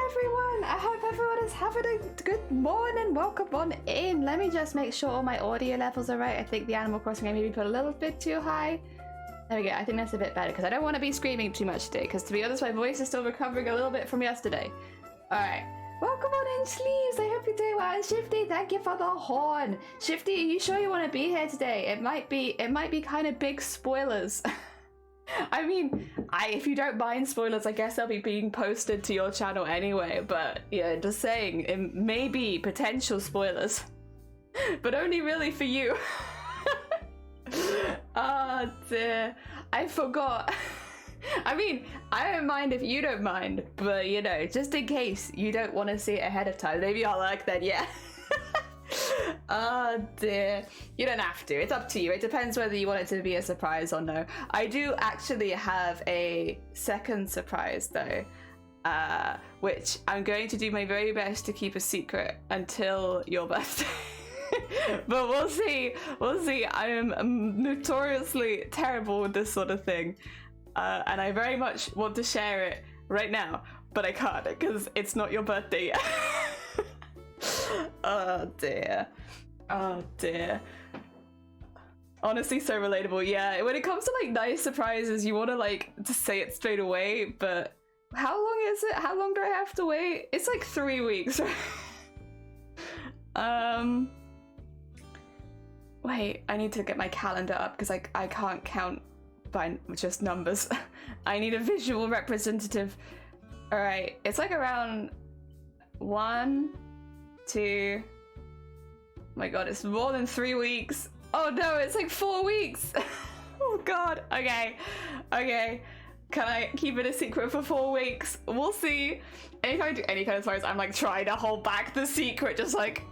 everyone! I hope everyone is having a good morning. Welcome on in. Let me just make sure all my audio levels are right. I think the Animal Crossing game maybe put a little bit too high. There we go. I think that's a bit better because I don't want to be screaming too much today because to be honest, my voice is still recovering a little bit from yesterday. Alright. Welcome on in, Sleeves. I hope you're doing well. And Shifty, thank you for the horn. Shifty, are you sure you want to be here today? It might be kind of big spoilers. I mean, if you don't mind spoilers, I guess they'll be being posted to your channel anyway, but yeah, just saying, it may be potential spoilers, but only really for you. Oh dear, I forgot. I mean, I don't mind if you don't mind, but you know, just in case you don't want to see it ahead of time, maybe I'll like that, yeah. Oh dear. You don't have to. It's up to you. It depends whether you want it to be a surprise or no. I do actually have a second surprise though, which I'm going to do my very best to keep a secret until your birthday. But we'll see. We'll see. I am notoriously terrible with this sort of thing. And I very much want to share it right now, but I can't because it's not your birthday yet. Oh dear. Oh dear. Honestly, so relatable. Yeah, when it comes to like nice surprises, you want to like to say it straight away, but how long is it? How long do I have to wait? It's like 3 weeks, right? Wait, I need to get my calendar up because I can't count by just numbers. I need a visual representative. All right, it's like around 1, 2. Oh my god, it's more than 3 weeks. Oh no, it's like 4 weeks. Oh god. Okay. Okay. Can I keep it a secret for 4 weeks? We'll see. Anytime I do any kind of surprise, I'm like trying to hold back the secret, just like...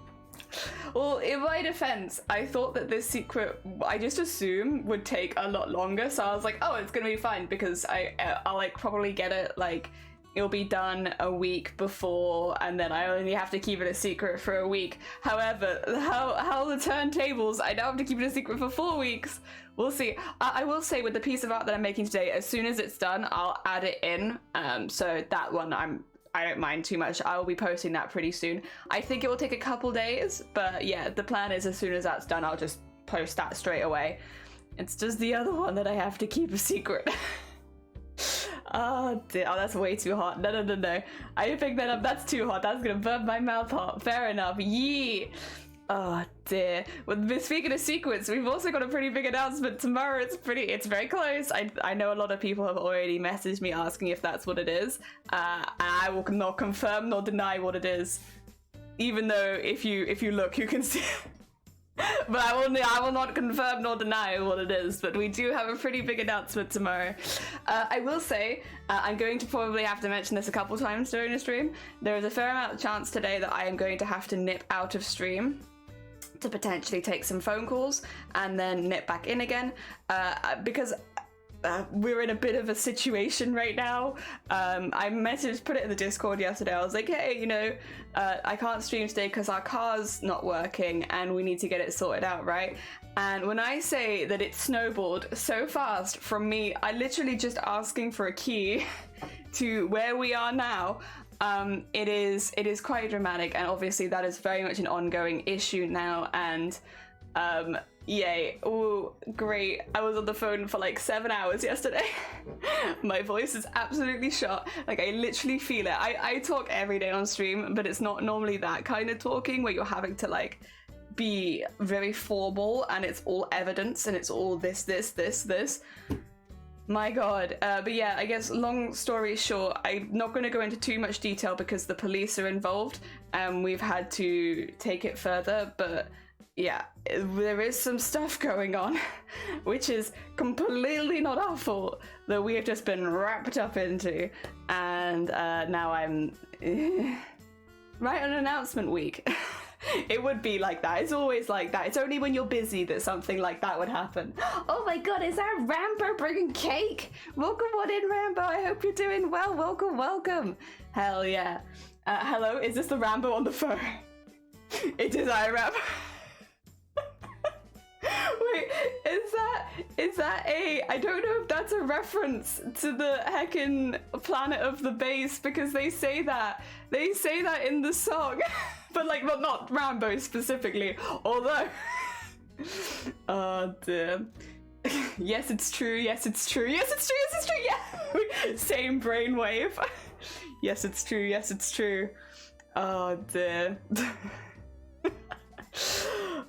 Well, in my defense, I thought that this secret, I just assumed would take a lot longer. So I was like, oh, it's gonna be fine because I'll like probably get it like... It'll be done a week before, and then I only have to keep it a secret for a week. However, how the turntables, I now have to keep it a secret for 4 weeks. We'll see. I will say with the piece of art that I'm making today, as soon as it's done, I'll add it in. So that one, I don't mind too much. I will be posting that pretty soon. I think it will take a couple days, but yeah, the plan is as soon as that's done, I'll just post that straight away. It's just the other one that I have to keep a secret. Oh dear, oh that's way too hot. No. I picked that up, that's too hot. That's gonna burn my mouth hot. Fair enough, yee. Oh dear. Well, speaking of secrets, we've also got a pretty big announcement tomorrow. It's very close. I know a lot of people have already messaged me asking if that's what it is. And I will not confirm nor deny what it is. Even though if you look, you can see. But I will not confirm nor deny what it is, but we do have a pretty big announcement tomorrow. I will say, I'm going to probably have to mention this a couple times during the stream. There is a fair amount of chance today that I am going to have to nip out of stream to potentially take some phone calls and then nip back in again, because we're in a bit of a situation right now. I put it in the Discord yesterday. I was like, hey, you know, I can't stream today because our car's not working and we need to get it sorted out, right? And when I say that it snowballed so fast from me, I literally just asking for a key to where we are now, it is quite dramatic, and obviously that is very much an ongoing issue now. And yay. Oh, great. I was on the phone for like 7 hours yesterday. My voice is absolutely shot. Like, I literally feel it. I talk every day on stream, but it's not normally that kind of talking where you're having to like be very formal and it's all evidence and it's all this. My god. But yeah, I guess long story short, I'm not going to go into too much detail because the police are involved and we've had to take it further, but yeah, there is some stuff going on, which is completely not our fault, that we have just been wrapped up into, and now I'm right on announcement week. It would be like that. It's always like that. It's only when you're busy that something like that would happen. Oh my god, is that Rambo bringing cake? Welcome on in, Rambo. I hope you're doing well. Welcome. Hell yeah. Hello, is this the Rambo on the phone? It is I, Rambo. Wait, is that I don't know if that's a reference to the heckin' planet of the base, because they say that in the song. But like, well, not Rambo specifically, although oh dear. Yes, it's true. Yes, it's true. Yes, it's true. Yes, it's true. Yeah. Same brainwave. Yes, it's true. Yes, it's true. Oh dear.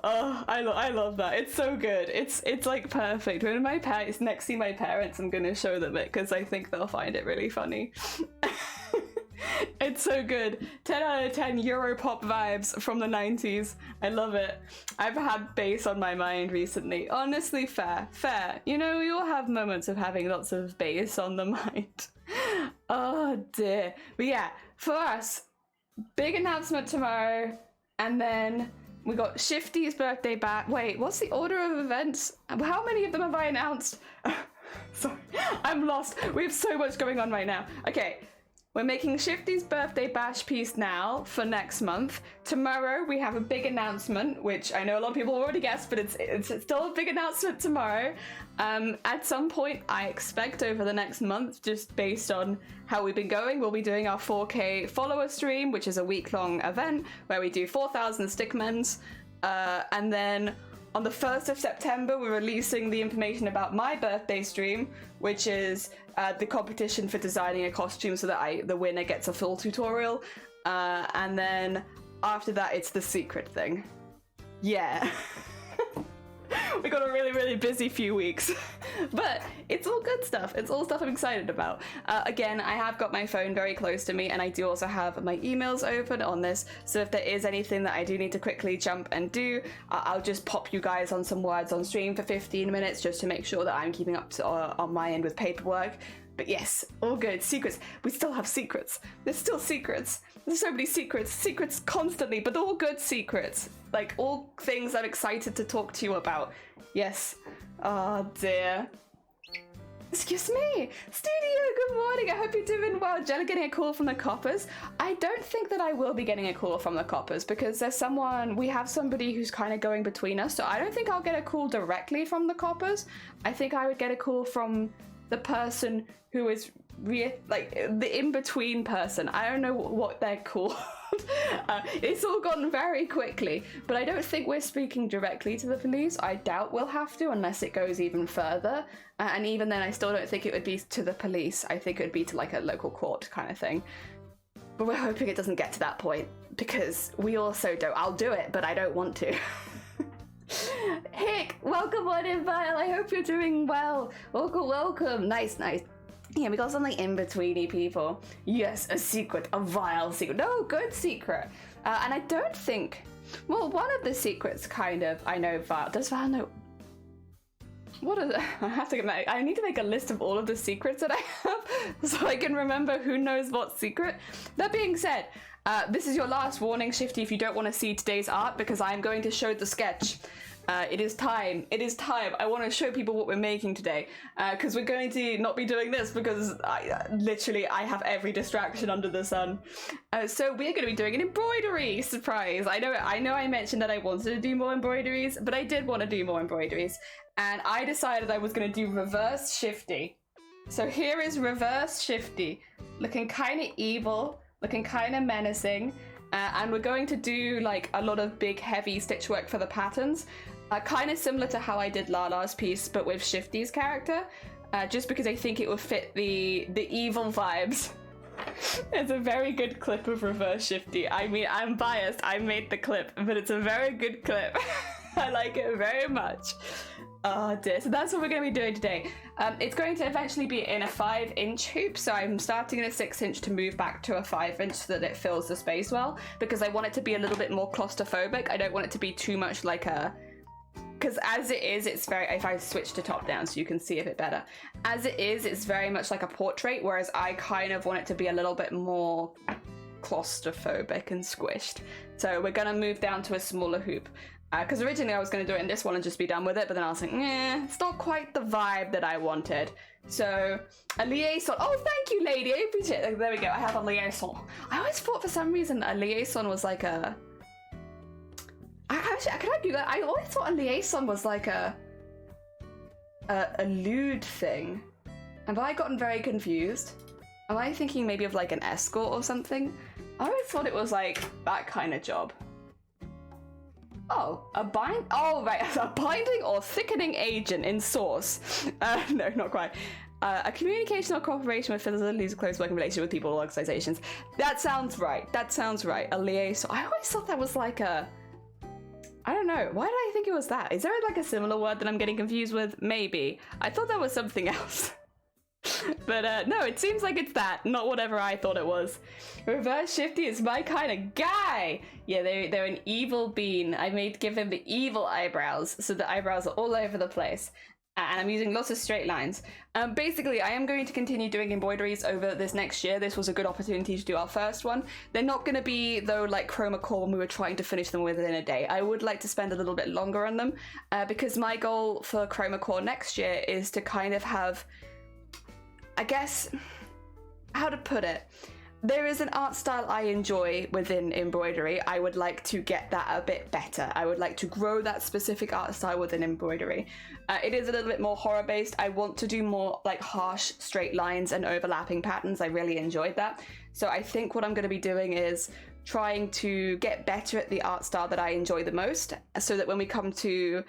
Oh, I love that. It's so good. It's like perfect. When my parents next see my parents, I'm gonna show them it because I think they'll find it really funny. It's so good. 10 out of 10 Europop vibes from the 90s. I love it. I've had bass on my mind recently. Honestly, fair. You know, we all have moments of having lots of bass on the mind. Oh dear. But yeah, for us, big announcement tomorrow, and then we got Shifty's birthday back. Wait, what's the order of events? How many of them have I announced? Sorry, I'm lost. We have so much going on right now. Okay. We're making Shifty's birthday bash piece now for next month. Tomorrow we have a big announcement, which I know a lot of people already guessed, but it's still a big announcement tomorrow. At some point, I expect over the next month, just based on how we've been going, we'll be doing our 4K follower stream, which is a week-long event where we do 4,000 stickmans. And then on the 1st of September, we're releasing the information about my birthday stream, which is the competition for designing a costume so that the winner gets a full tutorial. And then after that, it's the secret thing. Yeah. We got a really, really busy few weeks. But it's all good stuff. It's all stuff I'm excited about. Again, I have got my phone very close to me, and I do also have my emails open on this. So if there is anything that I do need to quickly jump and do, I'll just pop you guys on some words on stream for 15 minutes just to make sure that I'm keeping up to, on my end with paperwork. But yes, all good. Secrets. We still have secrets. There's still secrets. There's so many secrets. Secrets constantly, but all good secrets. Like, all things I'm excited to talk to you about. Yes. Oh, dear. Excuse me. Studio, good morning. I hope you're doing well. Jenna getting a call from the coppers. I don't think that I will be getting a call from the coppers because we have somebody who's kind of going between us. So I don't think I'll get a call directly from the coppers. I think I would get a call from the person who is like the in-between person. I don't know what they're called. It's all gone very quickly, but I don't think we're speaking directly to the police. I doubt we'll have to unless it goes even further. And even then, I still don't think it would be to the police. I think it would be to like a local court kind of thing. But we're hoping it doesn't get to that point because we also don't. I'll do it, but I don't want to. Hick, welcome on in, Vile. I hope you're doing well. Welcome. Nice. Yeah, we got something in betweeny people. Yes, a secret, a vile secret. No, good secret. And I don't think. Well, one of the secrets, kind of. I know Vile. Does Vile know? What is it? I have to get. I need to make a list of all of the secrets that I have so I can remember who knows what secret. That being said, this is your last warning, Shifty, if you don't want to see today's art, because I am going to show the sketch. It is time. I want to show people what we're making today, because we're going to not be doing this because I have every distraction under the sun. So we're going to be doing an embroidery surprise. I know I mentioned that I wanted to do more embroideries, but I did want to do more embroideries, and I decided I was going to do reverse Shifty. So here is reverse Shifty, looking kind of evil, looking kind of menacing. And we're going to do like a lot of big heavy stitch work for the patterns, kind of similar to how I did Lala's piece but with Shifty's character, just because I think it will fit the evil vibes. It's a very good clip of reverse Shifty. I mean, I'm biased, I made the clip, but it's a very good clip. I like it very much. Oh dear, so that's what we're going to be doing today. It's going to eventually be in a 5-inch hoop, so I'm starting in a 6-inch to move back to a 5-inch so that it fills the space well, because I want it to be a little bit more claustrophobic. I don't want it to be too much like a... Because as it is, it's very... If I switch to top down so you can see a bit better. As it is, it's very much like a portrait, whereas I kind of want it to be a little bit more claustrophobic and squished. So we're going to move down to a smaller hoop. Because originally I was going to do it in this one and just be done with it, but then I was like, it's not quite the vibe that I wanted. So, a liaison. Oh, thank you, lady. I appreciate it. There we go. I have a liaison. I always thought for some reason a liaison was like a... Actually, can I do that? I always thought a liaison was like a... a lewd thing. Have I gotten very confused? Am I thinking maybe of like an escort or something? I always thought it was like that kind of job. Oh, a binding or thickening agent in source. No, not quite. A communication or cooperation with facilities, a close working relationship with people or organizations. That sounds right. That sounds right. A liaison. I always thought that was like a... I don't know. Why did I think it was that? Is there like a similar word that I'm getting confused with? Maybe. I thought that was something else. But no, it seems like it's that, not whatever I thought it was. Reverse Shifty is my kind of guy. Yeah, they're an evil bean. I give him the evil eyebrows, so the eyebrows are all over the place. And I'm using lots of straight lines. Basically, I am going to continue doing embroideries over this next year. This was a good opportunity to do our first one. They're not going to be, though, like Chroma Core when we were trying to finish them within a day. I would like to spend a little bit longer on them, because my goal for Chroma Core next year is to kind of have... I guess, how to put it, there is an art style I enjoy within embroidery. I would like to get that a bit better. I would like to grow that specific art style within embroidery. It is a little bit more horror based. I want to do more like harsh straight lines and overlapping patterns. I really enjoyed that. So I think what I'm going to be doing is trying to get better at the art style that I enjoy the most, so that when we come to...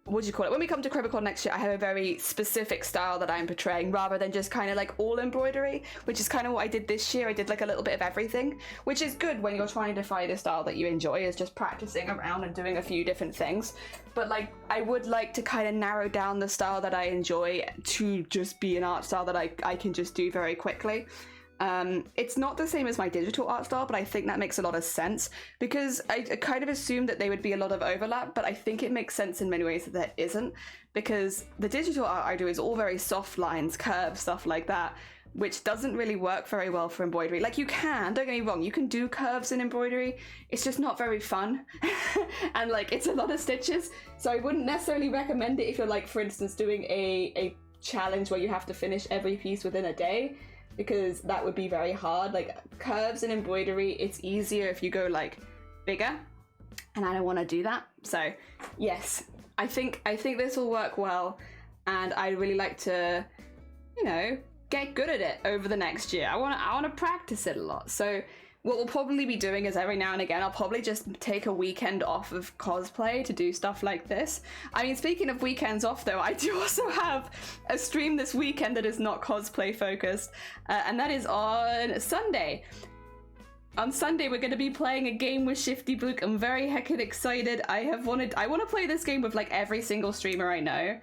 what do you call it? When we come to Chroma Core next year, I have a very specific style that I'm portraying, rather than just kind of like all embroidery, which is kind of what I did this year. I did like a little bit of everything, which is good when you're trying to find a style that you enjoy, is just practicing around and doing a few different things. But like, I would like to kind of narrow down the style that I enjoy to just be an art style that I can just do very quickly. It's not the same as my digital art style, but I think that makes a lot of sense, because I kind of assumed that there would be a lot of overlap, but I think it makes sense in many ways that there isn't, because the digital art I do is all very soft lines, curves, stuff like that, which doesn't really work very well for embroidery. Like, you can, don't get me wrong, you can do curves in embroidery, it's just not very fun. And like, it's a lot of stitches, so I wouldn't necessarily recommend it if you're like, for instance, doing a challenge where you have to finish every piece within a day, because that would be very hard. Like, curves and embroidery, it's easier if you go like bigger, and I don't want to do that. So yes, I think this will work well, and I'd really like to, you know, get good at it over the next year. I want to practice it a lot. So what we'll probably be doing is every now and again, I'll probably just take a weekend off of cosplay to do stuff like this. I mean, speaking of weekends off though, I do also have a stream this weekend that is not cosplay focused, and that is on Sunday. On Sunday, we're going to be playing a game with Shifty Book. I'm very heckin' excited. I want to play this game with like every single streamer I know.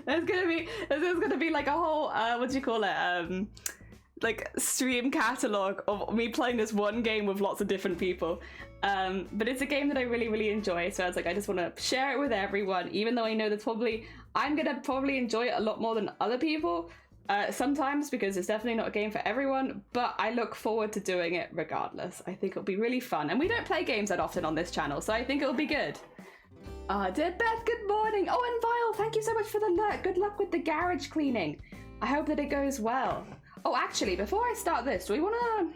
There's gonna be like a whole, what do you call it? Like stream catalog of me playing this one game with lots of different people, but it's a game that I really enjoy, so I was like, I just want to share it with everyone, even though I know that I'm gonna probably enjoy it a lot more than other people sometimes, because it's definitely not a game for everyone, but I look forward to doing it regardless. I think it'll be really fun, and we don't play games that often on this channel, so I think it'll be good. Dear Beth, good morning. Oh, and Vile, thank you so much for the alert. Good luck with the garage cleaning. I hope that it goes well. Oh, actually, before I start this, do we want to...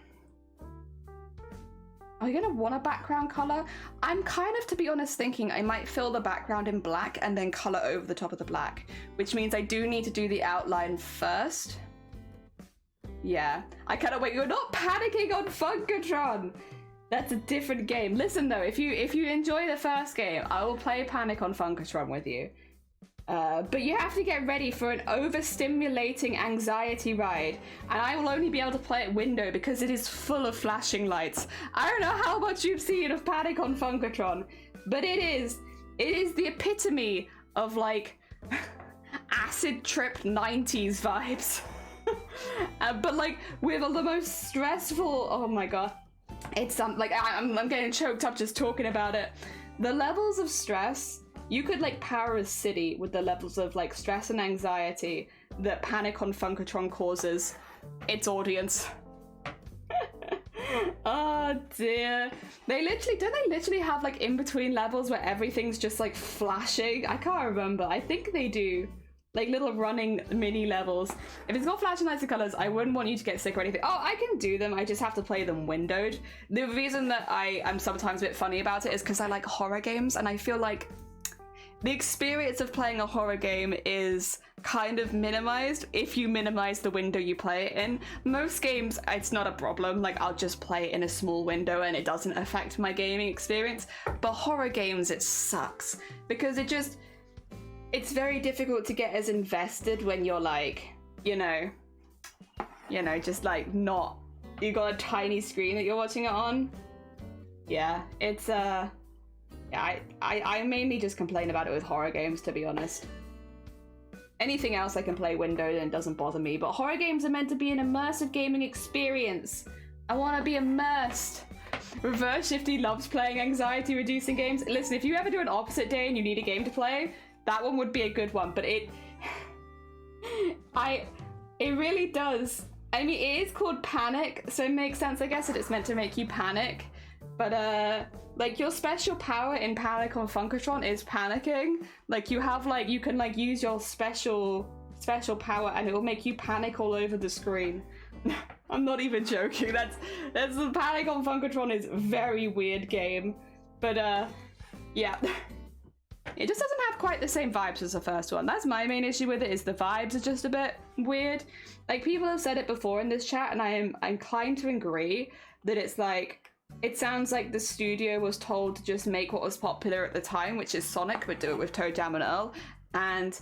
Are we going to want a background color? I'm kind of, to be honest, thinking I might fill the background in black and then color over the top of the black, which means I do need to do the outline first. Yeah, I cannot wait. You're not panicking on Funkatron! That's a different game. Listen though, if you enjoy the first game, I will play Panic on Funkatron with you. But you have to get ready for an overstimulating anxiety ride, and I will only be able to play at window because it is full of flashing lights. I don't know how much you've seen of Panic on Funkatron, but it is the epitome of like acid trip 90s vibes. But like with the most stressful, oh my god, it's like I'm getting choked up just talking about it. The levels of stress, you could like power a city with the levels of like stress and anxiety that Panic on Funkatron causes its audience. Oh dear. Don't they literally have like in between levels where everything's just like flashing? I can't remember. I think they do. Like little running mini levels. If it's got flashing lights and colors, I wouldn't want you to get sick or anything. Oh, I can do them. I just have to play them windowed. The reason that I'm sometimes a bit funny about it is because I like horror games, and I feel like the experience of playing a horror game is kind of minimized if you minimize the window you play it in. Most games, it's not a problem. Like, I'll just play it in a small window and it doesn't affect my gaming experience. But horror games, it sucks because it's very difficult to get as invested when you're like, you know, just like not, you got a tiny screen that you're watching it on. Yeah, it's yeah, I mainly just complain about it with horror games, to be honest. Anything else I can play windowed and it doesn't bother me, but horror games are meant to be an immersive gaming experience. I want to be immersed. Reverse Shifty loves playing anxiety reducing games. Listen, if you ever do an opposite day and you need a game to play, that one would be a good one, but it really does. I mean, it is called Panic, so it makes sense, I guess, that it's meant to make you panic. But, like, your special power in Panic on Funkatron is panicking. Like, you have, like, you can, like, use your special power and it will make you panic all over the screen. I'm not even joking. That's the Panic on Funkatron is a very weird game. But, yeah. It just doesn't have quite the same vibes as the first one. That's my main issue with it, is the vibes are just a bit weird. Like, people have said it before in this chat, and I am inclined to agree that it's like, it sounds like the studio was told to just make what was popular at the time, which is Sonic, but do it with ToeJam and Earl. And,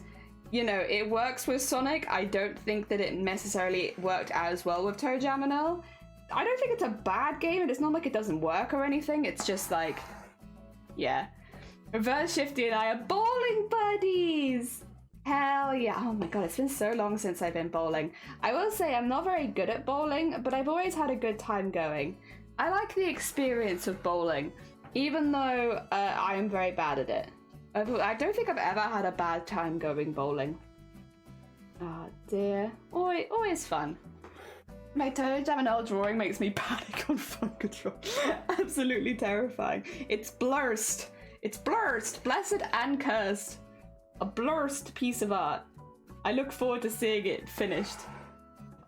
you know, it works with Sonic. I don't think that it necessarily worked as well with ToeJam and Earl. I don't think it's a bad game, and it's not like it doesn't work or anything. It's just like, yeah. Reverse Shifty and I are bowling buddies! Hell yeah. Oh my god, it's been so long since I've been bowling. I will say I'm not very good at bowling, but I've always had a good time going. I like the experience of bowling, even though I am very bad at it. I don't think I've ever had a bad time going bowling. Oh dear. Always fun. My ToeJam and Earl drawing makes me panic on Funkatron. Absolutely terrifying. It's blurst. It's blurst, blessed and cursed. A blurst piece of art. I look forward to seeing it finished.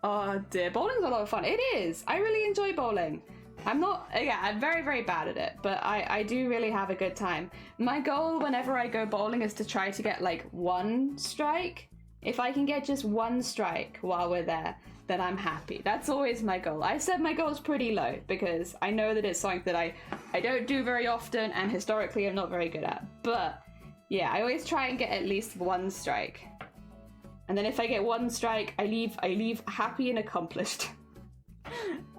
Oh dear, bowling's a lot of fun. It is. I really enjoy bowling. I'm very, very bad at it, but I do really have a good time. My goal whenever I go bowling is to try to get like one strike. If I can get just one strike while we're there, then I'm happy. That's always my goal. I set my goals pretty low because I know that it's something that I don't do very often and historically I'm not very good at. But yeah, I always try and get at least one strike. And then if I get one strike, I leave happy and accomplished.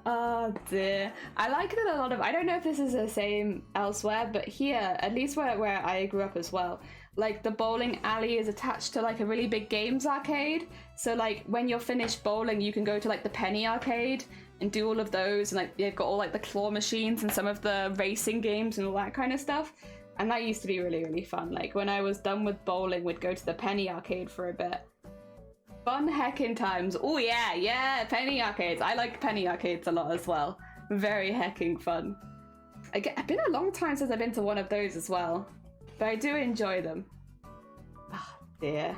Oh dear. I like that a lot of, I don't know if this is the same elsewhere, but here, at least where I grew up as well, like the bowling alley is attached to like a really big games arcade. So like when you're finished bowling, you can go to like the penny arcade and do all of those, and like you've got all like the claw machines and some of the racing games and all that kind of stuff. And that used to be really, really fun. Like when I was done with bowling, we'd go to the penny arcade for a bit. Fun heckin' times. Oh yeah, penny arcades. I like penny arcades a lot as well. Very hecking fun. It's been a long time since I've been to one of those as well, but I do enjoy them. Ah, dear.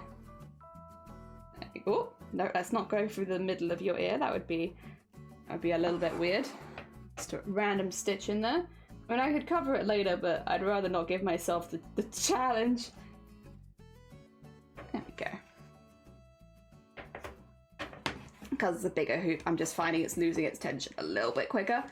Oh, no, let's not go through the middle of your ear. That would be a little bit weird. Just a random stitch in there. I mean, I could cover it later, but I'd rather not give myself the challenge. There we go. Because it's a bigger hoop, I'm just finding it's losing its tension a little bit quicker.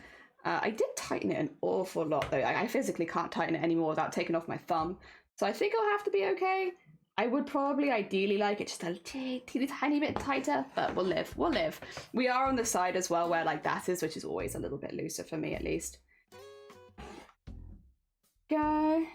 I did tighten it an awful lot though. I physically can't tighten it anymore without taking off my thumb. So I think I'll have to be okay. I would probably ideally like it just a teeny tiny bit tighter, but we'll live. We are on the side as well where like that is, which is always a little bit looser for me at least. Go.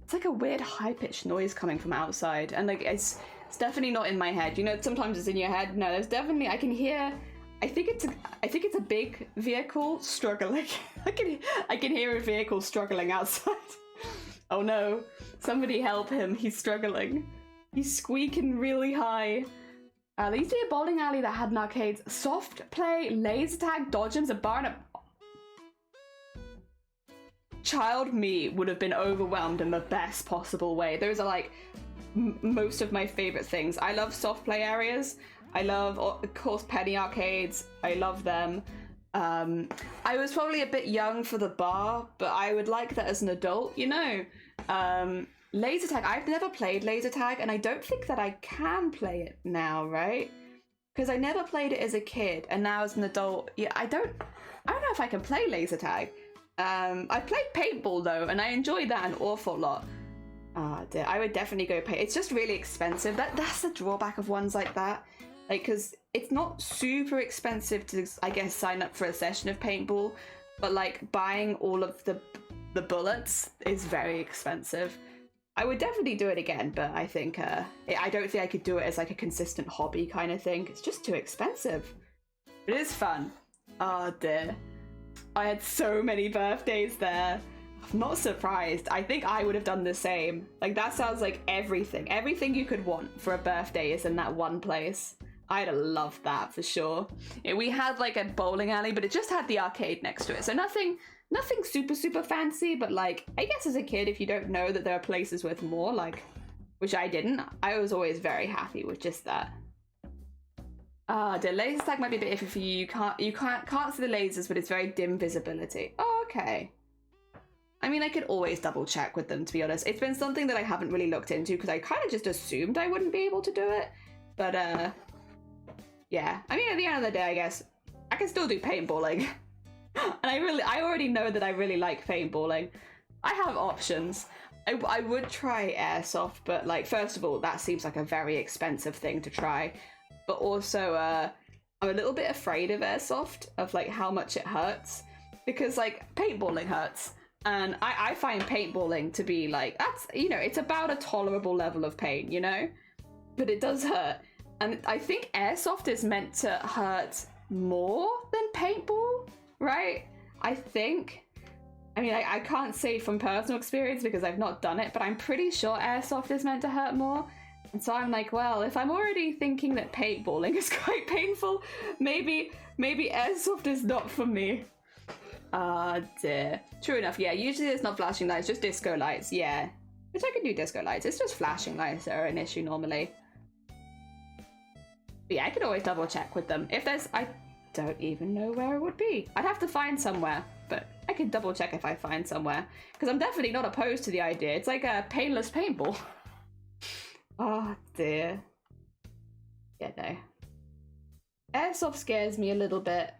It's like a weird high-pitched noise coming from outside, and like it's definitely not in my head. You know, sometimes it's in your head. No, there's definitely, I can hear. I think it's a big vehicle struggling. I can hear a vehicle struggling outside. Oh no! Somebody help him! He's struggling. He's squeaking really high. There used to be a bowling alley that had an arcade, soft play, laser tag, dodgems, a bar, and a child me would have been overwhelmed in the best possible way. Those are like most of my favorite things. I love soft play areas. I love, of course, penny arcades. I love them. I was probably a bit young for the bar, but I would like that as an adult, you know. Laser tag, I've never played laser tag, and I don't think that I can play it now, right? Because I never played it as a kid, and now as an adult, yeah, I don't know if I can play laser tag. I played paintball though, and I enjoyed that an awful lot. Dear, I would definitely go paint. It's just really expensive. That's the drawback of ones like that. Like, because it's not super expensive to, I guess, sign up for a session of paintball, but like buying all of the bullets is very expensive. I would definitely do it again, but I think I don't think I could do it as like a consistent hobby kind of thing. It's just too expensive. It is fun. Oh dear. I had so many birthdays there. I'm not surprised. I think I would have done the same. Like, that sounds like everything. Everything you could want for a birthday is in that one place. I'd have loved that for sure. Yeah, we had like a bowling alley, but it just had the arcade next to it. So nothing super fancy, but like, I guess as a kid, if you don't know that there are places with more, like, which I didn't, I was always very happy with just that. The laser tag might be a bit iffy for you. You can't see the lasers, but it's very dim visibility. Oh, okay. I mean, I could always double check with them, to be honest. It's been something that I haven't really looked into because I kind of just assumed I wouldn't be able to do it. But yeah. I mean, at the end of the day, I guess I can still do paintballing. And I already know that I really like paintballing. I have options. I would try airsoft, but like, first of all, that seems like a very expensive thing to try. But also, I'm a little bit afraid of airsoft, of like how much it hurts. Because like, paintballing hurts. And I find paintballing to be like, that's, you know, it's about a tolerable level of pain, you know? But it does hurt. And I think airsoft is meant to hurt more than paintball, right? I think. I mean, I can't say from personal experience because I've not done it, but I'm pretty sure airsoft is meant to hurt more. And so I'm like, well, if I'm already thinking that paintballing is quite painful, maybe airsoft is not for me. Ah, dear. True enough, yeah, usually it's not flashing lights, just disco lights, yeah. Which I can do disco lights, it's just flashing lights that are an issue normally. But yeah, I could always double check with them. If there's, I don't even know where it would be. I'd have to find somewhere, but I could double check if I find somewhere. Because I'm definitely not opposed to the idea. It's like a painless paintball. Oh dear. Yeah, no. Airsoft scares me a little bit.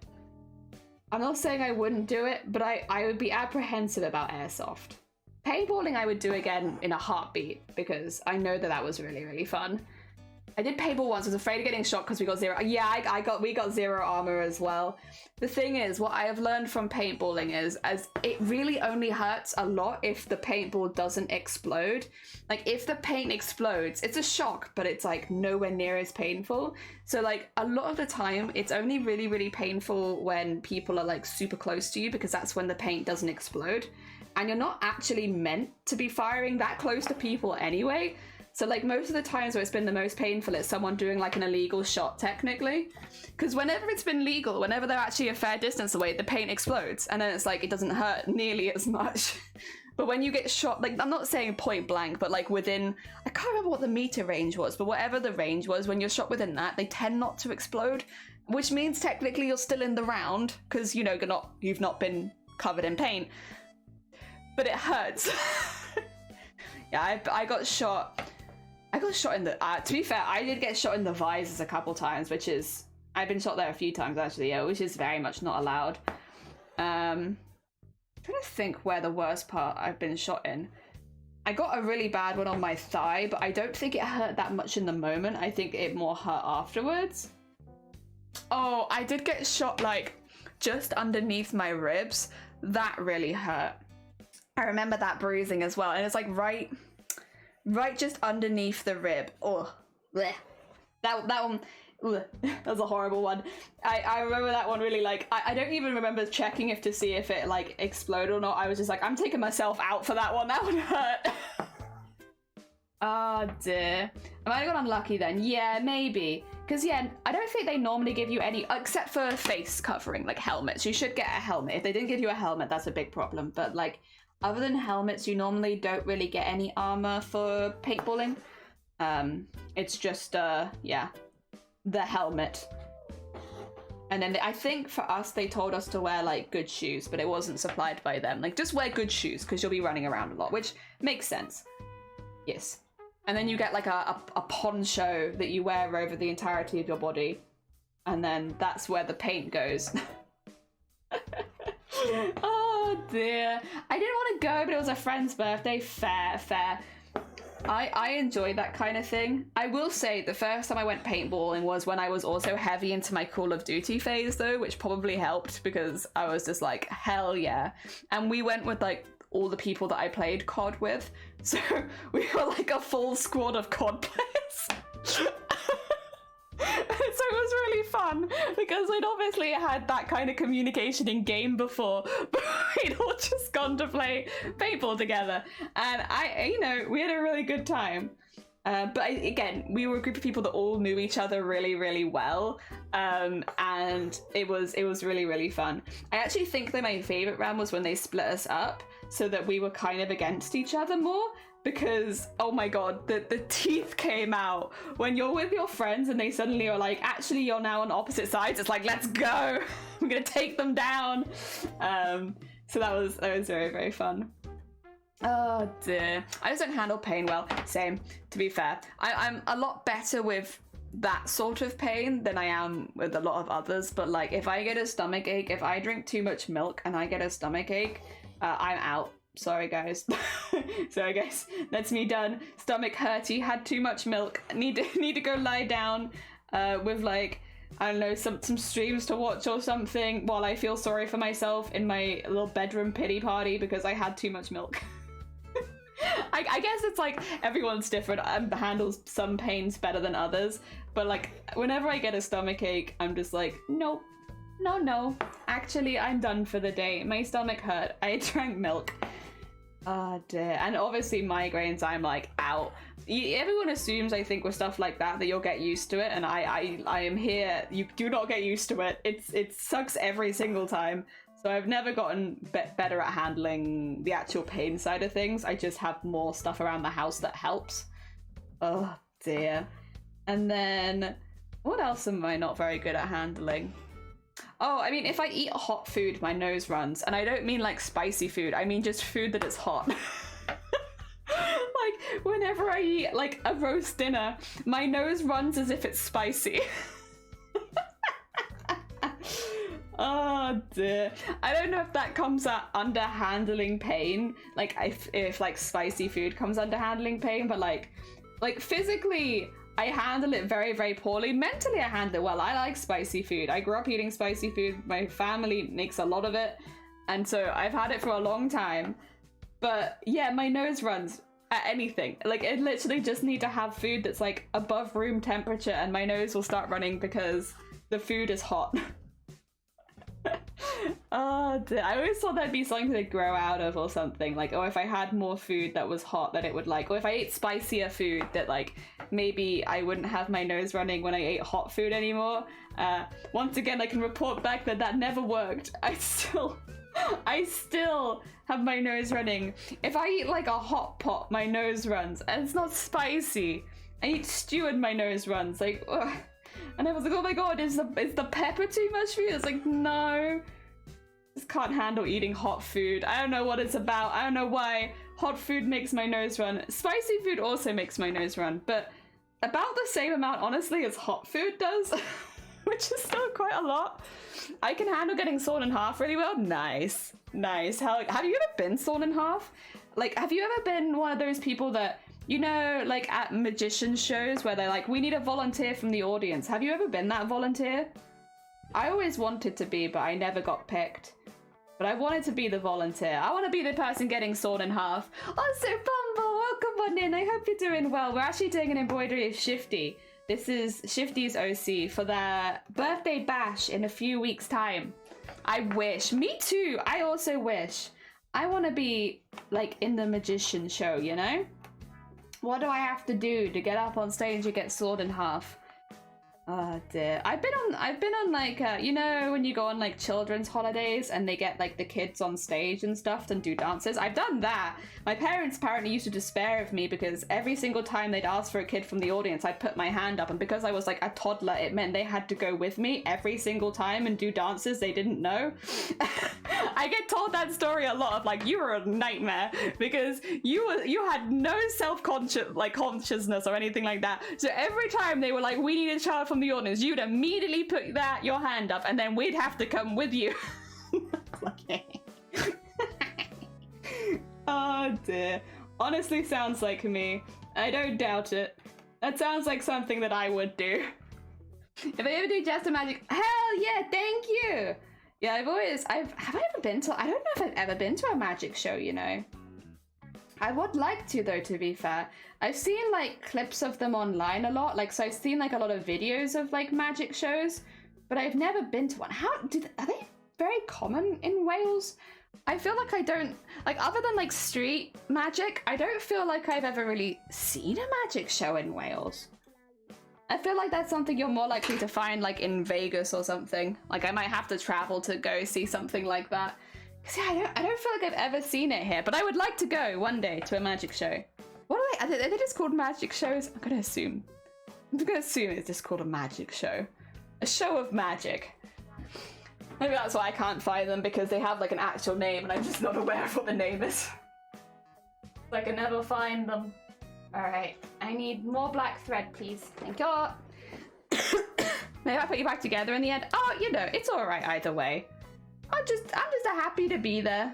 I'm not saying I wouldn't do it, but I would be apprehensive about airsoft. Paintballing I would do again in a heartbeat, because I know that was really, really fun. I did paintball once, I was afraid of getting shot because we got zero. Yeah, we got zero armor as well. The thing is, what I have learned from paintballing is, as it really only hurts a lot if the paintball doesn't explode. Like, if the paint explodes, it's a shock, but it's like nowhere near as painful. So like, a lot of the time, it's only really, really painful when people are like super close to you, because that's when the paint doesn't explode. And you're not actually meant to be firing that close to people anyway. So like, most of the times where it's been the most painful, it's someone doing like an illegal shot technically. Because whenever it's been legal, whenever they're actually a fair distance away, the paint explodes. And then it's like, it doesn't hurt nearly as much. But when you get shot, like, I'm not saying point blank, but like within, I can't remember what the meter range was, but whatever the range was, when you're shot within that, they tend not to explode. Which means technically you're still in the round, because, you know, you've not been covered in paint. But it hurts. Yeah, I got shot. I got shot in the, to be fair, I did get shot in the visors a couple times, which is, I've been shot there a few times actually, yeah, which is very much not allowed. I'm trying to think where the worst part I've been shot in. I got a really bad one on my thigh, but I don't think it hurt that much in the moment. I think it more hurt afterwards. Oh, I did get shot like just underneath my ribs. That really hurt. I remember that bruising as well, and it's like right just underneath the rib. Oh, bleh. That one, bleh. That was a horrible one. I remember that one really, like, I don't even remember checking to see if it like exploded or not. I was just like, I'm taking myself out for that one. That would hurt. Oh dear. I might have got unlucky then. Yeah, maybe. Because yeah, I don't think they normally give you any, except for face covering, like helmets. You should get a helmet. If they didn't give you a helmet, that's a big problem. But like, other than helmets, you normally don't really get any armor for paintballing. It's just, yeah. the helmet. And then I think for us, they told us to wear like good shoes, but it wasn't supplied by them. Like just wear good shoes because you'll be running around a lot, which makes sense. Yes. And then you get like a poncho that you wear over the entirety of your body. And then that's where the paint goes. Oh dear. I didn't want to go, but it was a friend's birthday. Fair. I enjoy that kind of thing. I will say the first time I went paintballing was when I was also heavy into my Call of Duty phase though, which probably helped because I was just like, hell yeah. And we went with like all the people that I played COD with. So we were like a full squad of COD players. So it was really fun because we'd obviously had that kind of communication in game before, but we'd all just gone to play paintball together, and we had a really good time. Again, we were a group of people that all knew each other really, really well, and it was really, really fun. I actually think that my favorite round was when they split us up so that we were kind of against each other more. Because, oh my god, the teeth came out when you're with your friends and they suddenly are like, actually, you're now on opposite sides. It's like, let's go. I'm going to take them down. So that was very, very fun. Oh dear. I just don't handle pain well. Same, to be fair. I'm a lot better with that sort of pain than I am with a lot of others. But like, if I get a stomach ache, if I drink too much milk and I get a stomach ache, I'm out. Sorry guys. So I guess that's me done. Stomach hurty, had too much milk, need to go lie down with like, I don't know, some streams to watch or something while I feel sorry for myself in my little bedroom pity party because I had too much milk. I guess it's like everyone's different. Handles some pains better than others, but like whenever I get a stomach ache, I'm just like, nope. No. Actually, I'm done for the day. My stomach hurt. I drank milk. Oh dear. And obviously migraines, I'm like out. Everyone assumes, I think, with stuff like that you'll get used to it, and I am here. You do not get used to it. It sucks every single time. So I've never gotten better at handling the actual pain side of things. I just have more stuff around the house that helps. Oh dear. And then what else am I not very good at handling? Oh, I mean, if I eat hot food, my nose runs. And I don't mean like spicy food. I mean just food that is hot. Like, whenever I eat like a roast dinner, my nose runs as if it's spicy. Oh dear. I don't know if that comes under handling pain. Like, if like spicy food comes under handling pain, but like physically, I handle it very, very poorly. Mentally, I handle it well. I like spicy food. I grew up eating spicy food. My family makes a lot of it. And so I've had it for a long time. But yeah, my nose runs at anything. Like, I literally just need to have food that's like above room temperature and my nose will start running because the food is hot. Oh dear. I always thought that'd be something to grow out of or something. Like, oh, if I had more food that was hot, then it would like, or if I ate spicier food, that like maybe I wouldn't have my nose running when I ate hot food anymore. Once again, I can report back that never worked. I still have my nose running. If I eat like a hot pot, my nose runs, and it's not spicy. I eat stew and my nose runs. Like, ugh. And I was like, oh my god, is the pepper too much for you? It's like, no. Just can't handle eating hot food. I don't know what it's about. I don't know why hot food makes my nose run. Spicy food also makes my nose run, but about the same amount, honestly, as hot food does, which is still quite a lot. I can handle getting sawn in half really well. Nice. Have you ever been sawn in half? Like, have you ever been one of those people that, you know, like at magician shows where they're like, we need a volunteer from the audience. Have you ever been that volunteer? I always wanted to be, but I never got picked. But I wanted to be the volunteer. I want to be the person getting sawn in half. Oh, so Bumble, welcome on in. I hope you're doing well. We're actually doing an embroidery of Shifty. This is Shifty's OC for their birthday bash in a few weeks' time. I wish. Me too. I also wish. I want to be like in the magician show, you know? What do I have to do to get up on stage and get sawed in half? Oh dear. I've been on like you know when you go on like children's holidays and they get like the kids on stage and stuff and do dances. I've done that. My parents apparently used to despair of me because every single time they'd ask for a kid from the audience, I'd put my hand up, and because I was like a toddler, it meant they had to go with me every single time and do dances they didn't know. I get told that story a lot of like, you were a nightmare because you had no consciousness or anything like that. So every time they were like, we need a child from the audience, you'd immediately put your hand up, and then we'd have to come with you. Okay. Oh dear. Honestly, sounds like me. I don't doubt it. That sounds like something that I would do. If I ever do Just a Magic, hell yeah, thank you. Yeah, have I ever been to, I don't know if I've ever been to a magic show, you know. I would like to though, to be fair. I've seen like clips of them online a lot, like, so I've seen like a lot of videos of like magic shows, but I've never been to one. Are they very common in Wales? I feel like I don't, like, other than like street magic, I don't feel like I've ever really seen a magic show in Wales. I feel like that's something you're more likely to find like in Vegas or something. Like I might have to travel to go see something like that. Cause yeah, I don't feel like I've ever seen it here, but I would like to go one day to a magic show. What are they just called magic shows? I'm gonna assume it's just called a magic show. A show of magic. Maybe that's why I can't find them, because they have like an actual name and I'm just not aware of what the name is. I can never find them. Alright, I need more black thread, please. Thank you. Maybe I put you back together in the end. Oh, you know, it's alright either way. I'm just happy to be there.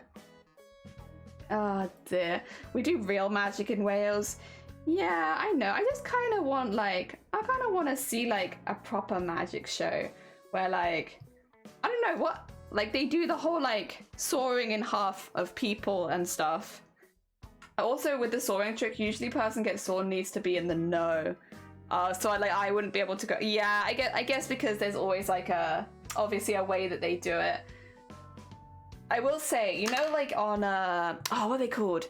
Oh dear. We do real magic in Wales. Yeah, I know. I just kind of want to see like a proper magic show where like, I don't know what, like they do the whole like sawing in half of people and stuff. Also with the sawing trick, usually person gets sawn needs to be in the know. So I wouldn't be able to go. Yeah, I guess because there's always like obviously a way that they do it. I will say, you know, like on what are they called?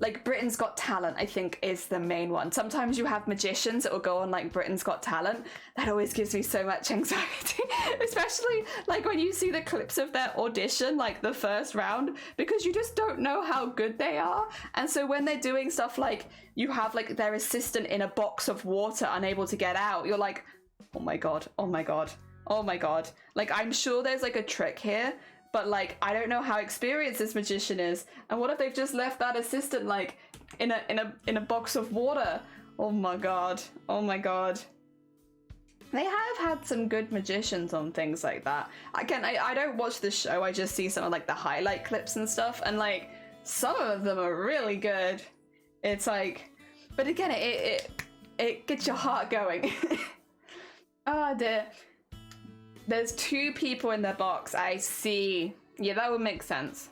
Like Britain's Got Talent, I think is the main one. Sometimes you have magicians that will go on like Britain's Got Talent. That always gives me so much anxiety, especially like when you see the clips of their audition, like the first round, because you just don't know how good they are. And so when they're doing stuff like you have like their assistant in a box of water unable to get out, you're like, oh my god, oh my god, oh my god. Like I'm sure there's like a trick here, but like I don't know how experienced this magician is, and what if they've just left that assistant like in a box of water? Oh my god, oh my god. They have had some good magicians on things like that. Again, I don't watch the show, I just see some of like the highlight clips and stuff, and like some of them are really good. It's like, but again, it gets your heart going. Oh dear. There's 2 people in the box. I see. Yeah, that would make sense.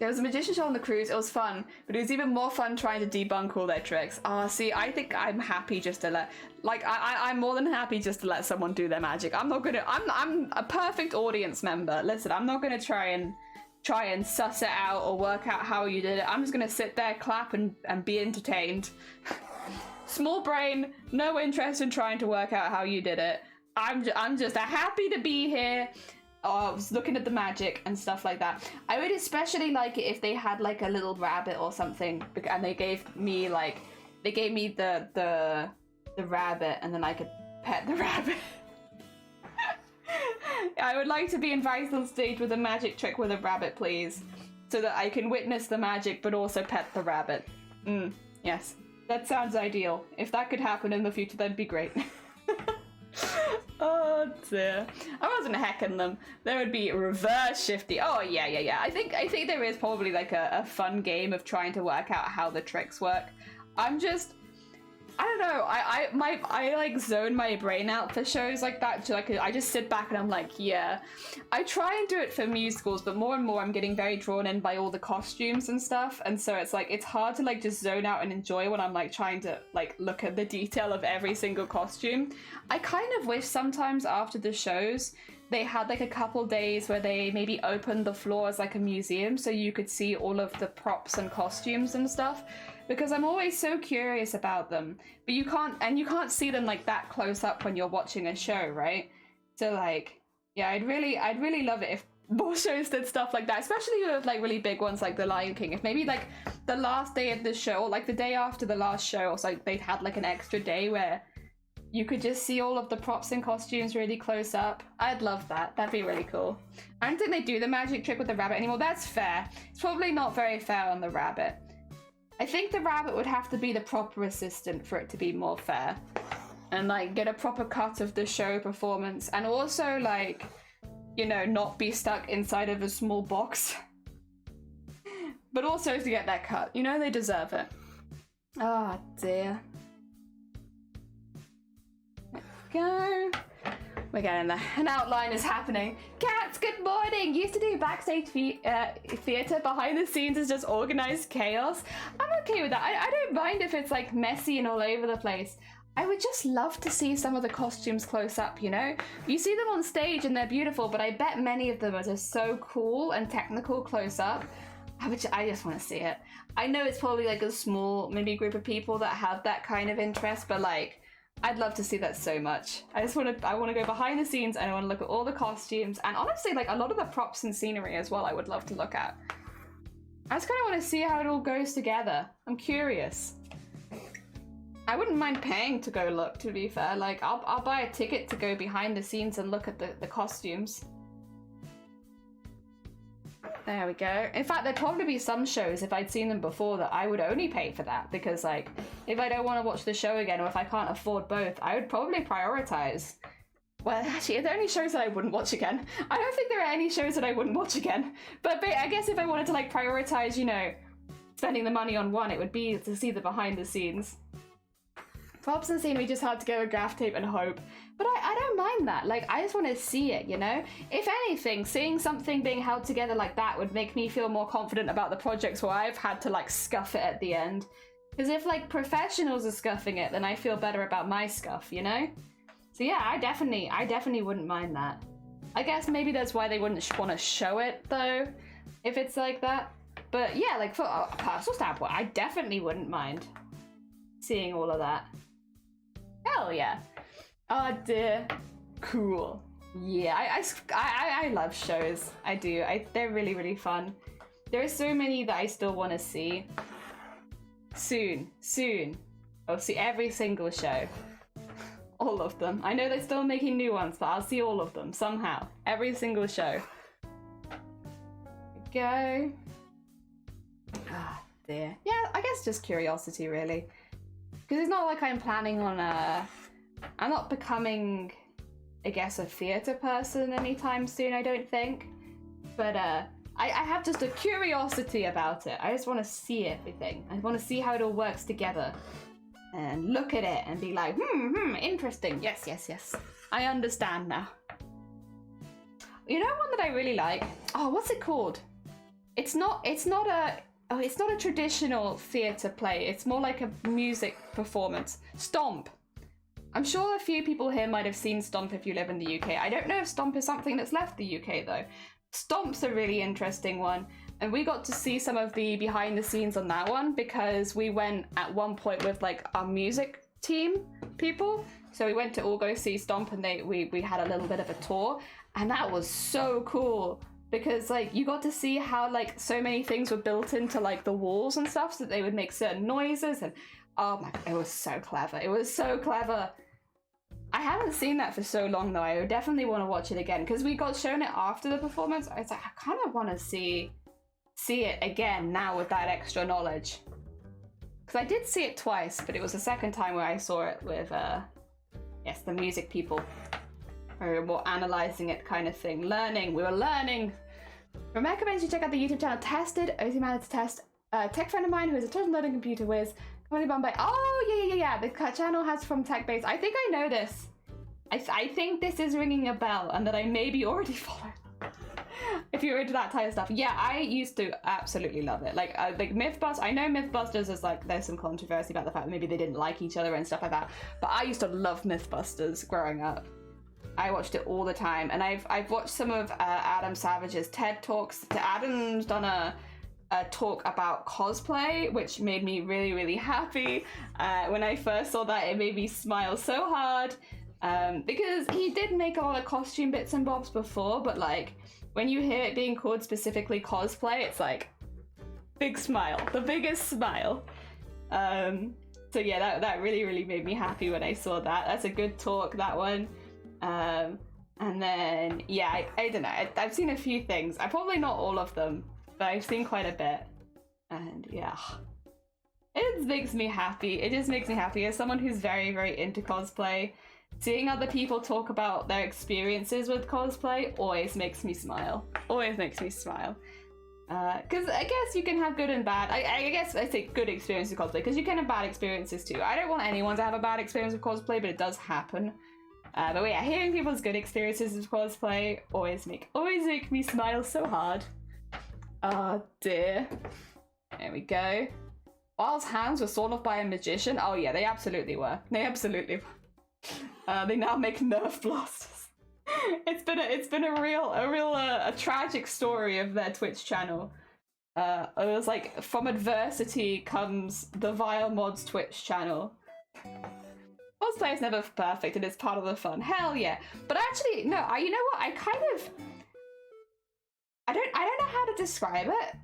There was a magician show on the cruise. It was fun, but it was even more fun trying to debunk all their tricks. See, I think I'm happy just to let, like, I'm more than happy just to let someone do their magic. I'm a perfect audience member. Listen, I'm not gonna try and suss it out or work out how you did it. I'm just gonna sit there, clap, and be entertained. Small brain, no interest in trying to work out how you did it. I'm just happy to be here. I was looking at the magic and stuff like that. I would especially like it if they had like a little rabbit or something, and they gave me the rabbit, and then I could pet the rabbit. I would like to be invited on stage with a magic trick with a rabbit, please, so that I can witness the magic but also pet the rabbit. Yes, that sounds ideal. If that could happen in the future, that'd be great. Oh dear. I wasn't hecking them. There would be reverse shifty. Oh yeah. I think there is probably like a fun game of trying to work out how the tricks work. I don't know. I like zone my brain out for shows like that. So I just sit back and I'm like, yeah. I try and do it for musicals, but more and more I'm getting very drawn in by all the costumes and stuff. And so it's like, it's hard to like just zone out and enjoy when I'm like trying to like look at the detail of every single costume. I kind of wish sometimes after the shows, they had like a couple days where they maybe opened the floor as like a museum so you could see all of the props and costumes and stuff. because I'm always so curious about them. But you can't see them like that close up when you're watching a show, right? So like, yeah, I'd really love it if more shows did stuff like that, especially with like really big ones like The Lion King. If maybe like the last day of the show, or like the day after the last show, or so like, they'd had like an extra day where you could just see all of the props and costumes really close up. I'd love that. That'd be really cool. I don't think they do the magic trick with the rabbit anymore. That's fair. It's probably not very fair on the rabbit. I think the rabbit would have to be the proper assistant for it to be more fair. And like get a proper cut of the show performance. And also like, you know, not be stuck inside of a small box. But also to get that cut. You know, they deserve it. Oh dear. Go. We're getting there. An outline is happening. Cats, good morning! Used to do backstage theatre. Behind the scenes is just organized chaos. I'm okay with that. I don't mind if it's like messy and all over the place. I would just love to see some of the costumes close up, you know? You see them on stage and they're beautiful, but I bet many of them are just so cool and technical close up. I just want to see it. I know it's probably like a small, maybe group of people that have that kind of interest, but like, I'd love to see that so much. I want to go behind the scenes and I want to look at all the costumes and honestly like a lot of the props and scenery as well I would love to look at. I just kind of want to see how it all goes together. I'm curious. I wouldn't mind paying to go look, to be fair. Like I'll buy a ticket to go behind the scenes and look at the costumes. There we go. In fact, there'd probably be some shows, if I'd seen them before, that I would only pay for that. Because, like, if I don't want to watch the show again, or if I can't afford both, I would probably prioritize. Well, actually, are there any shows that I wouldn't watch again? I don't think there are any shows that I wouldn't watch again. But I guess if I wanted to, like, prioritize, you know, spending the money on one, it would be to see the behind the scenes. Props and scenery just had to go with graph tape and hope. But I don't mind that. Like, I just want to see it, you know? If anything, seeing something being held together like that would make me feel more confident about the projects where I've had to, like, scuff it at the end. Because if, like, professionals are scuffing it, then I feel better about my scuff, you know? So yeah, I definitely wouldn't mind that. I guess maybe that's why they wouldn't want to show it, though, if it's like that. But yeah, like, for a personal standpoint, I definitely wouldn't mind seeing all of that. Hell yeah. Oh dear. Cool. Yeah, I love shows. I do. They're really, really fun. There are so many that I still want to see. Soon. I'll see every single show. All of them. I know they're still making new ones, but I'll see all of them somehow. Every single show. There we go. Ah, dear. Yeah, I guess just curiosity, really. Because it's not like I'm planning on I'm not becoming, I guess, a theatre person anytime soon, I don't think. But I have just a curiosity about it. I just want to see everything. I want to see how it all works together. And look at it and be like, interesting. Yes. I understand now. You know one that I really like? Oh, what's it called? It's not a traditional theatre play. It's more like a music performance. Stomp. I'm sure a few people here might have seen Stomp if you live in the UK. I don't know if Stomp is something that's left the UK though. Stomp's a really interesting one, and we got to see some of the behind the scenes on that one because we went at one point with like our music team people. So we went to all go see Stomp and we had a little bit of a tour, and that was so cool. Because like you got to see how like so many things were built into like the walls and stuff so that they would make certain noises, and oh my god, it was so clever. It was so clever. I haven't seen that for so long though. I would definitely want to watch it again because we got shown it after the performance. I was like, I kind of want to see it again now with that extra knowledge. Because I did see it twice, but it was the second time where I saw it with yes, the music people. We were more analysing it kind of thing. We were learning. From recommends you check out the YouTube channel Tested, OC Managed to Test. A tech friend of mine who is a total learning computer whiz. Commonly bound by, oh yeah. The channel has from Tech Base. I think I know this. I think this is ringing a bell and that I maybe already followed. If you're into that type of stuff. Yeah, I used to absolutely love it. Like Mythbusters, I know Mythbusters is like, there's some controversy about the fact that maybe they didn't like each other and stuff like that. But I used to love Mythbusters growing up. I watched it all the time, and I've watched some of Adam Savage's TED Talks. Adam's done a talk about cosplay, which made me really, really happy. When I first saw that, it made me smile so hard, because he did make a lot of costume bits and bobs before, but like when you hear it being called specifically cosplay, it's like big smile, the biggest smile. So yeah, that really, really made me happy when I saw that. That's a good talk, that one. And then, yeah, I don't know. I've seen a few things. Probably not all of them, but I've seen quite a bit. And yeah, it makes me happy. It just makes me happy. As someone who's very, very into cosplay, seeing other people talk about their experiences with cosplay always makes me smile. Always makes me smile. Because I guess you can have good and bad. I guess I say good experiences with cosplay, because you can have bad experiences too. I don't want anyone to have a bad experience with cosplay, but it does happen. But yeah, hearing people's good experiences with cosplay always make me smile so hard. Oh dear. There we go. Wild's hands were sawed off by a magician. Oh yeah, they absolutely were. They absolutely were. They now make Nerf blasters. It's been a real tragic story of their Twitch channel. It was like, from adversity comes the Vile Mods Twitch channel. Cosplay is never perfect, and it's part of the fun. Hell yeah! But actually, no. You know what? I don't know how to describe it.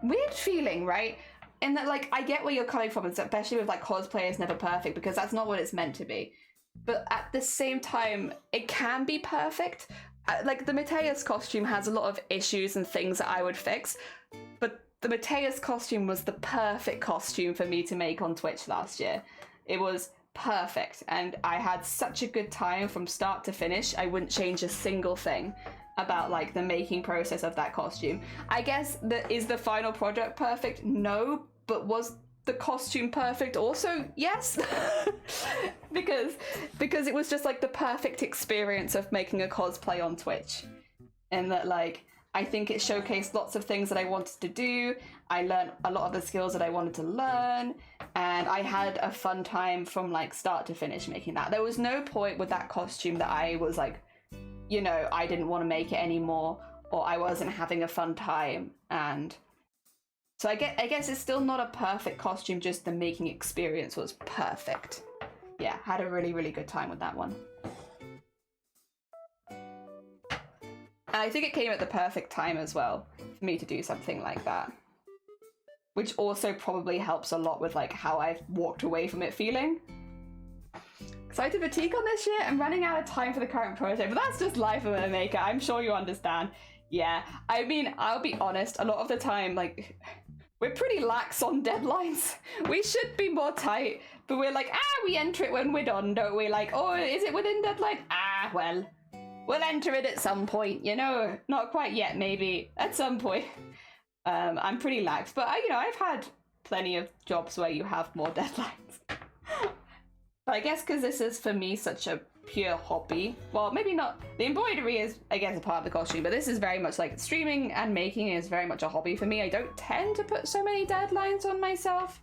Weird feeling, right? And that, like, I get where you're coming from, especially with like cosplay is never perfect, because that's not what it's meant to be. But at the same time, it can be perfect. Like the Mateus costume has a lot of issues and things that I would fix, but the Mateus costume was the perfect costume for me to make on Twitch last year. It was perfect, and I had such a good time from start to finish. I wouldn't change a single thing about like the making process of that costume. I guess is the final product perfect? No, but was the costume perfect also? Yes. because it was just like the perfect experience of making a cosplay on Twitch. And that, like, I think it showcased lots of things that I wanted to do. I learned a lot of the skills that I wanted to learn, and I had a fun time from like start to finish making that. There was no point with that costume that I was like, you know, I didn't want to make it anymore, or I wasn't having a fun time. And so I guess it's still not a perfect costume, just the making experience was perfect. Yeah, had a really, really good time with that one. And I think it came at the perfect time as well for me to do something like that, which also probably helps a lot with like how I've walked away from it feeling. Excited fatigue on this year? I'm running out of time for the current project, but that's just life of a maker. I'm sure you understand. Yeah, I mean, I'll be honest, a lot of the time, like, we're pretty lax on deadlines. We should be more tight, but we're like, we enter it when we're done, don't we? Like, oh, is it within deadline? Well, we'll enter it at some point, you know? Not quite yet, maybe. At some point. I'm pretty lax, but I've had plenty of jobs where you have more deadlines. But I guess because this is, for me, such a pure hobby, well, maybe not, the embroidery is, I guess, a part of the costume, but this is very much like streaming and making is very much a hobby for me. I don't tend to put so many deadlines on myself,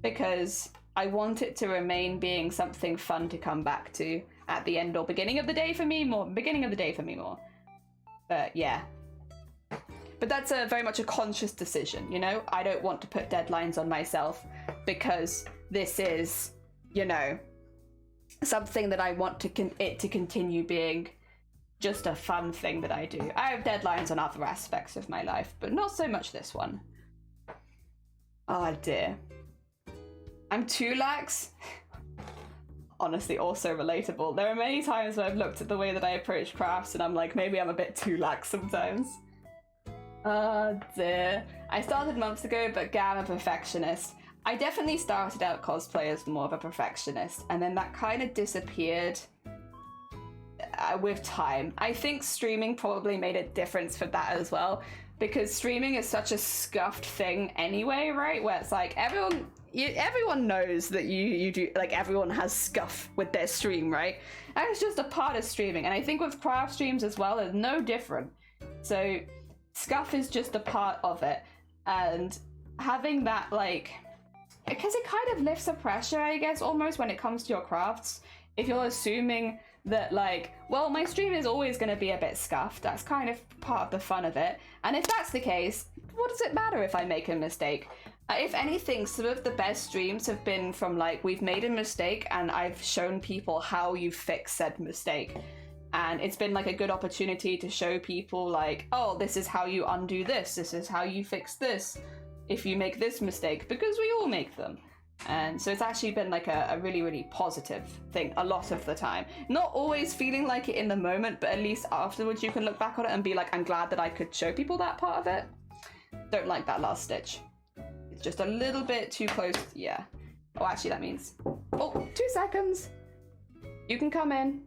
because I want it to remain being something fun to come back to at the end or beginning of the day for me more. But yeah. But that's very much a conscious decision, you know? I don't want to put deadlines on myself because this is, you know, something that I want it to continue being just a fun thing that I do. I have deadlines on other aspects of my life, but not so much this one. Oh dear. I'm too lax. Honestly, also relatable. There are many times where I've looked at the way that I approach crafts and I'm like, maybe I'm a bit too lax sometimes. Oh dear. I started months ago, but I'm a perfectionist. I definitely started out cosplay as more of a perfectionist, and then that kind of disappeared with time. I think streaming probably made a difference for that as well, because streaming is such a scuffed thing anyway, right? Where it's like everyone knows that you do, like, everyone has scuff with their stream, right? And it's just a part of streaming, and I think with craft streams as well, it's no different. So scuff is just a part of it, and having that, like, because it kind of lifts the pressure, I guess, almost when it comes to your crafts, if you're assuming that, like, well, my stream is always going to be a bit scuffed, that's kind of part of the fun of it. And if that's the case, what does it matter if I make a mistake? If anything, some of the best streams have been from, like, we've made a mistake and I've shown people how you fix said mistake. And it's been, like, a good opportunity to show people, like, oh, this is how you undo this. This is how you fix this if you make this mistake, because we all make them. And so it's actually been, like, a really, really positive thing a lot of the time. Not always feeling like it in the moment, but at least afterwards you can look back on it and be like, I'm glad that I could show people that part of it. Don't like that last stitch. It's just a little bit too close. Yeah. Oh, actually, that means... Oh, 2 seconds. You can come in.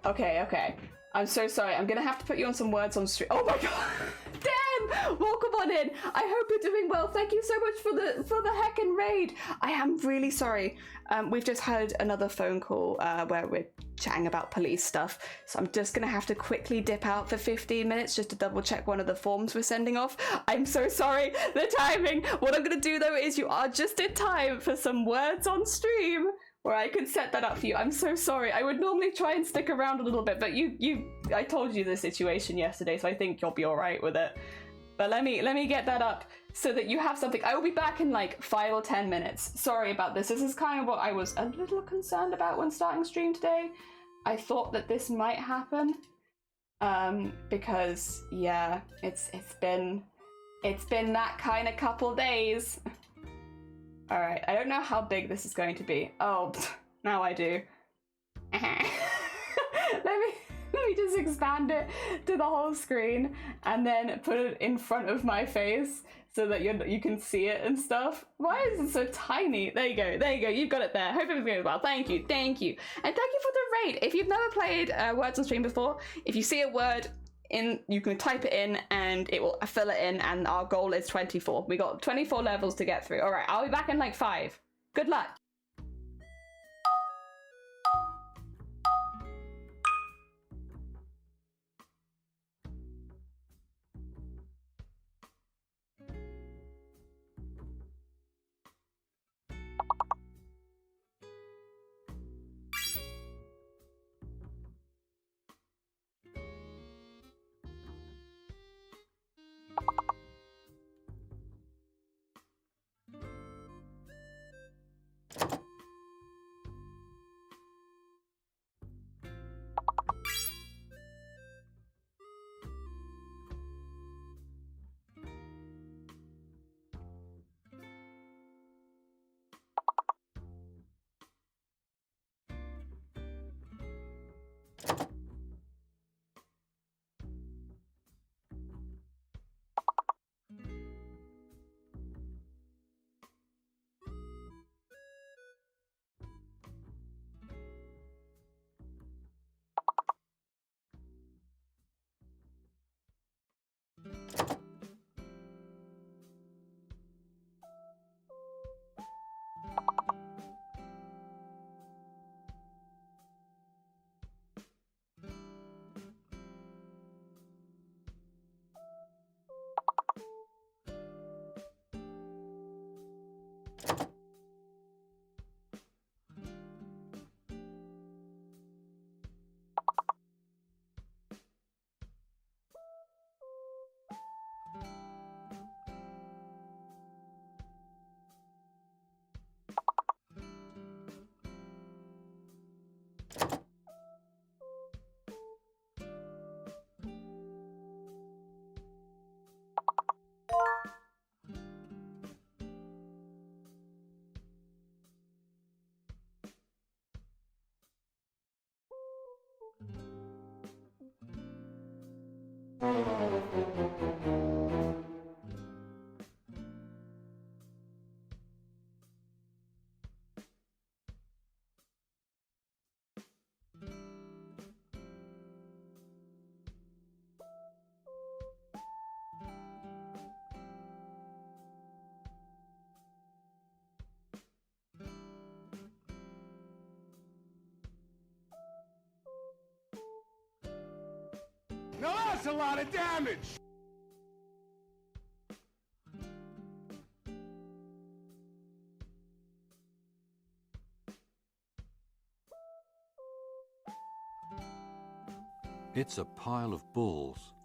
Okay. I'm so sorry. I'm gonna have to put you on some words on stream. Oh my god! Dan! Welcome on in! I hope you're doing well. Thank you so much for the heckin' raid! I am really sorry. We've just had another phone call where we're chatting about police stuff, so I'm just gonna have to quickly dip out for 15 minutes just to double check one of the forms we're sending off. I'm so sorry. The timing! What I'm gonna do though is you are just in time for some words on stream where I could set that up for you. I'm so sorry. I would normally try and stick around a little bit, but I told you the situation yesterday, so I think you'll be all right with it. But let me get that up so that you have something. I will be back in like 5 or 10 minutes. Sorry about this. This is kind of what I was a little concerned about when starting stream today. I thought that this might happen, because yeah, it's been that kind of couple days. All right, I don't know how big this is going to be. Oh, now I do. let me just expand it to the whole screen and then put it in front of my face so that you can see it and stuff. Why is it so tiny? There you go, you've got it there. Hope everything's going well. Thank you. And thank you for the raid. If you've never played words on stream before, if you see a word you can type it in and it will fill it in, and our goal is 24. We got 24 levels to get through. All right, I'll be back in like 5. Good luck. That's a lot of damage! It's a pile of balls.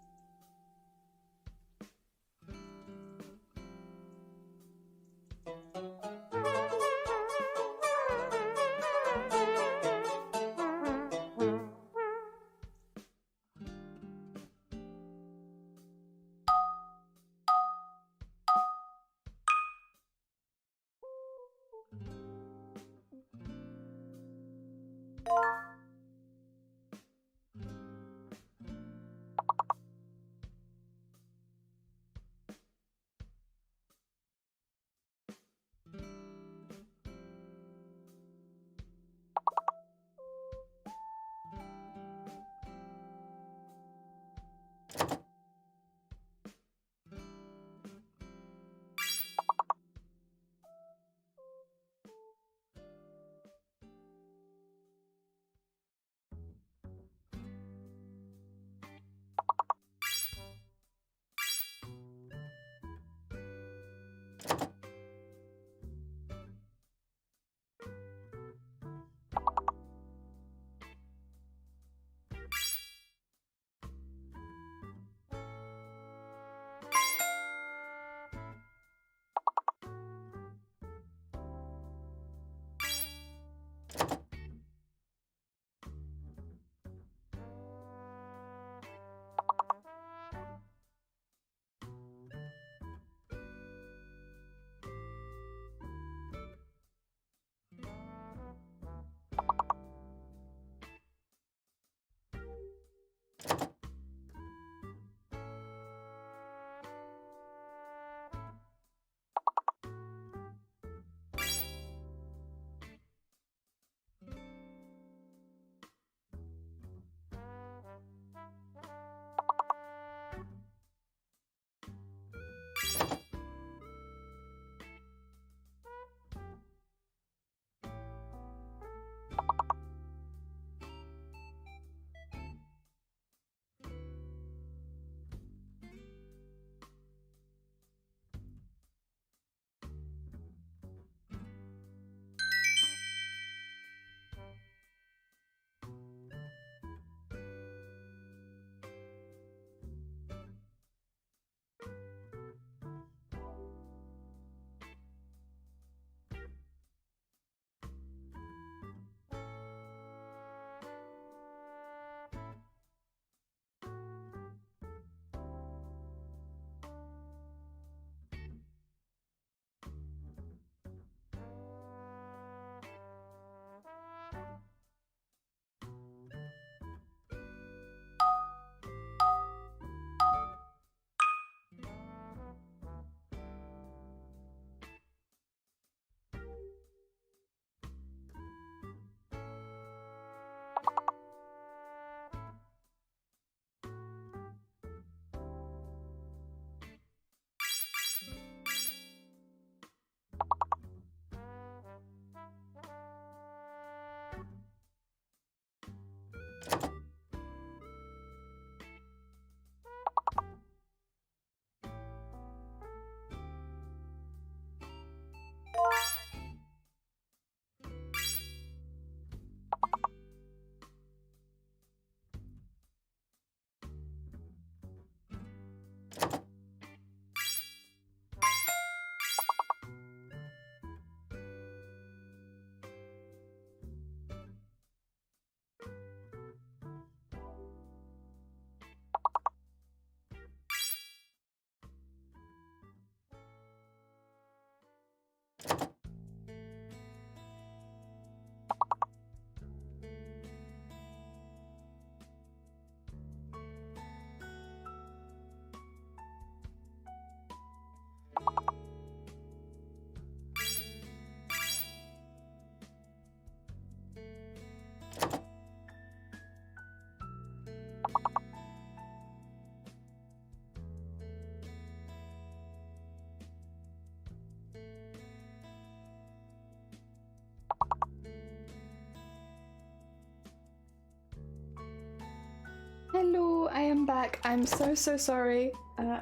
back. I'm so sorry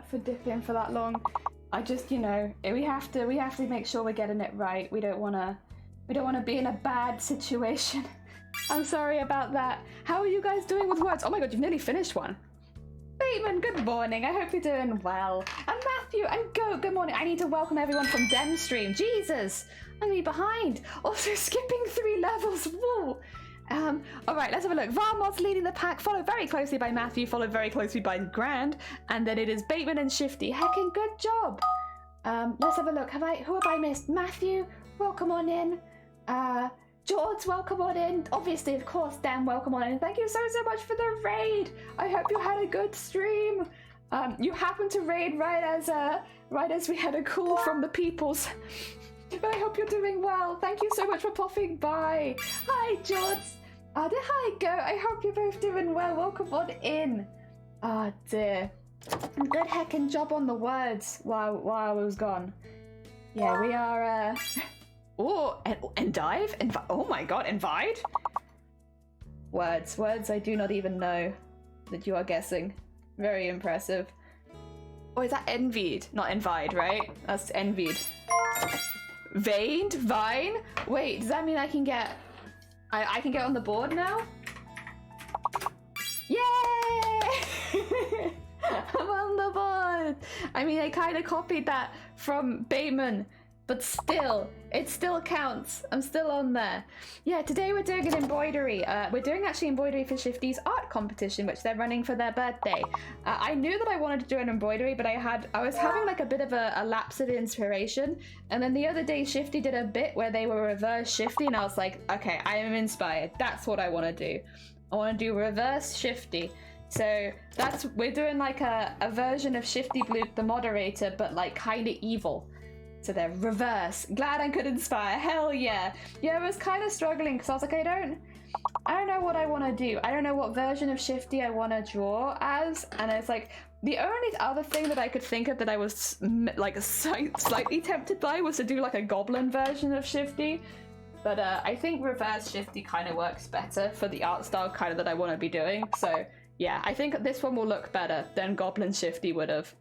for dipping for that long. I just, you know, we have to make sure we're getting it right. We don't wanna be in a bad situation. I'm sorry about that. How are you guys doing with words? Oh my god, you've nearly finished one. Bateman, good morning. I hope you're doing well. And Matthew and good morning. I need to welcome everyone from Demstream. Jesus, I'm really behind. Also skipping 3 levels. Whoa. All right, let's have a look. Varmos leading the pack, followed very closely by Matthew, followed very closely by Grand, and then it is Bateman and Shifty. Heckin' good job. Let's have a look. Who have I missed? Matthew, welcome on in. George, welcome on in. Obviously, of course, Dan, welcome on in. Thank you so much for the raid. I hope you had a good stream. You happened to raid right as we had a call from the peoples. But I hope you're doing well. Thank you so much for popping by. Hi, George. Hi, Go. I hope you're both doing well. Welcome on in. Ah, dear. Good heckin' job on the words while I was gone. Yeah, we are, Oh, and dive? Oh my god, invite? Words I do not even know that you are guessing. Very impressive. Oh, is that envied? Not envied, right? That's envied. Veined? Vine? Wait, does that mean I can get... I can get on the board now? Yay! I'm on the board! I mean, I kind of copied that from Bateman, but still, it still counts. I'm still on there. Yeah, today we're doing an embroidery. We're doing actually embroidery for Shifty's art competition, which they're running for their birthday. I knew that I wanted to do an embroidery, but I was having like a bit of a lapse of inspiration. And then the other day, Shifty did a bit where they were reverse Shifty, and I was like, okay, I am inspired. That's what I want to do. I want to do reverse Shifty. So we're doing like a version of Shifty Blue, the moderator, but like kind of evil. So they're reverse. Glad I could inspire. Hell yeah. Yeah, I was kind of struggling because I was like, I don't know what I want to do. I don't know what version of Shifty I want to draw as. And it's like, the only other thing that I could think of that I was like slightly tempted by was to do like a goblin version of Shifty. But I think reverse Shifty kind of works better for the art style kind of that I want to be doing. So yeah, I think this one will look better than Goblin Shifty would have.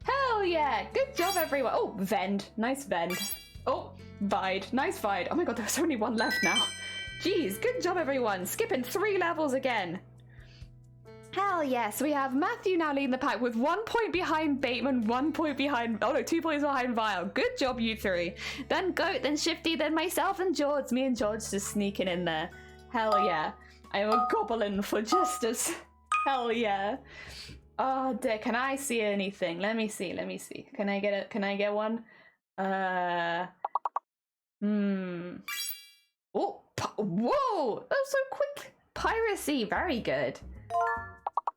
Hell yeah! Good job, everyone. Oh, Vend. Nice Vend. Oh, Vide. Nice Vide. Oh my god, there's only one left now. Jeez, good job, everyone. Skipping 3 levels again. Hell yes, we have Matthew now leading the pack with 1 point behind Bateman, 1 point behind... Oh no, 2 points behind Vile. Good job, you 3. Then Goat, then Shifty, then myself and George. Me and George just sneaking in there. Hell yeah. I am a goblin for justice. Hell yeah. Oh dear, can I see anything? Let me see. Can I get one? Oh, whoa! That was so quick. Piracy, very good.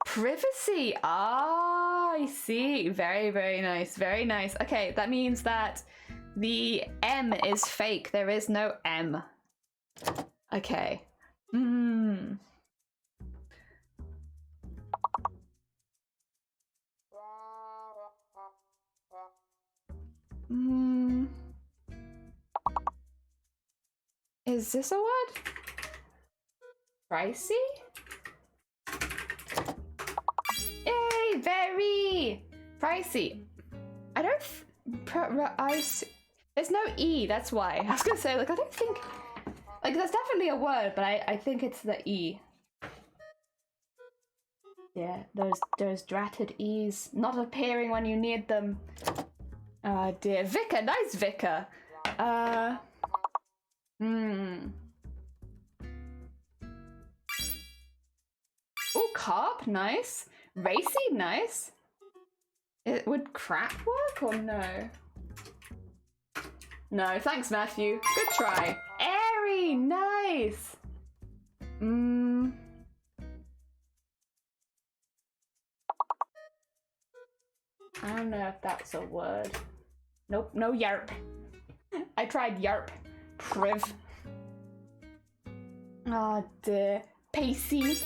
Privacy, I see. Very, very nice, very nice. Okay, that means that the M is fake. There is no M. Okay. Is this a word? Pricey? Yay, very pricey. I don't. There's no E. That's why. I was gonna say, like, I don't think. Like, there's definitely a word, but I think it's the E. Yeah, those dratted E's not appearing when you need them. Oh dear. Vicar, nice Vicar. Oh, carp, nice. Racy, nice. Would crap work or no? No, thanks, Matthew. Good try. Airy, nice. I don't know if that's a word. Nope, no yarp. I tried yarp. Priv. Oh dear. Pacey.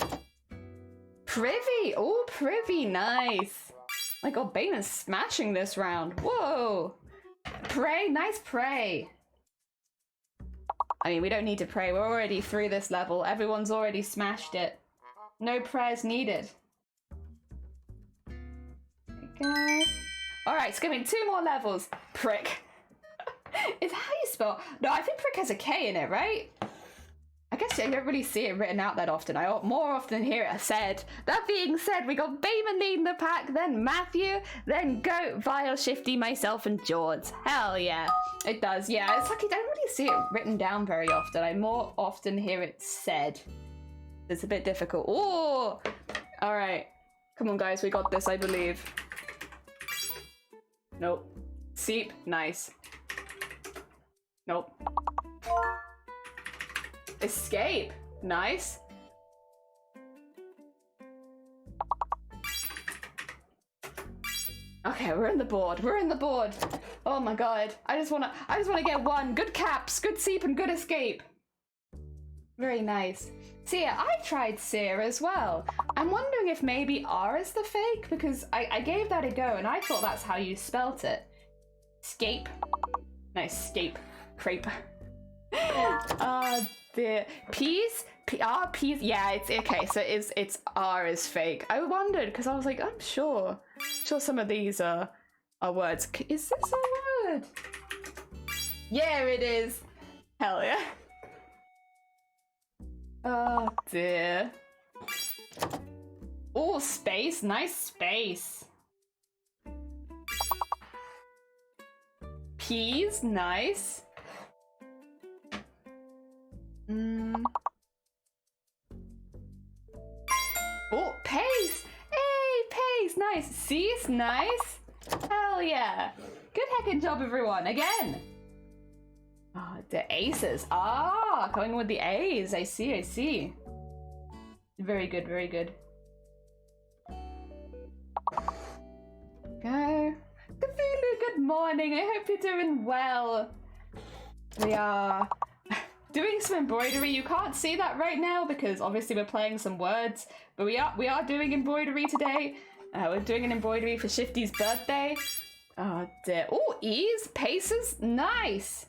Privy. Oh, privy. Nice. My god, Bane's smashing this round. Whoa. Pray. Nice pray. I mean, we don't need to pray. We're already through this level. Everyone's already smashed it. No prayers needed. Okay. Alright, it's gonna be 2 more levels. Prick. Is that how you spell? No, I think prick has a K in it, right? I guess you don't really see it written out that often. I more often hear it said. That being said, we got Bayman leading the pack, then Matthew, then Goat, Vile, Shifty, myself, and George. Hell yeah. It does, yeah. It's like you don't really see it written down very often. I more often hear it said. It's a bit difficult. Oh! Alright. Come on, guys. We got this, I believe. Nope. Seep. Nice. Nope. Escape. Nice. Okay, we're in the board. We're in the board. Oh my god. I just wanna get one. Good caps, good seep, and good escape. Very nice. See, I tried Seer as well. I'm wondering if maybe R is the fake, because I gave that a go and I thought that's how you spelt it. Escape. Nice, escape. Crepe. The P's? P's? Yeah, it's okay, so it's R is fake. I wondered, because I was like, I'm sure some of these are words. Is this a word? Yeah, it is. Hell yeah. Oh dear. Oh, space. Nice space. Peas. Nice. Oh, pace. Hey, pace. Nice. Cease. Nice. Hell yeah. Good heckin' job, everyone. Again. Oh, the aces. Ah, going with the A's. I see, I see. Very good, very good. Go. Cthulhu, good morning. I hope you're doing well. We are doing some embroidery. You can't see that right now because obviously we're playing some words, but we are doing embroidery today. We're doing an embroidery for Shifty's birthday. Oh dear. Oh, E's, paces, nice.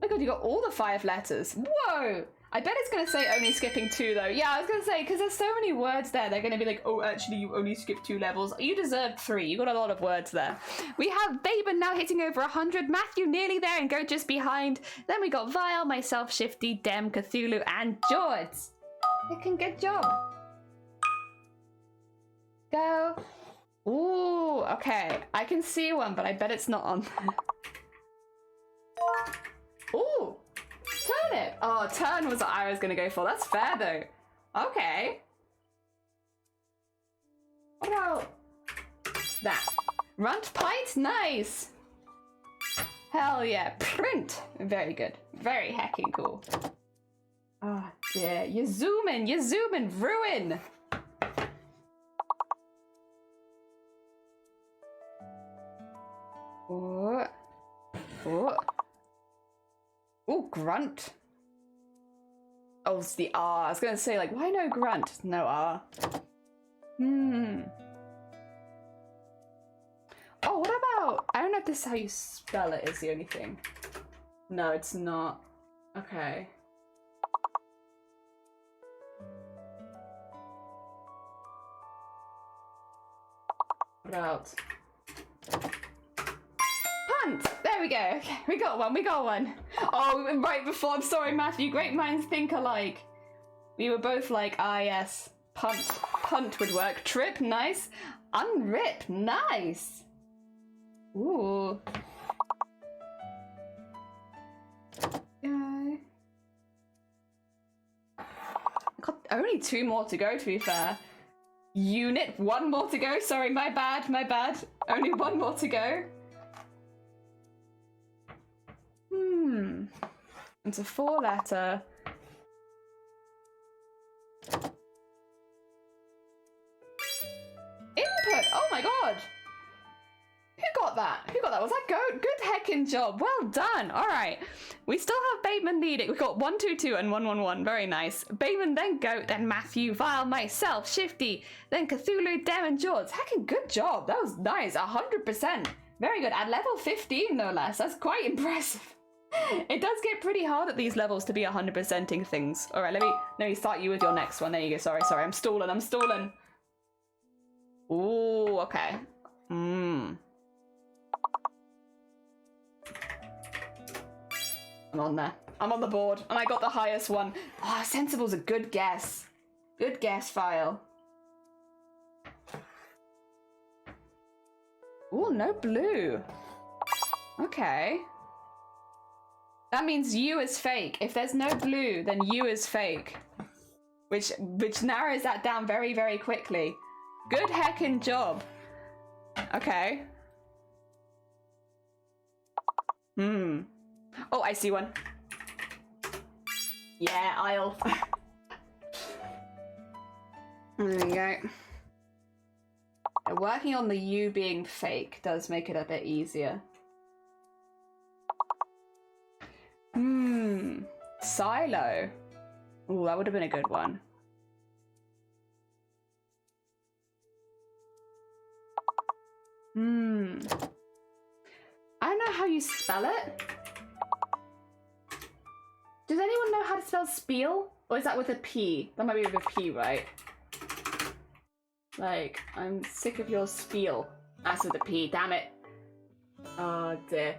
Oh my god, you got all the 5 letters. Whoa! I bet it's going to say only skipping 2 though. Yeah, I was going to say, because there's so many words there, they're going to be like, oh, actually, you only skipped 2 levels. You deserved 3. You got a lot of words there. We have Baben now hitting over 100. Matthew nearly there and Go just behind. Then we got Vile, myself, Shifty, Dem, Cthulhu, and George. Looking good job. Go. Ooh, okay. I can see one, but I bet it's not on there. Ooh, turnip. Oh, turn was what I was gonna go for. That's fair though. Okay. What about that? Runt pint? Nice. Hell yeah. Print. Very good. Very heckin' cool. Oh dear. You zoom in. Ruin. Oh. Oh. Oh, grunt. Oh, it's the R. I was going to say, like, why no grunt? No R. Oh, what about... I don't know if this is how you spell it is the only thing. No, it's not. Okay. What about... Punt! There we go. Okay, we got one. Oh, right before. I'm sorry, Matthew. Great minds think alike. We were both like, ah, yes. Punt would work. Trip, nice. Unrip, nice. Ooh. Yeah. Got only 2 more to go, to be fair. Unit, 1 more to go. Sorry, my bad. Only 1 more to go. It's a 4-letter. Input! Oh my god! Who got that? Was that Goat? Good heckin' job. Well done. Alright. We still have Bateman leading. We've got 1, 2, 2 and 1, 1, 1. Very nice. Bateman, then Goat, then Matthew, Vile, myself, Shifty, then Cthulhu, Dem, and George. Heckin' good job. That was nice. 100%. Very good. At level 15, no less. That's quite impressive. It does get pretty hard at these levels to be 100%ing things. All right, let me start you with your next one. There you go. Sorry. I'm stalling. Ooh, okay. I'm on there. I'm on the board, and I got the highest one. Ah, Sensible's a good guess. Good guess, File. Ooh, no blue. Okay. That means you is fake. If there's no blue, then you is fake. Which narrows that down very, very quickly. Good heckin' job. Okay. Oh, I see one. Yeah, I'll. There we go. Working on the you being fake does make it a bit easier. Silo. Ooh, that would have been a good one. I don't know how you spell it. Does anyone know how to spell spiel? Or is that with a P? That might be with a P, right? Like, I'm sick of your spiel. That's with a P, damn it. Oh dear.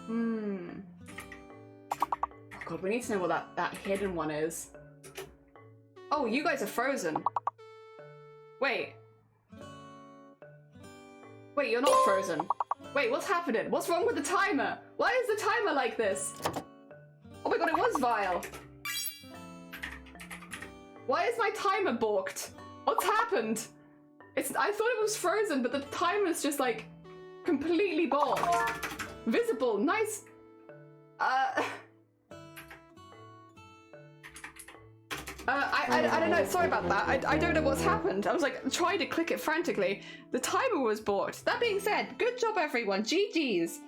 Oh god, we need to know what that hidden one is. Oh, you guys are frozen. Wait. Wait, you're not frozen. Wait, what's happening? What's wrong with the timer? Why is the timer like this? Oh my god, it was Vile. Why is my timer balked? What's happened? I thought it was frozen, but the timer's just like completely balked. Visible, nice. I don't know, sorry about that. I don't know what's happened. I was like trying to click it frantically. The timer was balked. That being said, good job everyone, GG's.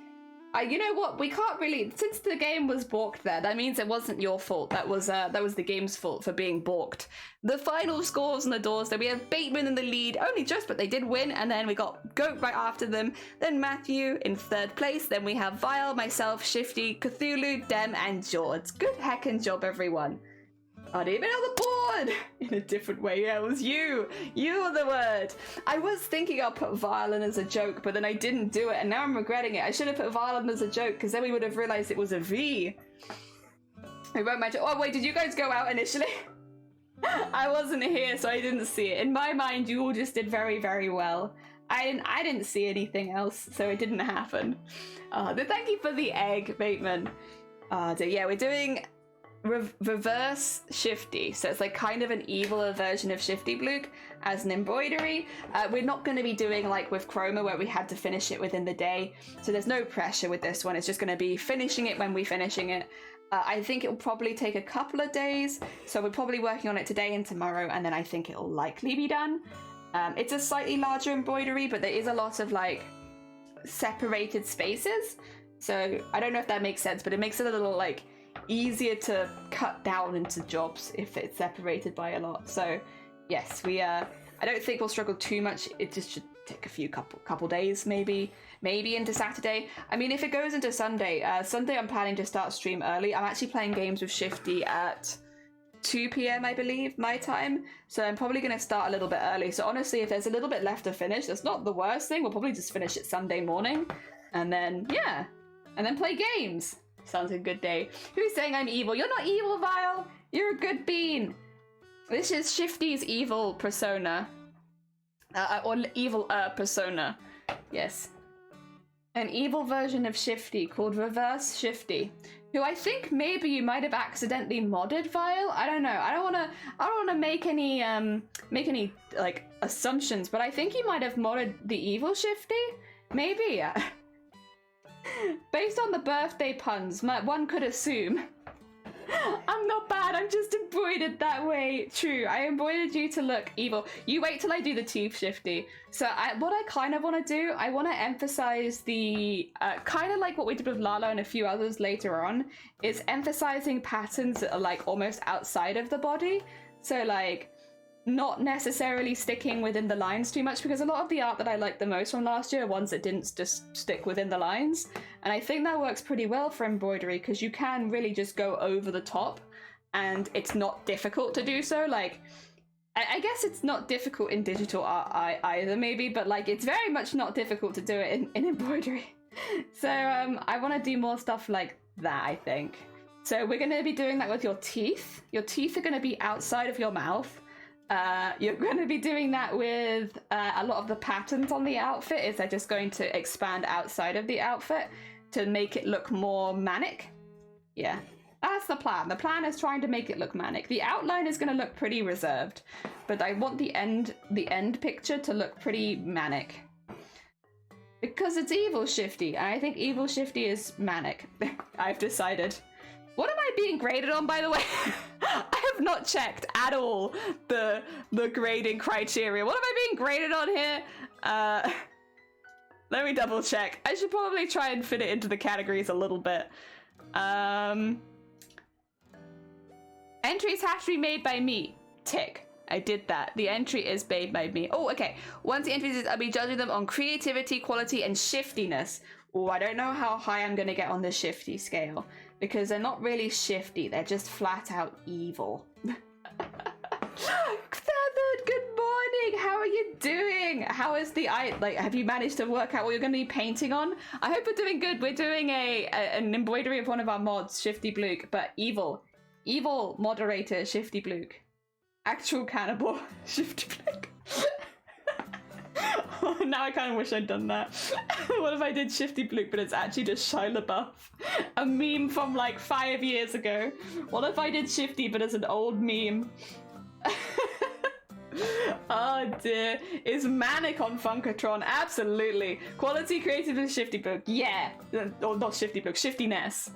You know what, we can't really, since the game was balked there, that means it wasn't your fault. That was the game's fault for being balked. The final scores on the doors, so we have Bateman in the lead, only just, but they did win, and then we got Goat right after them, then Matthew in third place, then we have Vile, myself, Shifty, Cthulhu, Dem, and George. Good heckin' job, everyone. I'd even on the board in a different way. Yeah, it was you. You were the word. I was thinking I'll put violin as a joke, but then I didn't do it, and now I'm regretting it. I should have put violin as a joke, because then we would have realized it was a V. I wrote my joke. Oh wait, did you guys go out initially? I wasn't here, so I didn't see it. In my mind, you all just did very, very well. I didn't see anything else, so it didn't happen. But thank you for the egg, Bateman. Yeah, we're doing reverse Shifty, so it's like kind of an eviler version of Shifty Bluke as an embroidery. We're not going to be doing like with Chroma where we had to finish it within the day, so there's no pressure with this one. It's just going to be finishing it when we're finishing it. I think it'll probably take a couple of days, so we're probably working on it today and tomorrow, and then I think it'll likely be done. It's a slightly larger embroidery, but there is a lot of like separated spaces, so I don't know if that makes sense, but it makes it a little like easier to cut down into jobs if it's separated by a lot. So yes, we I don't think we'll struggle too much. It just should take a couple days, maybe into Saturday. I mean, if it goes into Sunday, Sunday I'm planning to start stream early. I'm actually playing games with Shifty at 2 p.m. I believe my time, so I'm probably going to start a little bit early. So honestly, if there's a little bit left to finish, that's not the worst thing. We'll probably just finish it Sunday morning, and then yeah, and then play games. Sounds like a good day. Who's saying I'm evil? You're not evil, Vile. You're a good bean. This is Shifty's evil persona. Or evil persona. Yes. An evil version of Shifty called Reverse Shifty, who I think maybe you might have accidentally modded, Vile. I don't know. I don't want to make any like assumptions, but I think you might have modded the evil Shifty. Maybe. Based on the birthday puns, one could assume. I'm not bad, I'm just embroidered that way. True, I embroidered you to look evil. You wait till I do the teeth, Shifty. So what I kind of want to do, I want to emphasize the, kind of like what we did with Lala and a few others later on, is emphasizing patterns that are like almost outside of the body. So like, not necessarily sticking within the lines too much, because a lot of the art that I liked the most from last year are ones that didn't just stick within the lines, and I think that works pretty well for embroidery because you can really just go over the top and it's not difficult to do so. Like, I guess it's not difficult in digital art either, maybe, but like it's very much not difficult to do it in embroidery. So I want to do more stuff like that, I think. So we're going to be doing that with your teeth. Your teeth are going to be outside of your mouth. You're going to be doing that with a lot of the patterns on the outfit. Is they're just going to expand outside of the outfit to make it look more manic. Yeah. That's the plan. The plan is trying to make it look manic. The outline is going to look pretty reserved, but I want the end picture to look pretty manic. Because it's Evil Shifty, and I think Evil Shifty is manic. I've decided. What am I being graded on, by the way? I have not checked at all the grading criteria. What am I being graded on here? Let me double check. I should probably try and fit it into the categories a little bit. Entries have to be made by me. Tick. I did that. The entry is made by me. Oh, okay. Once the entries is, I'll be judging them on creativity, quality, and shiftiness. Oh, I don't know how high I'm going to get on the shifty scale, because they're not really shifty. They're just flat out evil. Feathered, good morning. How are you doing? How is the eye? Like, have you managed to work out what you're going to be painting on? I hope we're doing good. We're doing an embroidery of one of our mods, Shifty Bluke, but evil. Evil moderator, Shifty Bluke. Actual cannibal, Shifty Bluke. Oh, now I kind of wish I'd done that. What if I did Shifty Bluke, but it's actually just Shia LaBeouf? A meme from like 5 years ago. What if I did Shifty, but it's an old meme? Oh dear. Is manic on Funkatron? Absolutely. Quality creative is Shifty Bluke. Yeah. Or not Shifty Bluke, Shiftiness.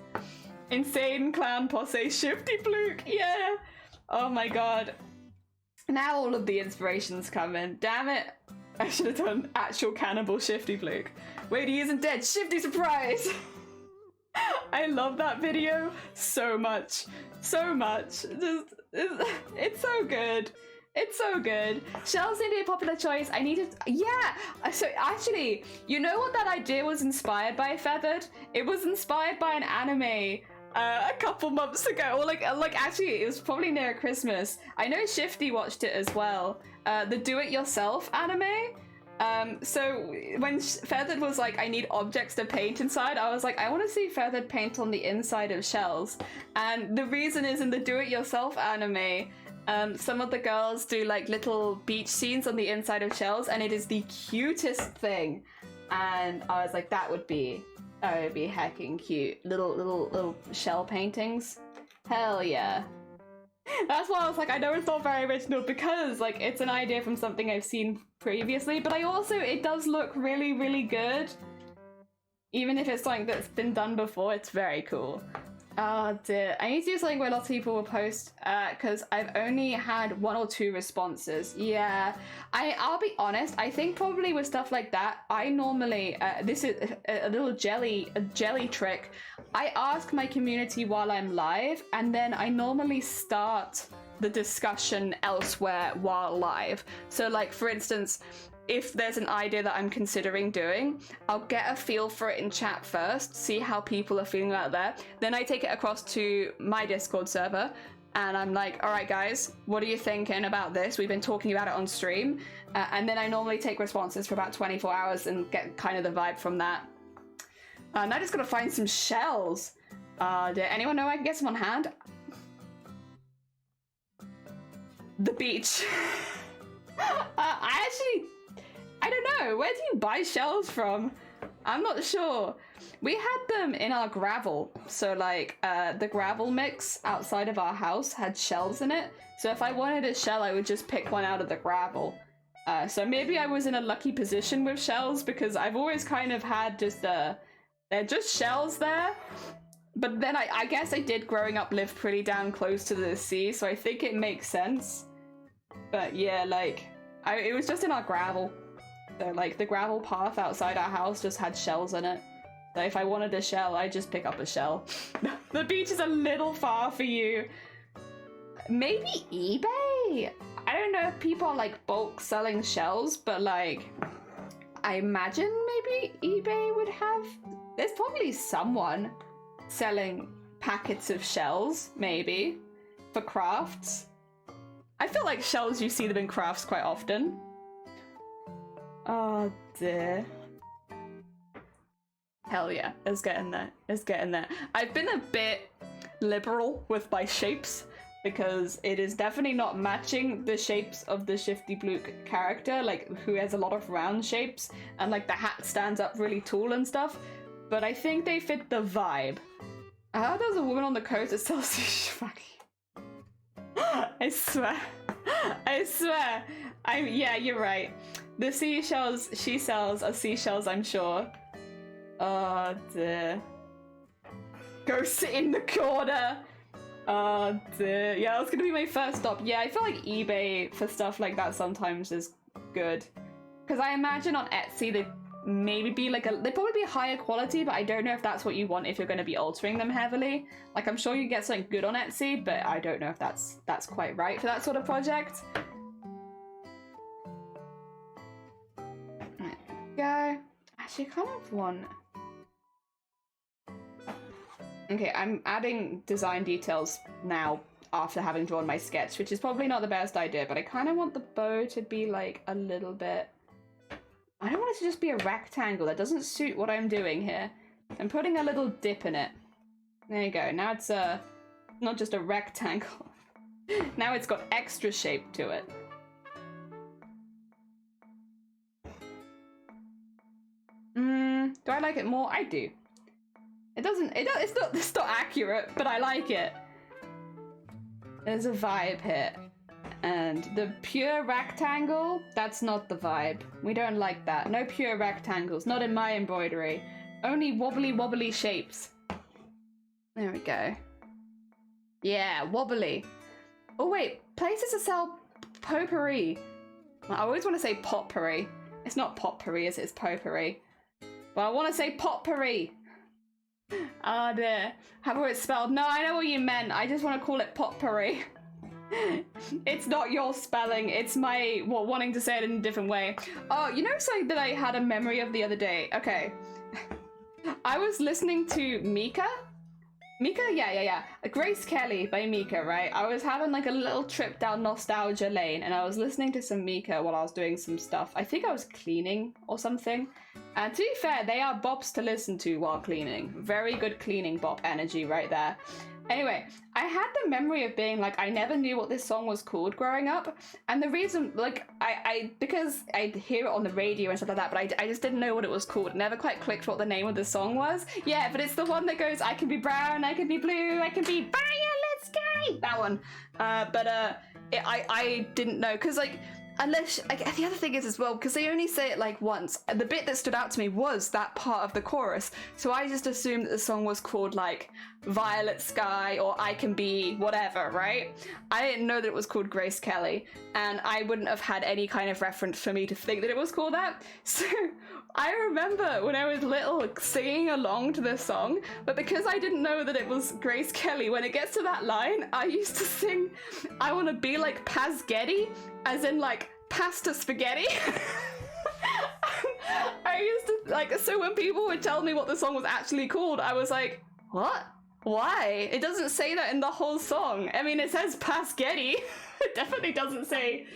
Insane clown posse, Shifty Bluke. Yeah. Oh my god. Now all of the inspirations come in. Damn it. I should have done actual cannibal Shifty Bluke. Wait, he isn't dead. Shifty surprise. I love that video so much. So much. It's so good. It's so good. Shells need to be a popular choice. I needed... Yeah! So actually, you know what that idea was inspired by, Feathered? It was inspired by an anime a couple months ago. Or like actually, it was probably near Christmas. I know Shifty watched it as well. The do-it-yourself anime. So when Feathered was like, I need objects to paint inside, I was like, I want to see Feathered paint on the inside of shells. And the reason is in the do-it-yourself anime, some of the girls do like little beach scenes on the inside of shells, and it is the cutest thing. And I was like, that would be hecking cute. Little shell paintings. Hell yeah. That's why I was like, I know it's not very original, because like it's an idea from something I've seen previously, but it does look really, really good. Even if it's something that's been done before, it's very cool. Oh dear. I need to do something where lots of people will post, because I've only had 1 or 2 responses. Yeah. I'll be honest, I think probably with stuff like that, I normally, this is a little jelly trick. I ask my community while I'm live, and then I normally start the discussion elsewhere while live. So like, for instance, if there's an idea that I'm considering doing, I'll get a feel for it in chat first, see how people are feeling out there. Then I take it across to my Discord server, and I'm like, all right, guys, what are you thinking about this? We've been talking about it on stream. And then I normally take responses for about 24 hours and get kind of the vibe from that. And I just gotta find some shells. Did anyone know I can get some on hand? The beach. I don't know. Where do you buy shells from? I'm not sure. We had them in our gravel. So like the gravel mix outside of our house had shells in it. So if I wanted a shell, I would just pick one out of the gravel. So maybe I was in a lucky position with shells, because I've always kind of had just they're just shells there. But then I guess I did growing up live pretty down close to the sea, so I think it makes sense. But yeah, like it was just in our gravel. So like the gravel path outside our house just had shells in it. So if I wanted a shell, I just pick up a shell. The beach is a little far for you. Maybe eBay? I don't know if people are like bulk selling shells, but like I imagine maybe eBay would have... There's probably someone selling packets of shells, maybe. for crafts. I feel like shells, you see them in crafts quite often. Oh dear. Hell yeah, it's getting there. It's getting there. I've been a bit liberal with my shapes because it is definitely not matching the shapes of the Shifty Blue character, like who has a lot of round shapes and like the hat stands up really tall and stuff. But I think they fit the vibe. I heard there's a woman on the coast that sells fuck. I swear. I swear. Yeah, you're right. The seashells she sells are seashells, I'm sure. Oh dear. Go sit in the corner. Oh dear. Yeah, that's gonna be my first stop. Yeah, I feel like eBay for stuff like that sometimes is good. Because I imagine on Etsy they maybe be like they'd probably be higher quality, but I don't know if that's what you want if you're going to be altering them heavily. Like I'm sure you get something good on Etsy, but I don't know if that's quite right for that sort of project. There we go. Actually, kind of want. Okay, I'm adding design details now after having drawn my sketch, which is probably not the best idea, but I kind of want the bow to be like a little bit. I don't want it to just be a rectangle. That doesn't suit what I'm doing here. I'm putting a little dip in it. There you go. Now it's not just a rectangle. Now it's got extra shape to it. Do I like it more? I do. It's not accurate, but I like it. There's a vibe here. And the pure rectangle, that's not the vibe. We don't like that. No pure rectangles, not in my embroidery. Only wobbly shapes. There we go. Yeah, wobbly. Oh wait, places that sell potpourri. I always want to say potpourri. It's not potpourri, it's potpourri. But I want to say potpourri. Oh dear. How it's spelled? No, I know what you meant. I just want to call it potpourri. It's not your spelling, it's my wanting to say it in a different way. Oh, you know something that I had a memory of the other day? Okay. I was listening to Mika? Yeah. Grace Kelly by Mika, right? I was having like a little trip down nostalgia lane and I was listening to some Mika while I was doing some stuff. I think I was cleaning or something. And to be fair, they are bops to listen to while cleaning. Very good cleaning bop energy right there. Anyway, I had the memory of being like, I never knew what this song was called growing up. And the reason, like, because I'd hear it on the radio and stuff like that, but I just didn't know what it was called. It never quite clicked what the name of the song was. Yeah, but it's the one that goes, I can be brown, I can be blue, I can be violet sky. That one. I didn't know, because, like, unless, like, the other thing is as well, because they only say it like once, and the bit that stood out to me was that part of the chorus, so I just assumed that the song was called like Violet Sky or I Can Be whatever, right? I didn't know that it was called Grace Kelly, and I wouldn't have had any kind of reference for me to think that it was called that. So I remember when I was little singing along to this song, but because I didn't know that it was Grace Kelly, when it gets to that line, I used to sing I want to be like Pazgetti, as in like pasta spaghetti. I used to like, so when people would tell me what the song was actually called, I was like, what? Why? It doesn't say that in the whole song. I mean, it says Pazgetti. It definitely doesn't say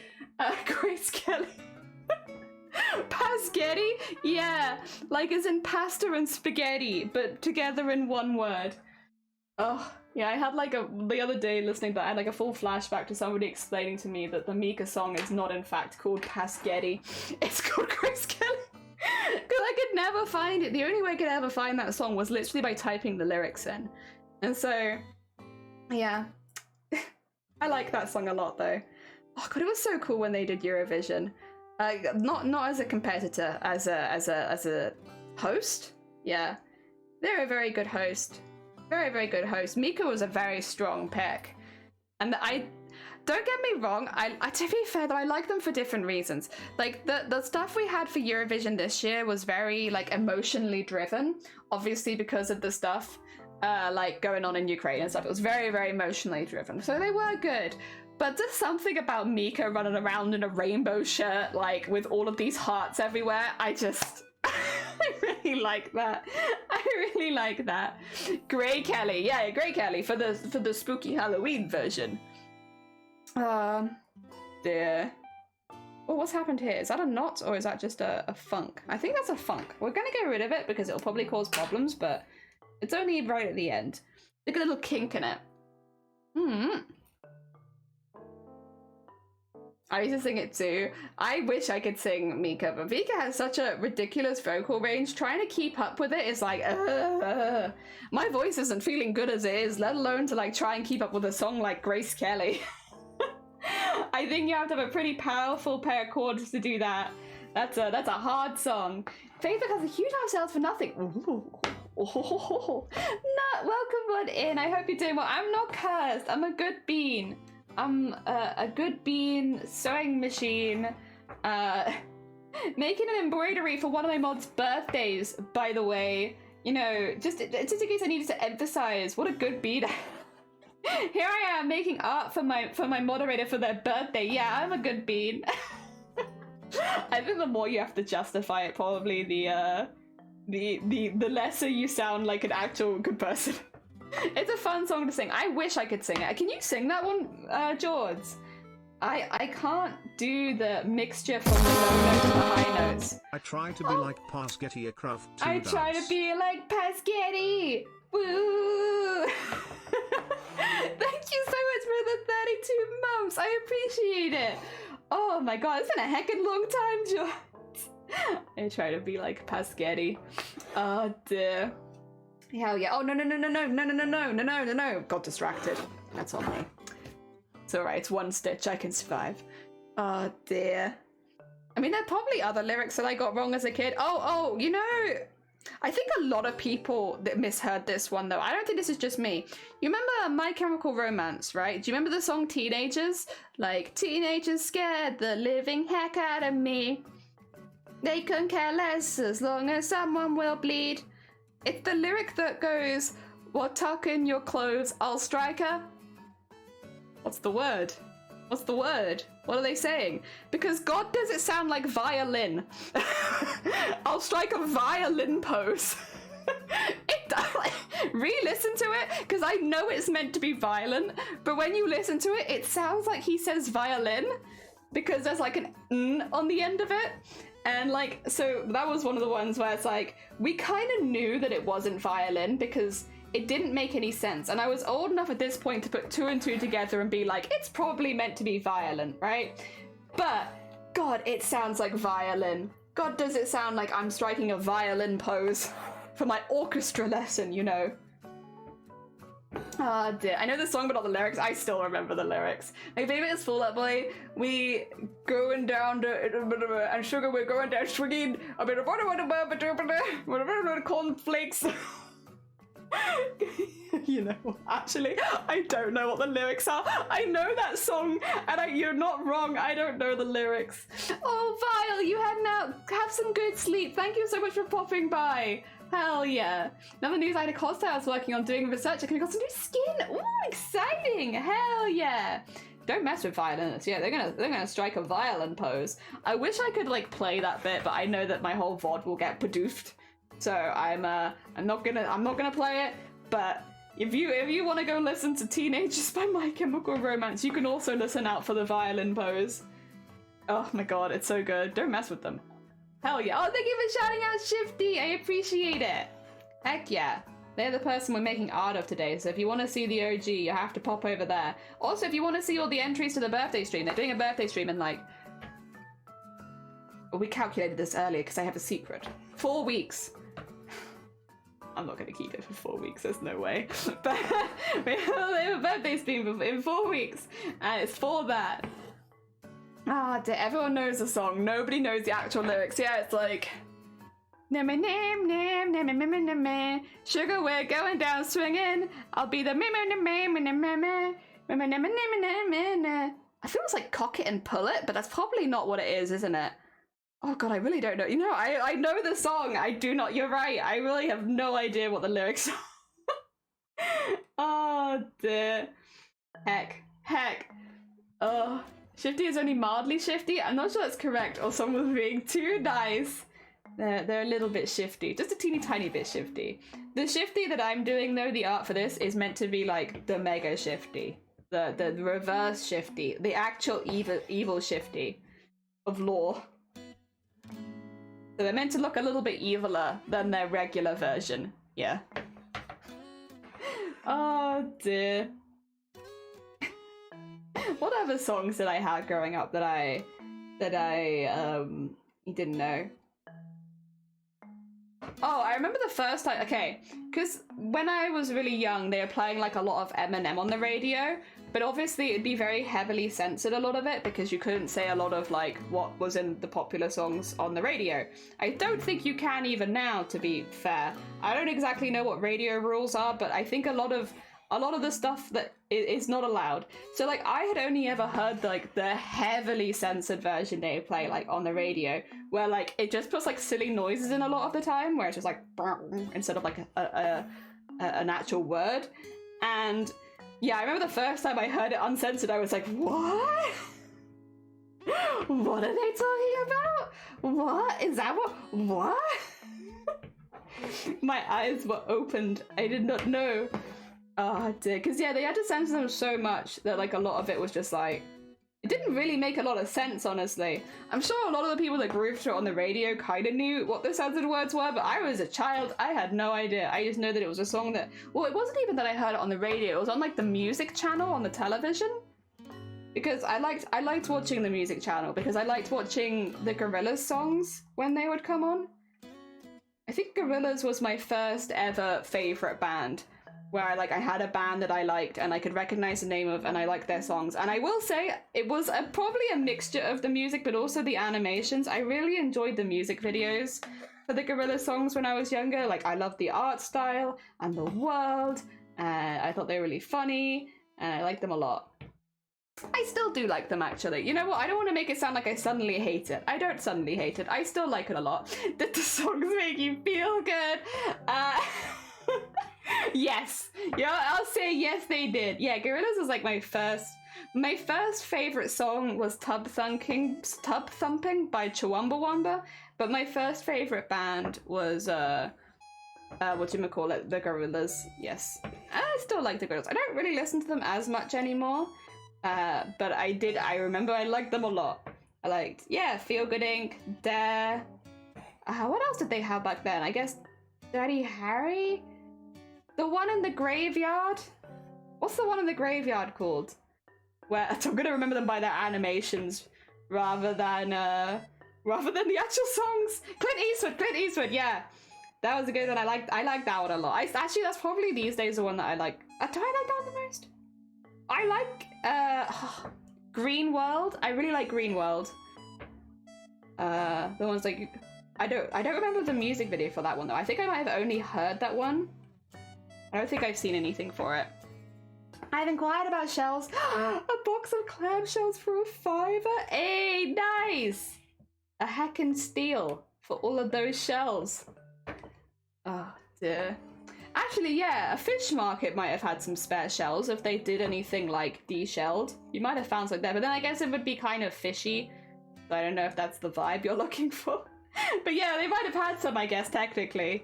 Grace Kelly. Pazgetti? Yeah, like as in pasta and spaghetti, but together in one word. Oh, yeah, I had like the other day listening to that, I had like a full flashback to somebody explaining to me that the Mika song is not in fact called Pazgetti. It's called Grace Kelly. Because I could never find it. The only way I could ever find that song was literally by typing the lyrics in. And so, yeah. I like that song a lot though. Oh god, it was so cool when they did Eurovision. Not as a competitor, as a host. Yeah, they're a very good host. Very good host. Mika was a very strong pick, and I don't get me wrong. I to be fair though, I like them for different reasons. Like the stuff we had for Eurovision this year was very like emotionally driven. Obviously because of the stuff like going on in Ukraine and stuff. It was very emotionally driven. So they were good. But there's something about Mika running around in a rainbow shirt, like with all of these hearts everywhere. I really really like that. I really like that. Grey Kelly. Yeah, Grey Kelly for the spooky Halloween version. Dear. Oh, what's happened here? Is that a knot or is that just a funk? I think that's a funk. We're gonna get rid of it because it'll probably cause problems, but it's only right at the end. Look at a little kink in it. I used to sing it too. I wish I could sing Mika, but Mika has such a ridiculous vocal range. Trying to keep up with it is like, my voice isn't feeling good as it is, let alone to like try and keep up with a song like Grace Kelly. I think you have to have a pretty powerful pair of chords to do that. That's a hard song. Facebook has a huge amount of sales for nothing. Ooh. Oh, not welcome on in. I hope you're doing well. I'm not cursed. I'm a good bean. I'm a good bean sewing machine. Making an embroidery for one of my mod's birthdays, by the way. You know, just in case I needed to emphasize what a good bean. Here I am making art for my moderator for their birthday. Yeah, I'm a good bean. I think the more you have to justify it, probably the lesser you sound like an actual good person. It's a fun song to sing. I wish I could sing it. Can you sing that one, George? I can't do the mixture from the low notes to the high notes. I try to be like Pasquetti Craft. I try to be like Pasquetti. Woo! Thank you so much for the 32 months. I appreciate it. Oh my god, it's been a heckin' long time, George. I try to be like Pasquetti. Oh dear. Hell yeah. Oh no. Got distracted. That's on me. It's alright, it's one stitch, I can survive. Oh dear. I mean, there are probably other lyrics that I got wrong as a kid. Oh, you know, I think a lot of people that misheard this one though. I don't think this is just me. You remember My Chemical Romance, right? Do you remember the song Teenagers? Like, teenagers scared the living heck out of me. They couldn't care less as long as someone will bleed. It's the lyric that goes, "Well, tuck in your clothes, I'll strike her." What's the word? What's the word? What are they saying? Because God does it sound like violin. I'll strike a violin pose. It does. Like, re-listen to it, because I know it's meant to be violent, but when you listen to it, it sounds like he says violin, because there's like an n on the end of it. And like, so that was one of the ones where it's like, we kind of knew that it wasn't violin because it didn't make any sense. And I was old enough at this point to put two and two together and be like, it's probably meant to be violent, right? But God, it sounds like violin. God, does it sound like I'm striking a violin pose for my orchestra lesson, you know? Ah, dear. I know the song but not the lyrics. I still remember the lyrics. My favorite is Fall Out Boy. We going down to and sugar, we're going down swinging a bit of cornflakes. You know, actually, I don't know what the lyrics are. I know that song, and you're not wrong. I don't know the lyrics. Oh, Vile, you heading out. Have some good sleep. Thank you so much for popping by. Hell yeah. Another news I had a cosplay I was working on doing research. I could have got some new skin. Ooh, exciting. Hell yeah. Don't mess with violence. Yeah, they're gonna strike a violin pose. I wish I could like play that bit, but I know that my whole VOD will get produced. So I'm not gonna play it, but if you want to go listen to Teenagers by My Chemical Romance, you can also listen out for the violin pose. Oh my god, it's so good. Don't mess with them. Hell yeah. Oh, thank you for shouting out Shifty. I appreciate it. Heck yeah. They're the person we're making art of today, so if you want to see the OG, you have to pop over there. Also, if you want to see all the entries to the birthday stream, they're doing a birthday stream in like... Well, we calculated this earlier because I have a secret. 4 weeks. I'm not going to keep it for 4 weeks, there's no way. But we have a birthday stream in 4 weeks, and it's for that. Ah, dear, everyone knows the song. Nobody knows the actual lyrics. Yeah, it's like... Sugar, we're going down swinging. I'll be the... I feel it's like cock it and pull it, but that's probably not what it is, isn't it? Oh god, I really don't know. You know, I know the song. I do not. You're right. I really have no idea what the lyrics are. Oh dear. Heck. Shifty is only mildly shifty. I'm not sure that's correct, or someone was being too nice. They're a little bit shifty, just a teeny tiny bit shifty. The shifty that I'm doing though, the art for this is meant to be like the mega shifty, the reverse shifty, the actual evil shifty of lore. So they're meant to look a little bit eviler than their regular version. Yeah. Oh dear. What other songs did I have growing up that I didn't know? Oh, I remember the first time, okay, because when I was really young, they were playing like a lot of Eminem on the radio, but obviously it'd be very heavily censored, a lot of it, because you couldn't say a lot of like what was in the popular songs on the radio. I don't think you can even now, to be fair. I don't exactly know what radio rules are, but I think a lot of the stuff that is not allowed. So like I had only ever heard like the heavily censored version they play like on the radio, where like it just puts like silly noises in a lot of the time, where it's just like instead of like an actual word. And yeah, I remember the first time I heard it uncensored, I was like, what? What are they talking about? What is that? What? My eyes were opened. I did not know. Oh dear, because yeah, they had to censor them so much that like a lot of it was just like, it didn't really make a lot of sense, honestly. I'm sure a lot of the people that grew through it on the radio kind of knew what the censored words were, but I was a child, I had no idea. I just know that it was a song that, well, it wasn't even that I heard it on the radio, it was on like the music channel on the television. Because I liked watching the music channel, because I liked watching the Gorillaz songs when they would come on. I think Gorillaz was my first ever favorite band, where I had a band that I liked and I could recognize the name of, and I liked their songs. And I will say it was probably a mixture of the music, but also the animations. I really enjoyed the music videos for the Gorillaz songs when I was younger. Like, I loved the art style and the world, and I thought they were really funny, and I liked them a lot. I still do like them, actually. You know what? I don't want to make it sound like I suddenly hate it. I don't suddenly hate it. I still like it a lot. Did the songs make you feel good? Yes. Yeah, I'll say yes, they did. Yeah, Gorillaz was like my first favorite song was Tub Thumping by Chumbawamba, but my first favorite band was the Gorillaz. Yes. I still like the Gorillaz. I don't really listen to them as much anymore, but I remember I liked them a lot. I liked, yeah, Feel Good Inc., Dare. What else did they have back then? I guess Dirty Harry? The one in the graveyard? What's the one in the graveyard called? Where I'm gonna remember them by their animations rather than the actual songs. Clint Eastwood, yeah. That was a good one. I liked that one a lot. Actually, that's probably these days the one that I like. Do I like that one the most? I like Green World. I really like Green World. The ones like, I don't remember the music video for that one though. I think I might have only heard that one. I don't think I've seen anything for it. I've inquired about shells. A box of clamshells for a $5. Hey, nice! A heckin' steal for all of those shells. Oh dear. Actually, yeah, a fish market might have had some spare shells if they did anything like de-shelled. You might have found something there, but then I guess it would be kind of fishy. So I don't know if that's the vibe you're looking for. But yeah, they might have had some, I guess, technically.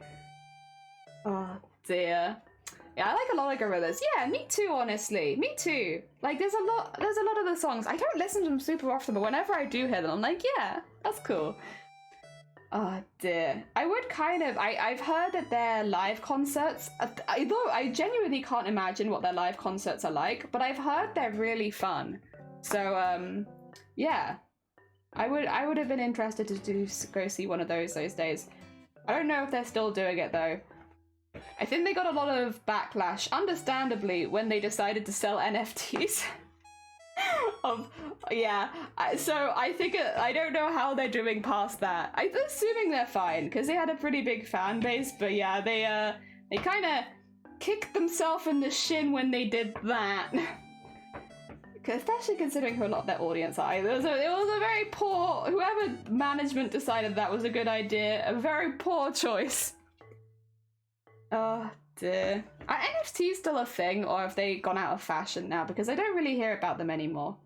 Oh dear. Yeah, I like a lot of Gorillaz. Yeah, me too, honestly. Me too. Like, there's a lot of the songs. I don't listen to them super often, but whenever I do hear them, I'm like, yeah, that's cool. Oh dear. I would kind of, I've heard that their live concerts, although I genuinely can't imagine what their live concerts are like, but I've heard they're really fun. So, yeah. I would have been interested to go see one of those days. I don't know if they're still doing it though. I think they got a lot of backlash, understandably, when they decided to sell NFTs. So I think I don't know how they're doing past that. I'm assuming they're fine because they had a pretty big fan base, but yeah, they kind of kicked themselves in the shin when they did that. Especially considering who a lot of their audience are. It was a very poor, whoever management decided that was a good idea, a very poor choice. Oh dear. Are NFTs still a thing, or have they gone out of fashion now? Because I don't really hear about them anymore.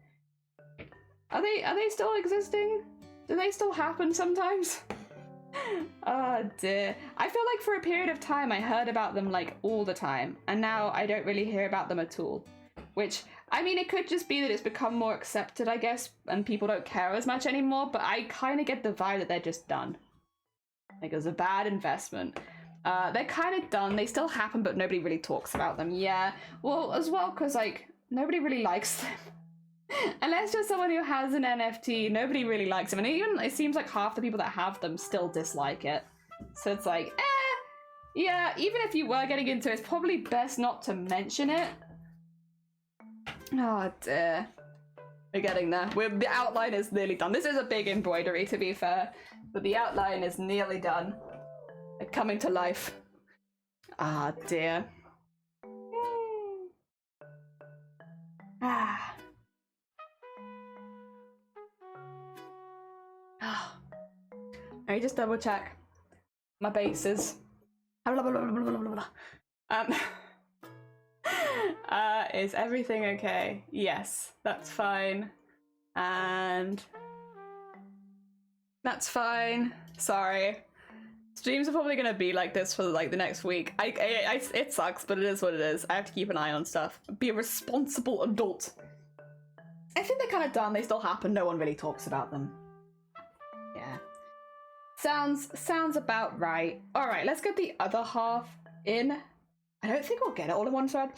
Are they still existing? Do they still happen sometimes? Oh dear. I feel like for a period of time I heard about them like all the time, and now I don't really hear about them at all. Which, I mean, it could just be that it's become more accepted, I guess, and people don't care as much anymore, but I kind of get the vibe that they're just done. Like, it was a bad investment. They're kind of done. They still happen, but nobody really talks about them. Yeah, well, as well, because, like, nobody really likes them. Unless you're someone who has an NFT, nobody really likes them. And even, it seems like half the people that have them still dislike it. So it's like, yeah, even if you were getting into it, it's probably best not to mention it. Oh dear. We're getting there. The outline is nearly done. This is a big embroidery, to be fair, but the outline is nearly done. It's coming to life. Ah dear. Ah. Let me just double check my bases. Is everything okay? Yes, that's fine. And that's fine. Sorry. Streams are probably gonna be like this for like the next week. It sucks, but it is what it is. I have to keep an eye on stuff. Be a responsible adult. I think they're kind of done. They still happen. No one really talks about them. Yeah. Sounds about right. All right, let's get the other half in. I don't think we'll get it all in one thread.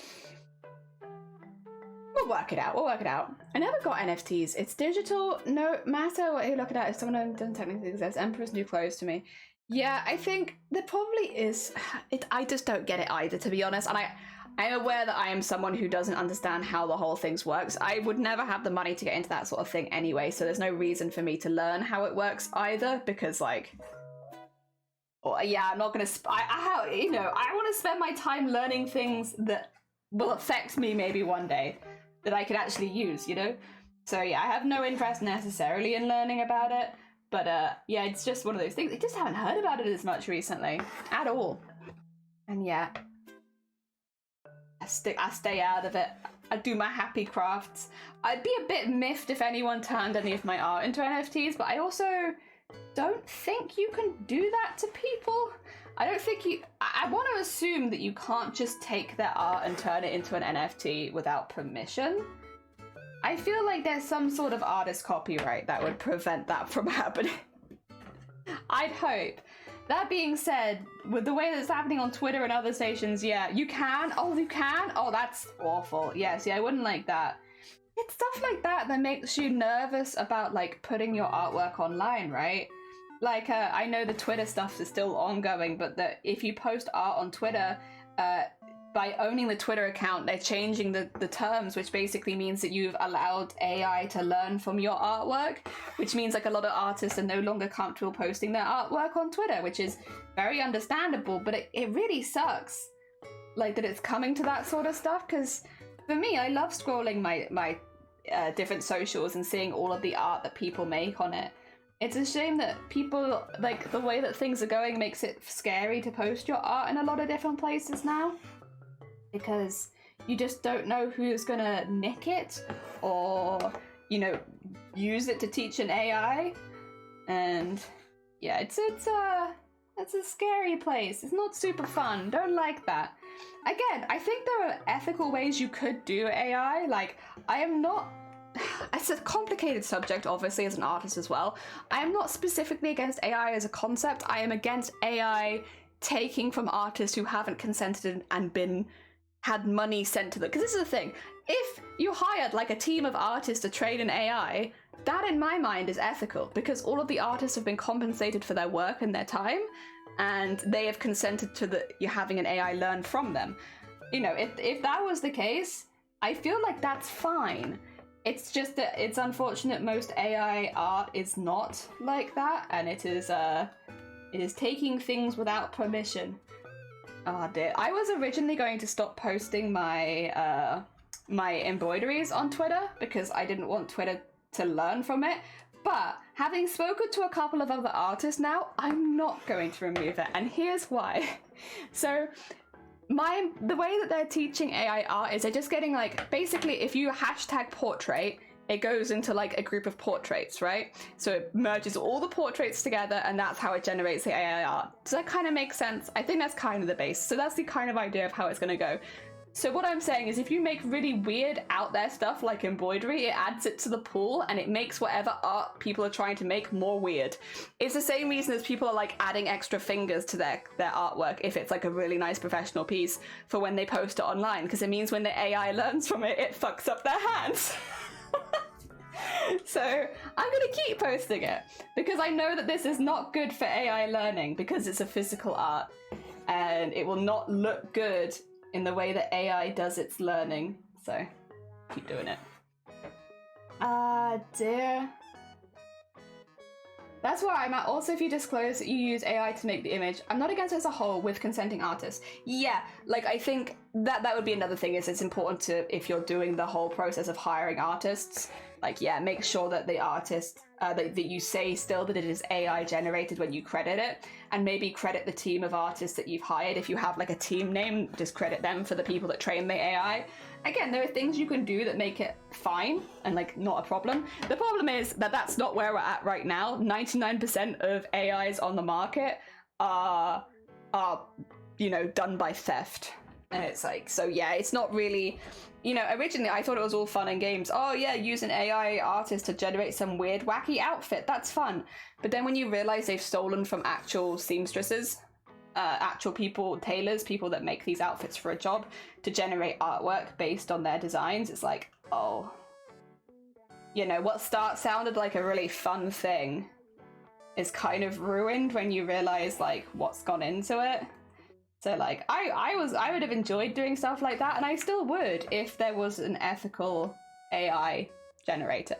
We'll work it out. I never got NFTs. It's digital. No matter what you look at, if someone doesn't technically exist, Emperor's New Clothes to me. Yeah, I think there probably is. I just don't get it either, to be honest. And I'm aware that I am someone who doesn't understand how the whole thing works. I would never have the money to get into that sort of thing anyway, so there's no reason for me to learn how it works either, because like, yeah, I'm not gonna. I want to spend my time learning things that will affect me maybe one day, that I could actually use, you know? So yeah, I have no interest necessarily in learning about it, but yeah, it's just one of those things. I just haven't heard about it as much recently, at all. And yeah, I stay out of it. I do my happy crafts. I'd be a bit miffed if anyone turned any of my art into NFTs, but I also don't think you can do that to people. I don't think I want to assume that you can't just take their art and turn it into an NFT without permission. I feel like there's some sort of artist copyright that would prevent that from happening. I'd hope. That being said, with the way that's happening on Twitter and other stations, yeah, you can. Oh, you can? Oh, that's awful. Yes, yeah, I wouldn't like that. It's stuff like that that makes you nervous about, like, putting your artwork online, right? Like, I know the Twitter stuff is still ongoing, but that if you post art on Twitter, by owning the Twitter account, they're changing the terms, which basically means that you've allowed AI to learn from your artwork, which means like a lot of artists are no longer comfortable posting their artwork on Twitter, which is very understandable, but it really sucks, like, that it's coming to that sort of stuff, because for me, I love scrolling my different socials and seeing all of the art that people make on it. It's a shame that people, like, the way that things are going makes it scary to post your art in a lot of different places now, because you just don't know who's gonna nick it or, you know, use it to teach an AI. And yeah, it's a scary place. It's not super fun. Don't like that. Again, I think there are ethical ways you could do AI. Like, I am not... It's a complicated subject, obviously, as an artist as well. I am not specifically against AI as a concept. I am against AI taking from artists who haven't consented and had money sent to them. Because this is the thing. If you hired like a team of artists to train an AI, that in my mind is ethical, because all of the artists have been compensated for their work and their time, and they have consented to you having an AI learn from them. You know, if that was the case, I feel like that's fine. It's just that it's unfortunate most AI art is not like that, and it is taking things without permission. Oh dear. I was originally going to stop posting my my embroideries on Twitter because I didn't want Twitter to learn from it, but having spoken to a couple of other artists now, I'm not going to remove it, and here's why. So the way that they're teaching AI art is they're just getting, like, basically if you hashtag portrait, it goes into like a group of portraits, right? So it merges all the portraits together, and that's how it generates the AI art. Does that kind of make sense? I think that's kind of the base. So that's the kind of idea of how it's going to go. So what I'm saying is if you make really weird out there stuff like embroidery, it adds it to the pool and it makes whatever art people are trying to make more weird. It's the same reason as people are like adding extra fingers to their artwork if it's like a really nice professional piece for when they post it online, because it means when the AI learns from it, it fucks up their hands. So I'm gonna keep posting it because I know that this is not good for AI learning because it's a physical art and it will not look good in the way that AI does its learning. So keep doing it. Dear. That's where I'm at. Also, if you disclose that you use AI to make the image, I'm not against it as a whole with consenting artists. Yeah, like I think that would be another thing, is it's important to, if you're doing the whole process of hiring artists, like, yeah, make sure that the artist, that you say still that it is AI generated when you credit it, and maybe credit the team of artists that you've hired. If you have like a team name, just credit them for the people that train the AI. Again, there are things you can do that make it fine and like not a problem. The problem is that that's not where we're at right now. 99% of AIs on the market are, you know, done by theft. And it's like, so yeah, it's not really, you know, originally I thought it was all fun and games. Oh yeah, use an AI artist to generate some weird wacky outfit, that's fun. But then when you realize they've stolen from actual seamstresses, actual people, tailors, people that make these outfits for a job to generate artwork based on their designs, it's like, oh, you know, what sounded like a really fun thing is kind of ruined when you realize like what's gone into it. So like I would have enjoyed doing stuff like that, and I still would if there was an ethical AI generator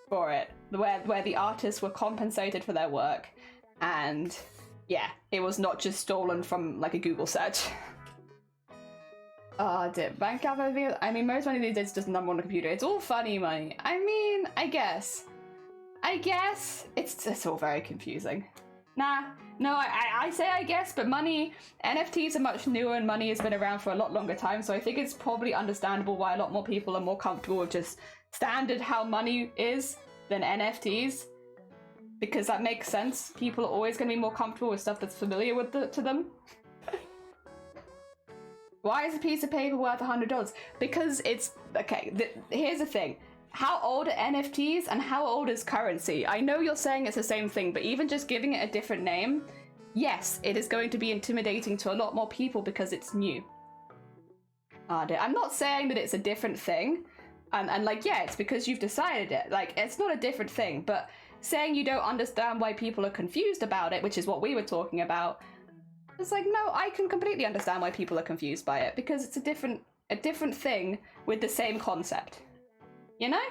for it, where the artists were compensated for their work, and yeah, it was not just stolen from like a Google search. Did bank calculator? I mean, most money these days is just a number on the computer. It's all funny money. I mean, I guess it's all very confusing. Nah, no, I say I guess, but money, NFTs are much newer and money has been around for a lot longer time, so I think it's probably understandable why a lot more people are more comfortable with just standard how money is than NFTs, because that makes sense. People are always going to be more comfortable with stuff that's familiar with to them. Why is a piece of paper worth $100? Because it's, okay, here's the thing. How old are NFTs and how old is currency? I know you're saying it's the same thing, but even just giving it a different name, yes, it is going to be intimidating to a lot more people because it's new. I'm not saying that it's a different thing, and like, yeah, it's because you've decided it. Like, it's not a different thing, but saying you don't understand why people are confused about it, which is what we were talking about, it's like, no, I can completely understand why people are confused by it, because it's a different thing with the same concept. You know?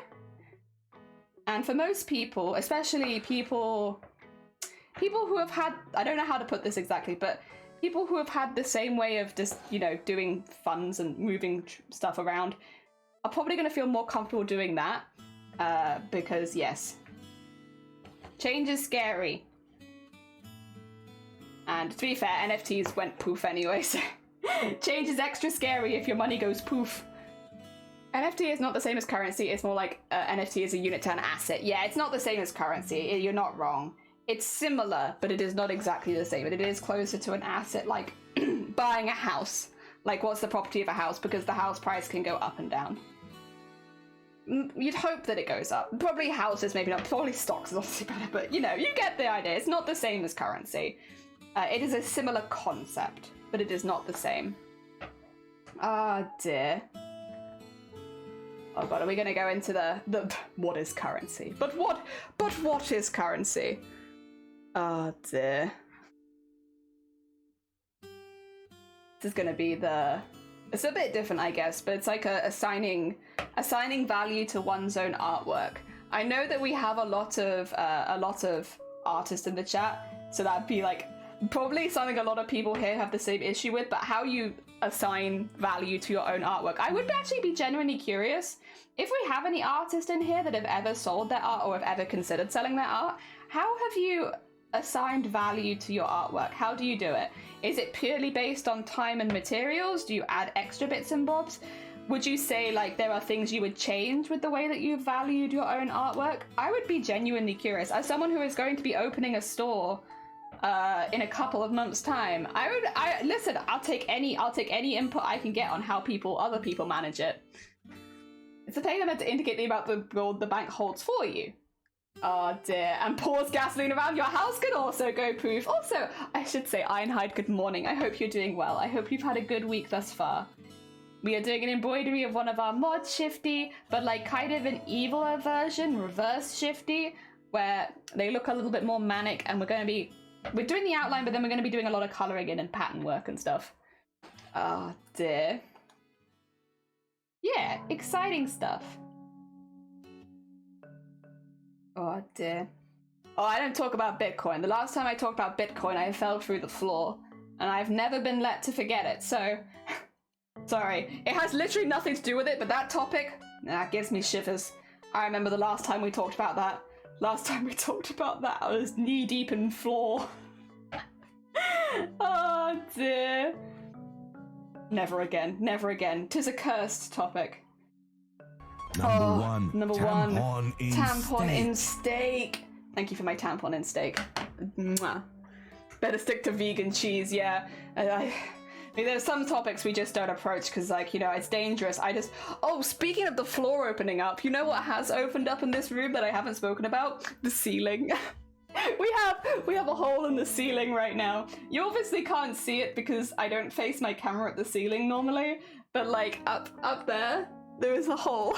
And for most people, especially people who have had, I don't know how to put this exactly, but people who have had the same way of just, you know, doing funds and moving stuff around are probably going to feel more comfortable doing that, because, yes, change is scary. And to be fair, NFTs went poof anyway, so change is extra scary if your money goes poof. NFT is not the same as currency. It's more like NFT is a unit to an asset. Yeah, it's not the same as currency. You're not wrong. It's similar, but it is not exactly the same. But it is closer to an asset, like buying a house. Like, what's the property of a house? Because the house price can go up and down. You'd hope that it goes up. Probably houses, maybe not. Probably stocks is obviously better, but you know, you get the idea. It's not the same as currency. It is a similar concept, but it is not the same. Ah, dear. Oh god, are we gonna go into the what is currency? But what is currency? Oh dear. This is gonna be it's a bit different, I guess, but it's like assigning value to one's own artwork. I know that we have a lot of artists in the chat, so that'd be like probably something a lot of people here have the same issue with, but how you assign value to your own artwork. I would actually be genuinely curious if we have any artists in here that have ever sold their art or have ever considered selling their art. How have you assigned value to your artwork? How do you do it? Is it purely based on time and materials? Do you add extra bits and bobs? would you say like there are things you would change with the way that you valued your own artwork? I would be genuinely curious. As someone who is going to be opening a store in a couple of months' time, listen. I'll take any input I can get on how other people manage it. It's a thing meant to indicate the amount of gold the bank holds for you. Oh dear, and pours gasoline around your house can also go poof. Also, I should say, Ironhide, good morning. I hope you're doing well. I hope you've had a good week thus far. We are doing an embroidery of one of our mods, Shifty, but like kind of an eviler version, reverse Shifty, where they look a little bit more manic, and we're doing the outline, but then we're going to be doing a lot of colouring in and pattern work and stuff. Oh dear. Yeah, exciting stuff. Oh dear. Oh, I don't talk about Bitcoin. The last time I talked about Bitcoin, I fell through the floor, and I've never been let to forget it, so... Sorry. It has literally nothing to do with it, but that topic, gives me shivers. I remember the last time we talked about that. I was knee-deep in floor. Oh dear. Never again, never again. 'Tis a cursed topic. Number one. Tampon in steak. Thank you for my tampon in steak. Mwah. Better stick to vegan cheese, yeah. I mean, there's some topics we just don't approach because, like, you know, it's dangerous. Oh, speaking of the floor opening up, you know what has opened up in this room that I haven't spoken about? The ceiling. We have a hole in the ceiling right now. You obviously can't see it because I don't face my camera at the ceiling normally, but like up there is a hole.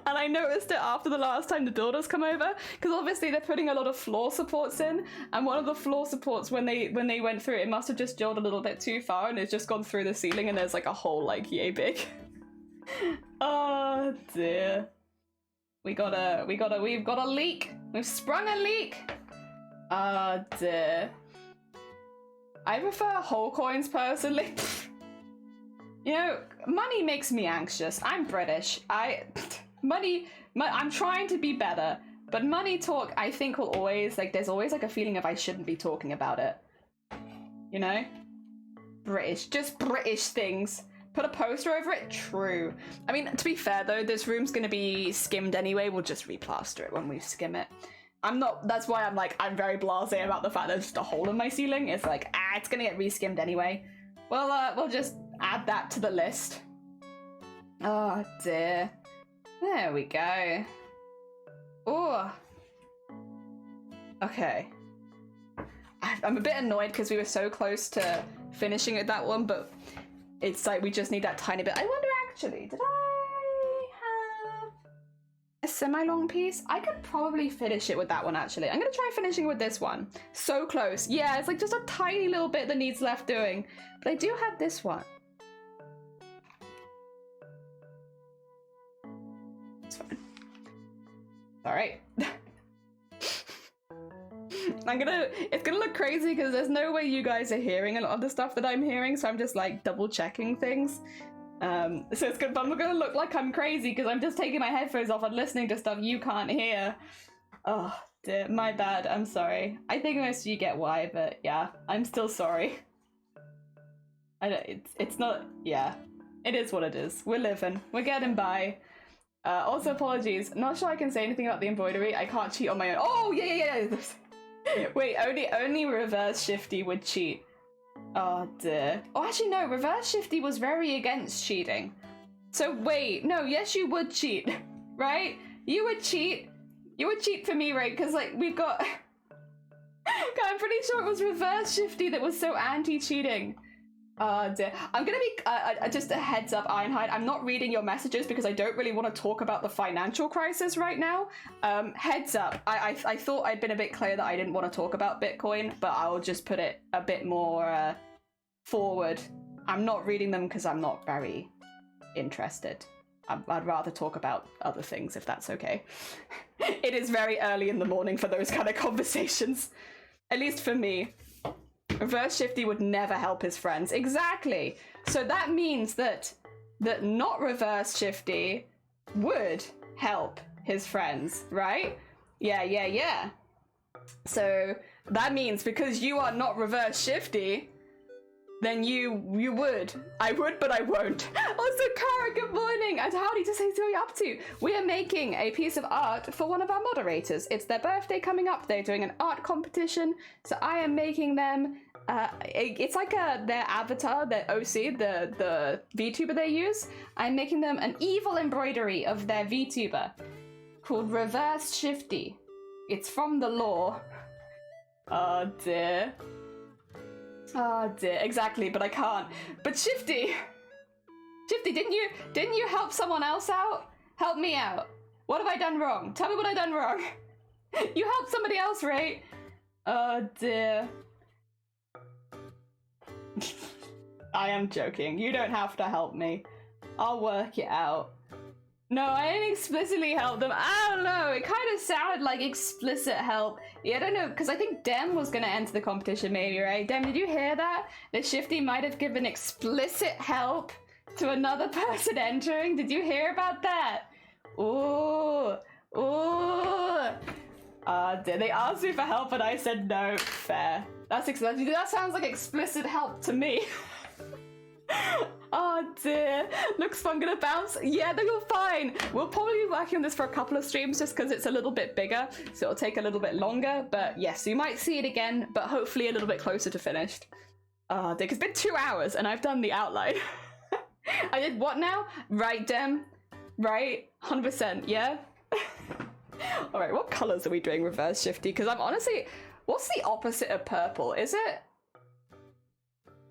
And I noticed it after the last time the builders come over, because obviously they're putting a lot of floor supports in, and one of the floor supports, when they went through it must have just drilled a little bit too far and it's just gone through the ceiling, and there's like a hole like yay big. Oh dear. We've got a leak. We've sprung a leak. Oh dear. I prefer whole coins personally. You know, money makes me anxious. I'm British. I'm trying to be better, but money talk, I think, will always, like, there's always like a feeling of I shouldn't be talking about it. You know? Just British things. Put a poster over it? True. I mean, to be fair though, this room's gonna be skimmed anyway. We'll just replaster it when we skim it. That's why I'm very blasé about the fact there's just a hole in my ceiling. It's like, it's gonna get re-skimmed anyway. Well, we'll just add that to the list. Oh dear. There we go. Oh. Okay. I'm a bit annoyed because we were so close to finishing it, that one, but it's like we just need that tiny bit. I wonder actually, did I have a semi-long piece? I could probably finish it with that one actually. I'm gonna try finishing with this one. So close. Yeah, it's like just a tiny little bit that needs left doing. But I do have this one. It's fine. Alright. It's gonna look crazy because there's no way you guys are hearing a lot of the stuff that I'm hearing, so I'm just like double checking things. So it's good, but I'm gonna look like I'm crazy because I'm just taking my headphones off and listening to stuff you can't hear. Oh dear, my bad, I'm sorry. I think most of you get why, but yeah, I'm still sorry. It's not, yeah, it is what it is. We're living, we're getting by. Also apologies, not sure I can say anything about the embroidery. I can't cheat on my own. Oh yeah. Wait, only reverse Shifty would cheat. Oh dear. Oh, actually no, reverse Shifty was very against cheating. So wait, no, yes you would cheat, right? You would cheat. You would cheat for me, right? Because like we've got... I'm pretty sure it was reverse Shifty that was so anti-cheating. Oh dear. I'm gonna be, just a heads up, Ironhide, I'm not reading your messages because I don't really want to talk about the financial crisis right now. Heads up, I thought I'd been a bit clear that I didn't want to talk about Bitcoin, but I'll just put it a bit more forward. I'm not reading them because I'm not very interested. I'd rather talk about other things if that's okay. It is very early in the morning for those kind of conversations. At least for me. Reverse Shifty would never help his friends. Exactly. So that means that not Reverse Shifty would help his friends, right? Yeah. So that means because you are not Reverse Shifty, then you would. I would, but I won't. Also, Cara, good morning, and howdy, just say what you're up to. We are making a piece of art for one of our moderators. It's their birthday coming up. They're doing an art competition, so I am making them. It's like their avatar, their OC, the VTuber they use. I'm making them an evil embroidery of their VTuber called Reverse Shifty. It's from the lore. Oh dear. Oh dear, exactly, but I can't. But Shifty, didn't you help someone else out? Help me out. What have I done wrong? Tell me what I've done wrong. You helped somebody else, right? Oh dear. I am joking. You don't have to help me. I'll work it out. No, I didn't explicitly help them. I don't know. It kind of sounded like explicit help. Yeah, I don't know, because I think Dem was going to enter the competition maybe, right? Dem, did you hear that? That Shifty might have given explicit help to another person entering? Did you hear about that? Ooh. Ooh. They asked me for help and I said no. Fair. That sounds like explicit help to me. Oh dear. Looks fun, gonna bounce. Yeah, you're fine. We'll probably be working on this for a couple of streams just because it's a little bit bigger, so it'll take a little bit longer. But yes, you might see it again, but hopefully a little bit closer to finished. Oh dear, it's been 2 hours and I've done the outline. I did what now? Right, Dem? Right? 100%, yeah? Alright, what colours are we doing reverse shifty? Because I'm honestly... What's the opposite of purple? Is it...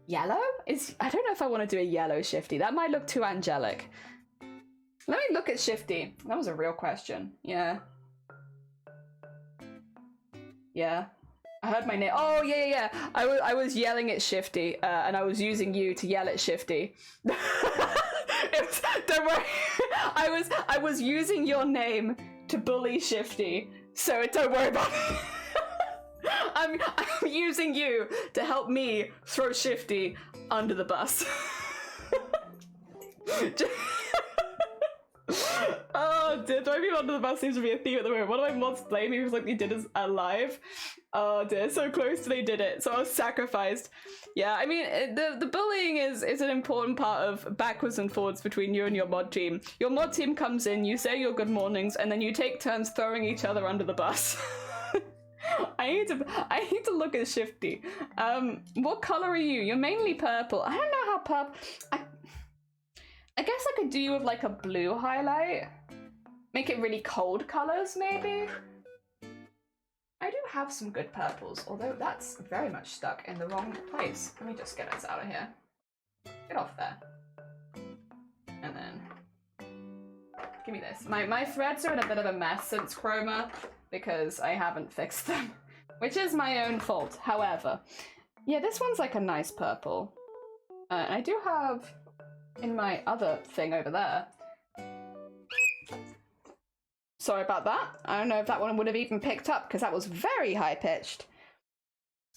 Yellow? I don't know if I want to do a yellow shifty. That might look too angelic. Let me look at shifty. That was a real question. Yeah. Yeah. I heard my name. Oh, yeah. I was yelling at Shifty, and I was using you to yell at Shifty. Don't worry. I was using your name to bully Shifty, so don't worry about it. I'm using you to help me throw Shifty under the bus. Oh, dear, throwing people under the bus seems to be a theme at the moment. One of my mods blamed me for something they did as live. Oh dear, so close to they did it, so I was sacrificed. Yeah, I mean, the bullying is an important part of backwards and forwards between you and your mod team. Your mod team comes in, you say your good mornings, and then you take turns throwing each other under the bus. I need to look at Shifty. What color are you? You're mainly purple. I don't know how purple... I guess I could do you with like a blue highlight. Make it really cold colors, maybe? I do have some good purples, although that's very much stuck in the wrong place. Let me just get us out of here. Get off there. And then... Give me this. My threads are in a bit of a mess since Chroma, because I haven't fixed them. Which is my own fault, however. Yeah, this one's like a nice purple. And I do have... in my other thing over there. Sorry about that. I don't know if that one would have even picked up because that was very high pitched.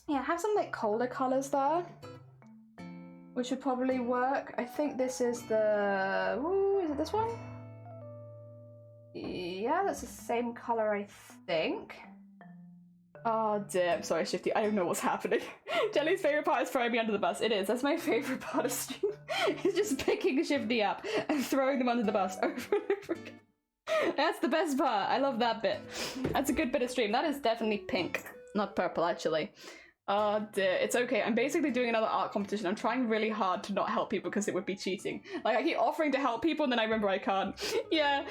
Yeah, have some like colder colors there, which would probably work. I think this is the... Ooh, is it this one? Yeah, that's the same color, I think. Oh dear, I'm sorry, Shifty, I don't know what's happening. Jelly's favourite part is throwing me under the bus. It is, that's my favourite part of stream. It's just picking Shifty up and throwing them under the bus over and over again. That's the best part, I love that bit. That's a good bit of stream. That is definitely pink, not purple actually. Oh dear, it's okay. I'm basically doing another art competition. I'm trying really hard to not help people because it would be cheating. Like I keep offering to help people and then I remember I can't. Yeah,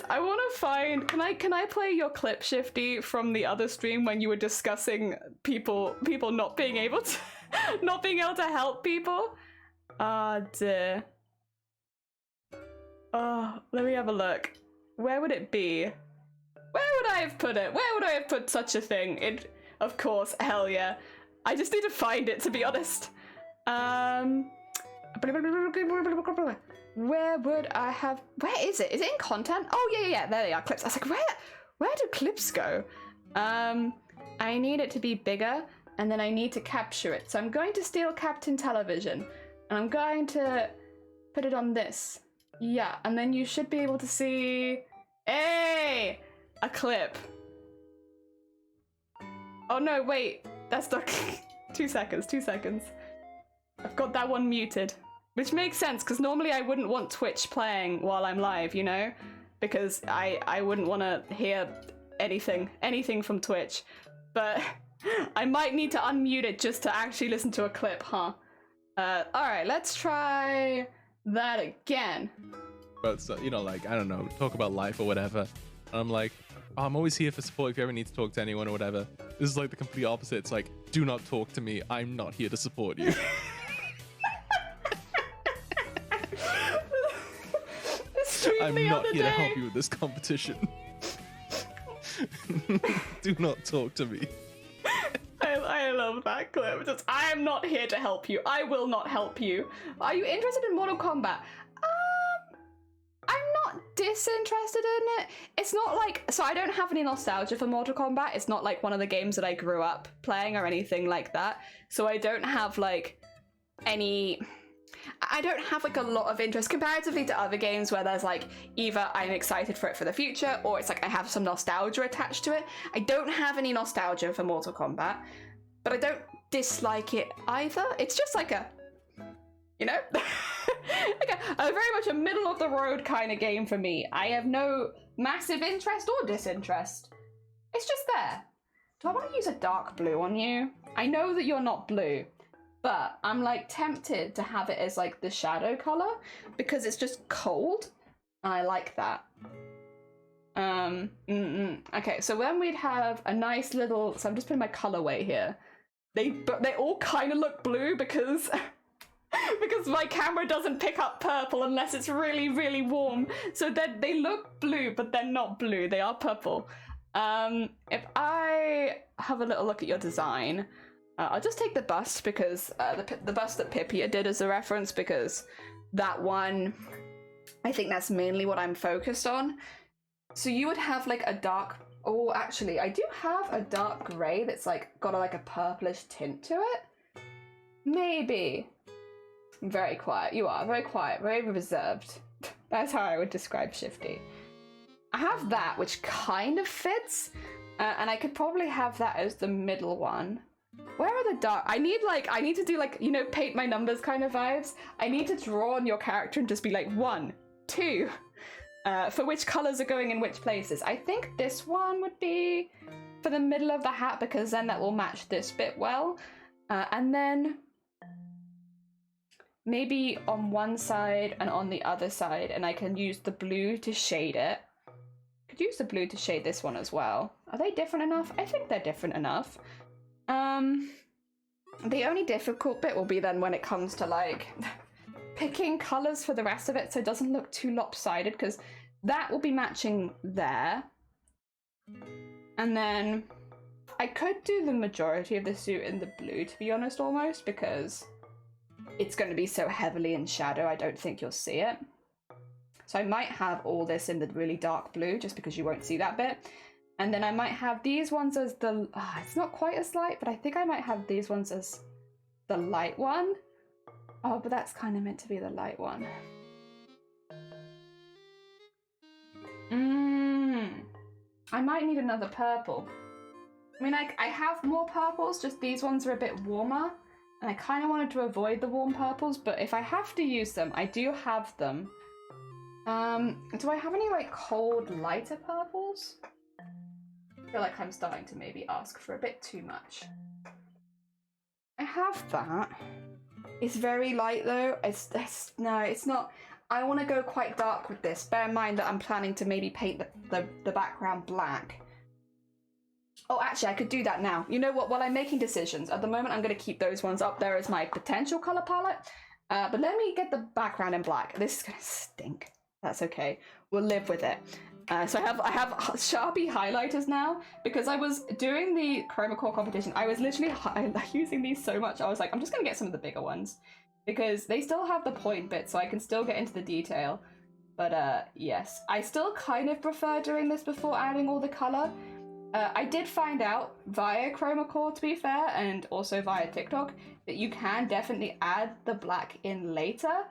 I want to find... Can I play your clip, Shifty, from the other stream when you were discussing people not being able to... not being able to help people? Oh dear. Oh, let me have a look. Where would it be? Where would I have put it? Where would I have put such a thing? Of course, hell yeah. I just need to find it, to be honest. Where would I have... Where is it? Is it in content? Oh, yeah, there they are, clips. I was like, where do clips go? I need it to be bigger, and then I need to capture it. So I'm going to steal Captain Television, and I'm going to put it on this. Yeah, and then you should be able to see... Hey! A clip. Oh no, wait. That's not... 2 seconds. I've got that one muted. Which makes sense, because normally I wouldn't want Twitch playing while I'm live, you know? Because I wouldn't want to hear anything from Twitch. But I might need to unmute it just to actually listen to a clip, huh? Alright, let's try that again. But, you know, like, I don't know, talk about life or whatever. And I'm like, oh, I'm always here for support if you ever need to talk to anyone or whatever. This is like the complete opposite. It's like, do not talk to me. I'm not here to support you. I'm not here to help you with this competition. Do not talk to me. I love that clip. Just, I am not here to help you. I will not help you. Are you interested in Mortal Kombat? I'm not disinterested in it. It's not like, so I don't have any nostalgia for Mortal Kombat. It's not like one of the games that I grew up playing or anything like that. So I don't have like I don't have like a lot of interest comparatively to other games where there's like either I'm excited for it for the future or it's like I have some nostalgia attached to it. I don't have any nostalgia for Mortal Kombat, but I don't dislike it either. It's just like a, you know, like a very much a middle of the road kind of game for me. I have no massive interest or disinterest. It's just there. Do I want to use a dark blue on you? I know that you're not blue. But I'm like tempted to have it as like the shadow color because it's just cold. And I like that. Okay, so then we'd have a nice little, so I'm just putting my colorway here. They all kind of look blue because because my camera doesn't pick up purple unless it's really, really warm. So they look blue, but they're not blue. They are purple. If I have a little look at your design, I'll just take the bust because the bust that Pipia did as a reference because that one, I think that's mainly what I'm focused on. So you would have like a dark, oh actually I do have a dark grey that's like got like a purplish tint to it. Maybe. Very quiet, you are, very quiet, very reserved. That's how I would describe Shifty. I have that which kind of fits and I could probably have that as the middle one. Where are the dark? I need to do like, you know, paint my numbers kind of vibes. I need to draw on your character and just be like 1, 2, for which colors are going in which places. I think this one would be for the middle of the hat because then that will match this bit well. And then maybe on one side and on the other side, and I can use the blue to shade it. Could use the blue to shade this one as well. Are they different enough? I think they're different enough. The only difficult bit will be then when it comes to like picking colors for the rest of it so it doesn't look too lopsided because that will be matching there. And then I could do the majority of the suit in the blue, to be honest, almost, because it's going to be so heavily in shadow I don't think you'll see it. So I might have all this in the really dark blue just because you won't see that bit. And then I might have these ones as the, it's not quite as light, but I think I might have these ones as the light one. Oh, but that's kind of meant to be the light one. I might need another purple. I mean, I have more purples, just these ones are a bit warmer. And I kind of wanted to avoid the warm purples, but if I have to use them, I do have them. Do I have any like cold, lighter purples? I feel like I'm starting to maybe ask for a bit too much. I have that. It's very light though. No, it's not. I want to go quite dark with this. Bear in mind that I'm planning to maybe paint the background black. Oh, actually, I could do that now. You know what? While I'm making decisions, at the moment, I'm going to keep those ones up there as my potential color palette. But let me get the background in black. This is going to stink. That's okay. We'll live with it. So I have Sharpie highlighters now because I was doing the chroma core competition. I was literally using these so much. I was like, I'm just going to get some of the bigger ones because they still have the point bit, so I can still get into the detail. But yes, I still kind of prefer doing this before adding all the color. I did find out via chroma core, to be fair, and also via TikTok, that you can definitely add the black in later.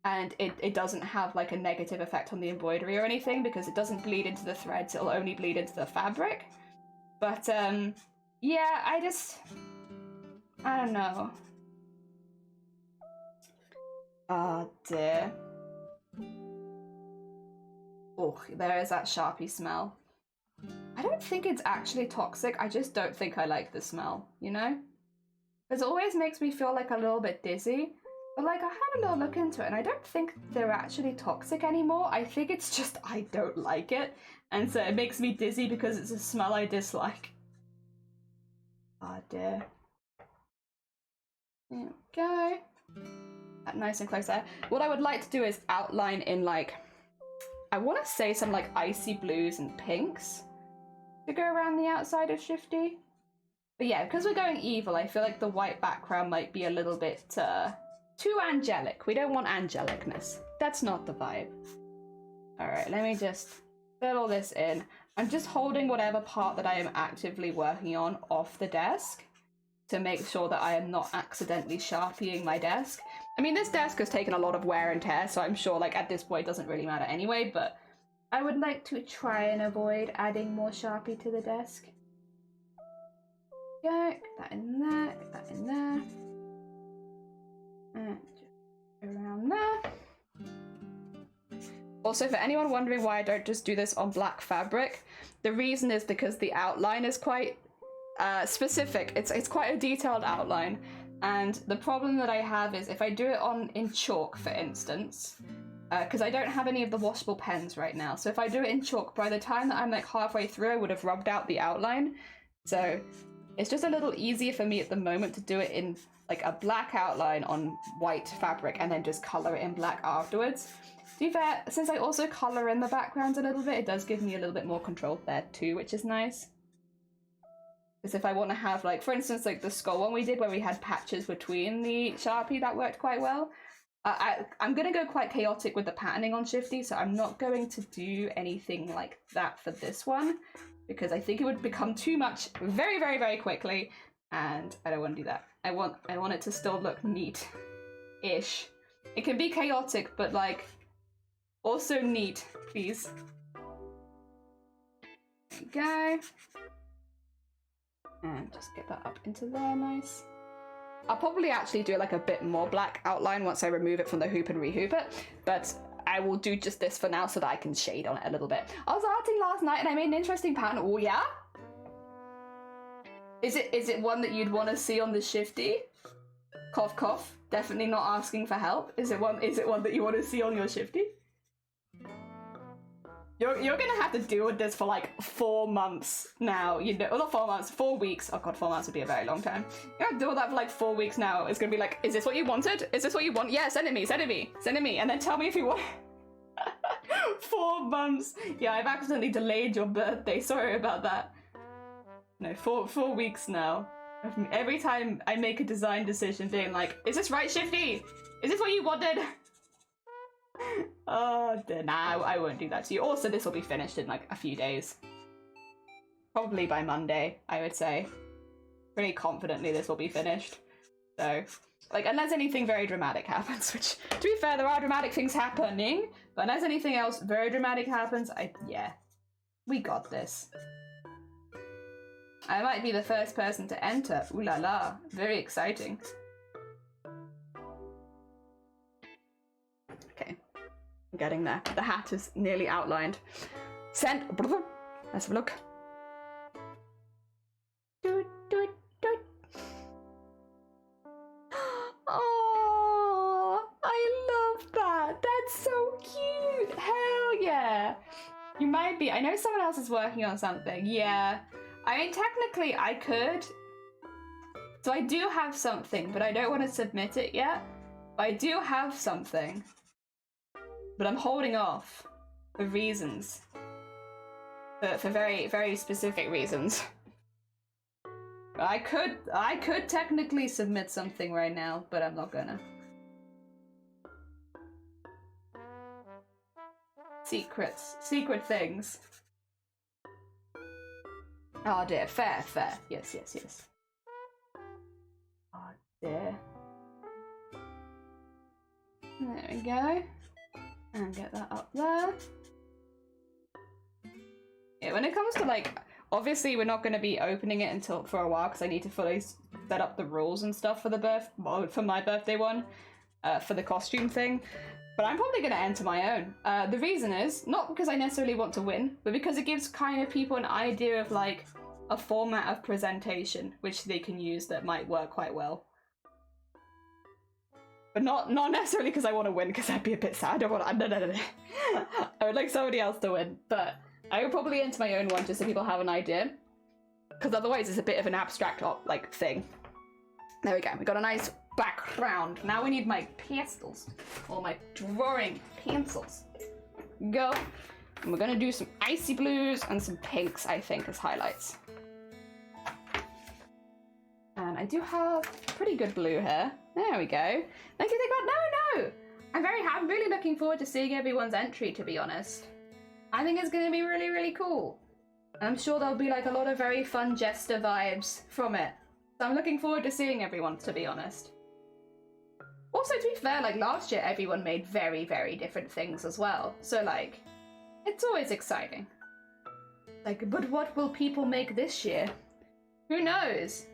And it doesn't have like a negative effect on the embroidery or anything because it doesn't bleed into the threads, it'll only bleed into the fabric. But yeah, I don't know. Oh dear. Oh, there is that Sharpie smell. I don't think it's actually toxic, I just don't think I like the smell, you know? It always makes me feel like a little bit dizzy. But like, I had a little look into it and I don't think they're actually toxic anymore. I think it's just I don't like it. And so it makes me dizzy because it's a smell I dislike. Oh dear. There we go. That nice and close there. What I would like to do is outline in like, I want to say some like icy blues and pinks to go around the outside of Shifty. But yeah, because we're going evil, I feel like the white background might be a little bit too angelic. We don't want angelicness. That's not the vibe. Alright, let me just fill all this in. I'm just holding whatever part that I am actively working on off the desk to make sure that I am not accidentally sharpieing my desk. I mean, this desk has taken a lot of wear and tear, so I'm sure like at this point it doesn't really matter anyway, but I would like to try and avoid adding more Sharpie to the desk. Go, get that in there, get that in there. And just around there. Also, for anyone wondering why I don't just do this on black fabric, the reason is because the outline is quite specific. It's quite a detailed outline, and the problem that I have is if I do it in chalk, for instance, because I don't have any of the washable pens right now, so if I do it in chalk, by the time that I'm like halfway through, I would have rubbed out the outline. So it's just a little easier for me at the moment to do it in like a black outline on white fabric and then just color it in black afterwards. To be fair, since I also color in the backgrounds a little bit, it does give me a little bit more control there too, which is nice. Because if I want to have, like, for instance, like the skull one we did where we had patches between the Sharpie, that worked quite well. I'm going to go quite chaotic with the patterning on Shifty, so I'm not going to do anything like that for this one, because I think it would become too much very, very, very quickly, and I don't want to do that. I want it to still look neat-ish. It can be chaotic, but, like, also neat, please. There we go. And just get that up into there, nice. I'll probably actually do like a bit more black outline once I remove it from the hoop and rehoop it, but I will do just this for now so that I can shade on it a little bit. I was arting last night and I made an interesting pattern. Oh yeah? Is it one that you'd want to see on the Shifty? Cough cough. Definitely not asking for help. Is it one that you want to see on your Shifty? You're gonna have to deal with this for like 4 months now, you know, not 4 months, 4 weeks. Oh god, 4 months would be a very long time. You're gonna deal with that for like 4 weeks now. It's gonna be like, is this what you wanted? Is this what you want? Yeah, send it me, send it me, send it me, and then tell me if you want. 4 months. Yeah, I've accidentally delayed your birthday. Sorry about that. No, 4 weeks now. Every time I make a design decision being like, is this right, Shifty? Is this what you wanted? Oh, nah, I won't do that to you. Also, this will be finished in like a few days. Probably by Monday, I would say. Pretty confidently this will be finished. So, like, unless anything very dramatic happens, which, to be fair, there are dramatic things happening, but unless anything else very dramatic happens, yeah, we got this. I might be the first person to enter. Ooh la la, very exciting. Okay. I'm getting there. The hat is nearly outlined. Send. Let's have a look. Oh, I love that. That's so cute. Hell yeah. You might be. I know someone else is working on something. Yeah. I mean, technically, I could. So I do have something, but I don't want to submit it yet. But I do have something. But I'm holding off for reasons. For very, very specific reasons. I could technically submit something right now, but I'm not gonna. Secrets. Secret things. Oh dear, fair, fair. Yes, yes, yes. Oh dear. There we go. And get that up there. Yeah, when it comes to like, obviously we're not going to be opening it for a while because I need to fully set up the rules and stuff for for my birthday one. for the costume thing. But I'm probably going to enter my own. The reason is, not because I necessarily want to win, but because it gives kind of people an idea of like a format of presentation which they can use that might work quite well. But not necessarily because I want to win, because that'd be a bit sad. I don't want to, no. I would like somebody else to win, but I would probably enter my own one just so people have an idea. Because otherwise it's a bit of an abstract like thing. There we go, we got a nice background. Now we need my pastels, or my drawing pencils. Go. And we're gonna do some icy blues and some pinks, I think, as highlights. And I do have pretty good blue here. There we go. Thank you, no! I'm really looking forward to seeing everyone's entry, to be honest. I think it's gonna be really, really cool. I'm sure there'll be like a lot of very fun jester vibes from it. So I'm looking forward to seeing everyone, to be honest. Also, to be fair, like last year everyone made very, very different things as well. So like, it's always exciting. Like, but what will people make this year? Who knows?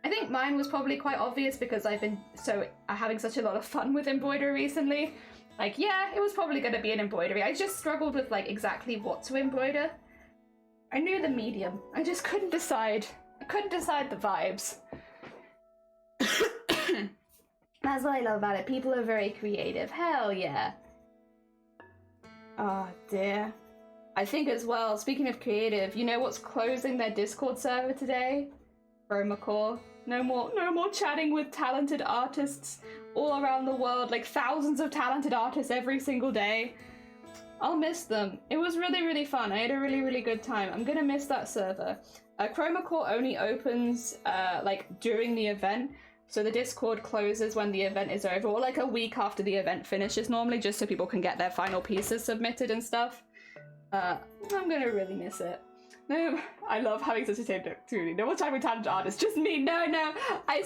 I think mine was probably quite obvious because I've been having such a lot of fun with embroidery recently. Like, yeah, it was probably going to be an embroidery. I just struggled with like exactly what to embroider. I knew the medium. I just couldn't decide. I couldn't decide the vibes. That's what I love about it. People are very creative. Hell yeah. Oh dear. I think as well, speaking of creative, you know what's closing their Discord server today? Chroma. No more chatting with talented artists all around the world, like thousands of talented artists every single day. I'll miss them. It was really, really fun. I had a really, really good time. I'm gonna miss that server. Chroma only opens like during the event, so the Discord closes when the event is over, or like a week after the event finishes normally, just so people can get their final pieces submitted and stuff. I'm gonna really miss it. No, I love having such a tape community. No more chatting with talented artists, just me. No.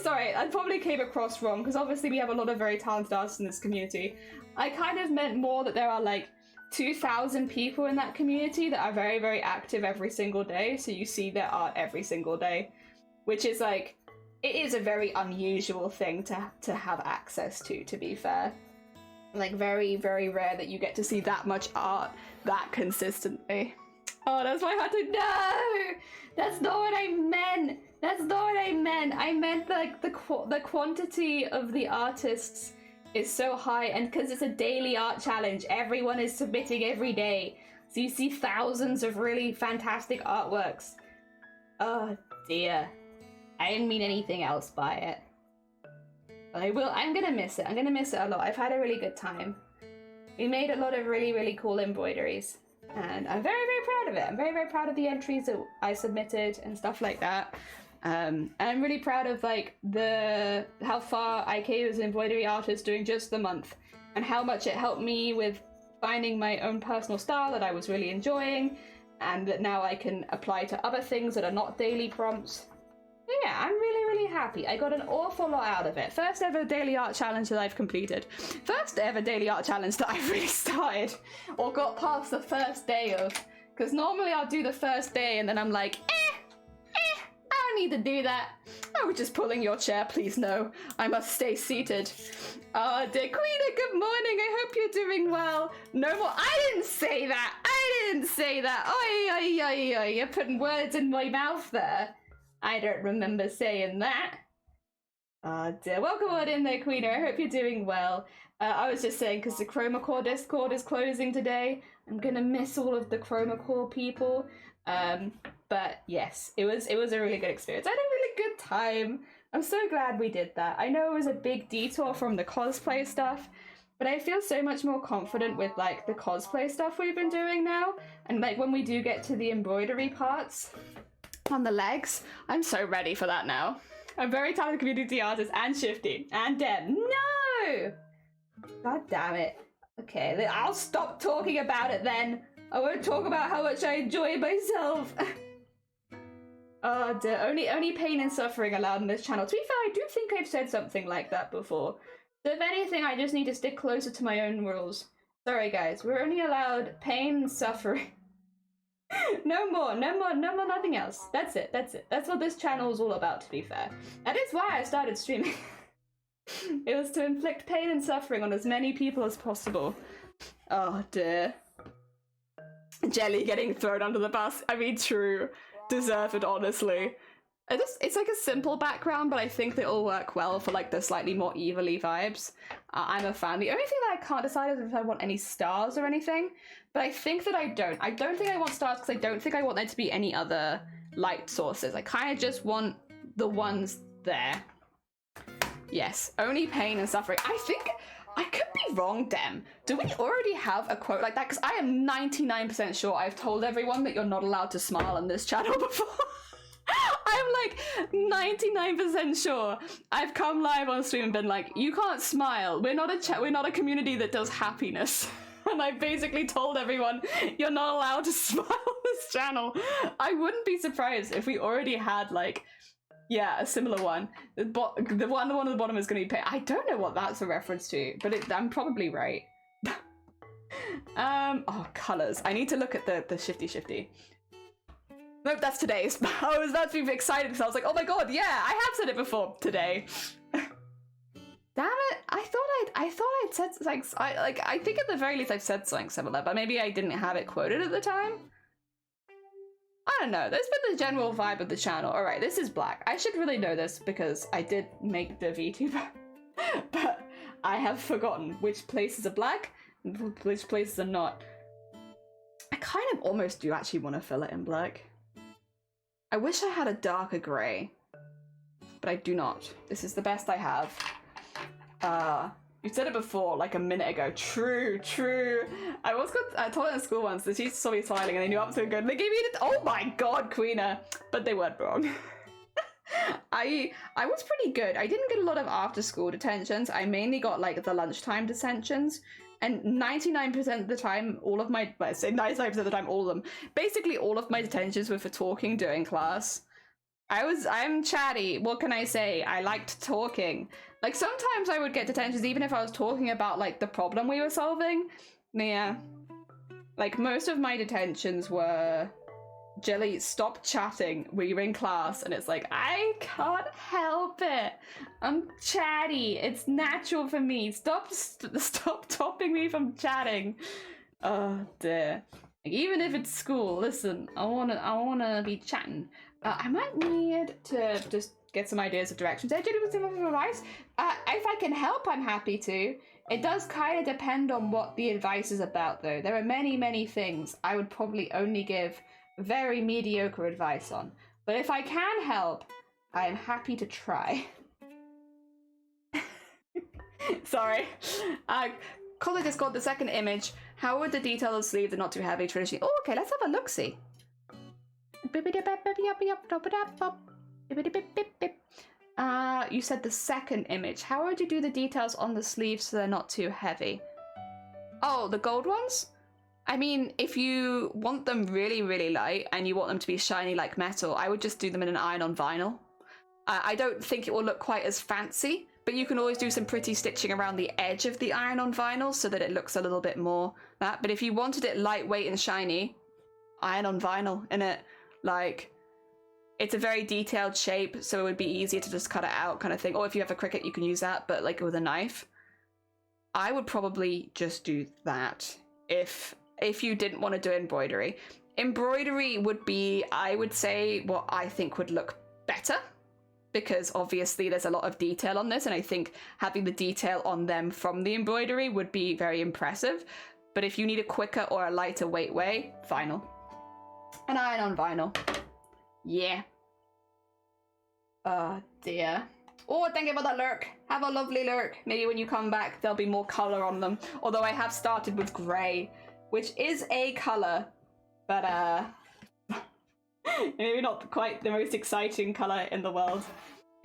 Sorry, I probably came across wrong, because obviously we have a lot of very talented artists in this community. I kind of meant more that there are like 2,000 people in that community that are very, very active every single day, so you see their art every single day, which is like, it is a very unusual thing to have access to be fair. Like very, very rare that you get to see that much art that consistently. Oh, that's my heart to no! That's not what I meant! That's not what I meant! I meant like the quantity of the artists is so high, and because it's a daily art challenge, everyone is submitting every day. So you see thousands of really fantastic artworks. Oh dear. I didn't mean anything else by it. But I'm gonna miss it. I'm gonna miss it a lot. I've had a really good time. We made a lot of really, really cool embroideries. And I'm very, very proud of it. I'm very, very proud of the entries that I submitted and stuff like that. And I'm really proud of like how far I came as an embroidery artist doing just the month, and how much it helped me with finding my own personal style that I was really enjoying, and that now I can apply to other things that are not daily prompts. Yeah, I'm really, really happy. I got an awful lot out of it. First ever daily art challenge that I've completed. First ever daily art challenge that I've really started, or got past the first day of. Because normally I'll do the first day and then I'm like, I don't need to do that. I was just pulling your chair, please no. I must stay seated. Oh, dear Queena, good morning. I hope you're doing well. No more. I didn't say that. Oi, you're putting words in my mouth there. I don't remember saying that. Oh dear. Welcome on in there, Queena. I hope you're doing well. I was just saying, because the Chroma Discord is closing today, I'm gonna miss all of the Chroma people. But yes, it was a really good experience. I had a really good time. I'm so glad we did that. I know it was a big detour from the cosplay stuff, but I feel so much more confident with like the cosplay stuff we've been doing now. And like when we do get to the embroidery parts on the legs, I'm so ready for that now. I'm very talented community artist and Shifty and Deb. No! God damn it. Okay, I'll stop talking about it then. I won't talk about how much I enjoy myself. Oh dear, only pain and suffering allowed in this channel. To be fair, I do think I've said something like that before. So if anything, I just need to stick closer to my own rules. Sorry guys, we're only allowed pain and suffering. No more, nothing else. That's it. That's what this channel is all about, to be fair. That is why I started streaming. It was to inflict pain and suffering on as many people as possible. Oh dear. Jelly getting thrown under the bus. I mean, true. Deserved, honestly. It's like a simple background, but I think they all work well for like the slightly more evilly vibes. I'm a fan. The only thing that I can't decide is if I want any stars or anything, but I think that I don't. I don't think I want stars because I don't think I want there to be any other light sources. I kind of just want the ones there. Yes, only pain and suffering. I think I could be wrong, Dem. Do we already have a quote like that? Because I am 99% sure I've told everyone that you're not allowed to smile on this channel before. I'm like 99% sure I've come live on stream and been like, you can't smile. We're not a community that does happiness. And I basically told everyone you're not allowed to smile on this channel. I wouldn't be surprised if we already had like, yeah, a similar one. The one at the bottom is going to be pain. I don't know what that's a reference to, but I'm probably right. Oh, colors. I need to look at the shifty. Nope, that's today's. I was about to be excited because I was like, oh my god, yeah, I have said it before today. Damn it! I thought I'd said like I think at the very least I've said something similar, but maybe I didn't have it quoted at the time. I don't know. That's been the general vibe of the channel. All right, this is black. I should really know this because I did make the VTuber, but I have forgotten which places are black and which places are not. I kind of almost do actually want to fill it in black. I wish I had a darker grey, but I do not. This is the best I have. You said it before, like a minute ago. True. I told it in school once. The teacher saw me smiling and they knew I was so good. They gave me oh my god, Queener. But they weren't wrong. I was pretty good. I didn't get a lot of after school detentions. I mainly got like the lunchtime detentions. And 99% of the time, all of my, well, I say 99% of the time, all of them, basically all of my detentions were for talking during class. I'm chatty. What can I say? I liked talking. Like sometimes I would get detentions even if I was talking about like the problem we were solving. Yeah. Like most of my detentions were, Jelly, stop chatting. We're in class and it's like, I can't help it. I'm chatty. It's natural for me. Stop stopping me from chatting. Oh dear. Like, even if it's school, listen, I wanna be chatting. I might need to just get some ideas of directions. Hey, Judy, with some advice? If I can help, I'm happy to. It does kind of depend on what the advice is about, though. There are many things I would probably only give very mediocre advice on. But if I can help, I am happy to try. Sorry. Colleague has got the second image. How would the detail of sleeves are not too heavy traditionally? Oh, okay, let's have a look-see. You said the second image. How would you do the details on the sleeves so they're not too heavy? Oh, the gold ones? I mean, if you want them really light and you want them to be shiny like metal, I would just do them in an iron-on vinyl. I don't think it will look quite as fancy, but you can always do some pretty stitching around the edge of the iron-on vinyl so that it looks a little bit more that. But if you wanted it lightweight and shiny, iron-on vinyl in it. Like, it's a very detailed shape, so it would be easier to just cut it out kind of thing. Or if you have a Cricut, you can use that, but like with a knife. I would probably just do that if you didn't want to do embroidery. Embroidery would be, I would say, what I think would look better, because obviously there's a lot of detail on this, and I think having the detail on them from the embroidery would be very impressive. But if you need a quicker or a lighter weight way, vinyl. An iron-on vinyl. Yeah. Oh dear. Oh, thank you for the lurk. Have a lovely lurk. Maybe when you come back, there'll be more color on them. Although I have started with gray, which is a color, but maybe not quite the most exciting color in the world.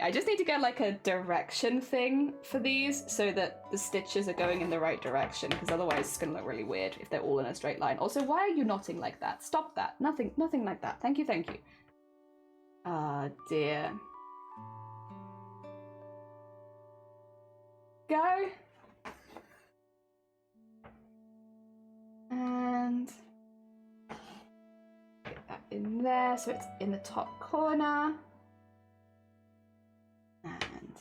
I just need to get like a direction thing for these so that the stitches are going in the right direction, because otherwise it's gonna look really weird if they're all in a straight line. Also, why are you knotting like that? Stop that. Nothing like that. Thank you. Ah, dear. Go. And get that in there so it's in the top corner. And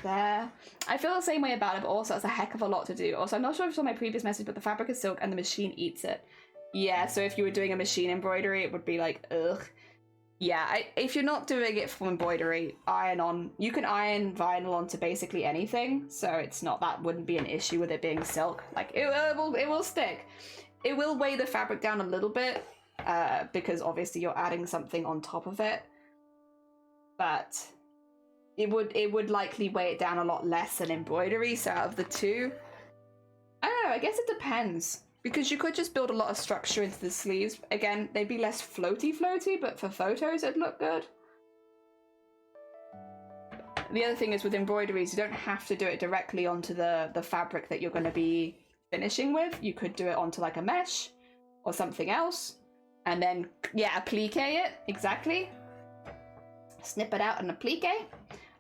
there. I feel the same way about it, but also it's a heck of a lot to do. Also, I'm not sure if you saw my previous message, but the fabric is silk and the machine eats it. Yeah, so if you were doing a machine embroidery, it would be like, ugh. Yeah, if you're not doing it for embroidery, you can iron vinyl onto basically anything, so it's not, that wouldn't be an issue with it being silk. Like, it will stick. It will weigh the fabric down a little bit, because obviously you're adding something on top of it. But it would likely weigh it down a lot less than embroidery, so out of the two, I don't know, I guess it depends. Because you could just build a lot of structure into the sleeves. Again, they'd be less floaty, but for photos it'd look good. The other thing is with embroideries, you don't have to do it directly onto the fabric that you're going to be finishing with. You could do it onto like a mesh or something else. And then, yeah, applique it, exactly. Snip it out and applique.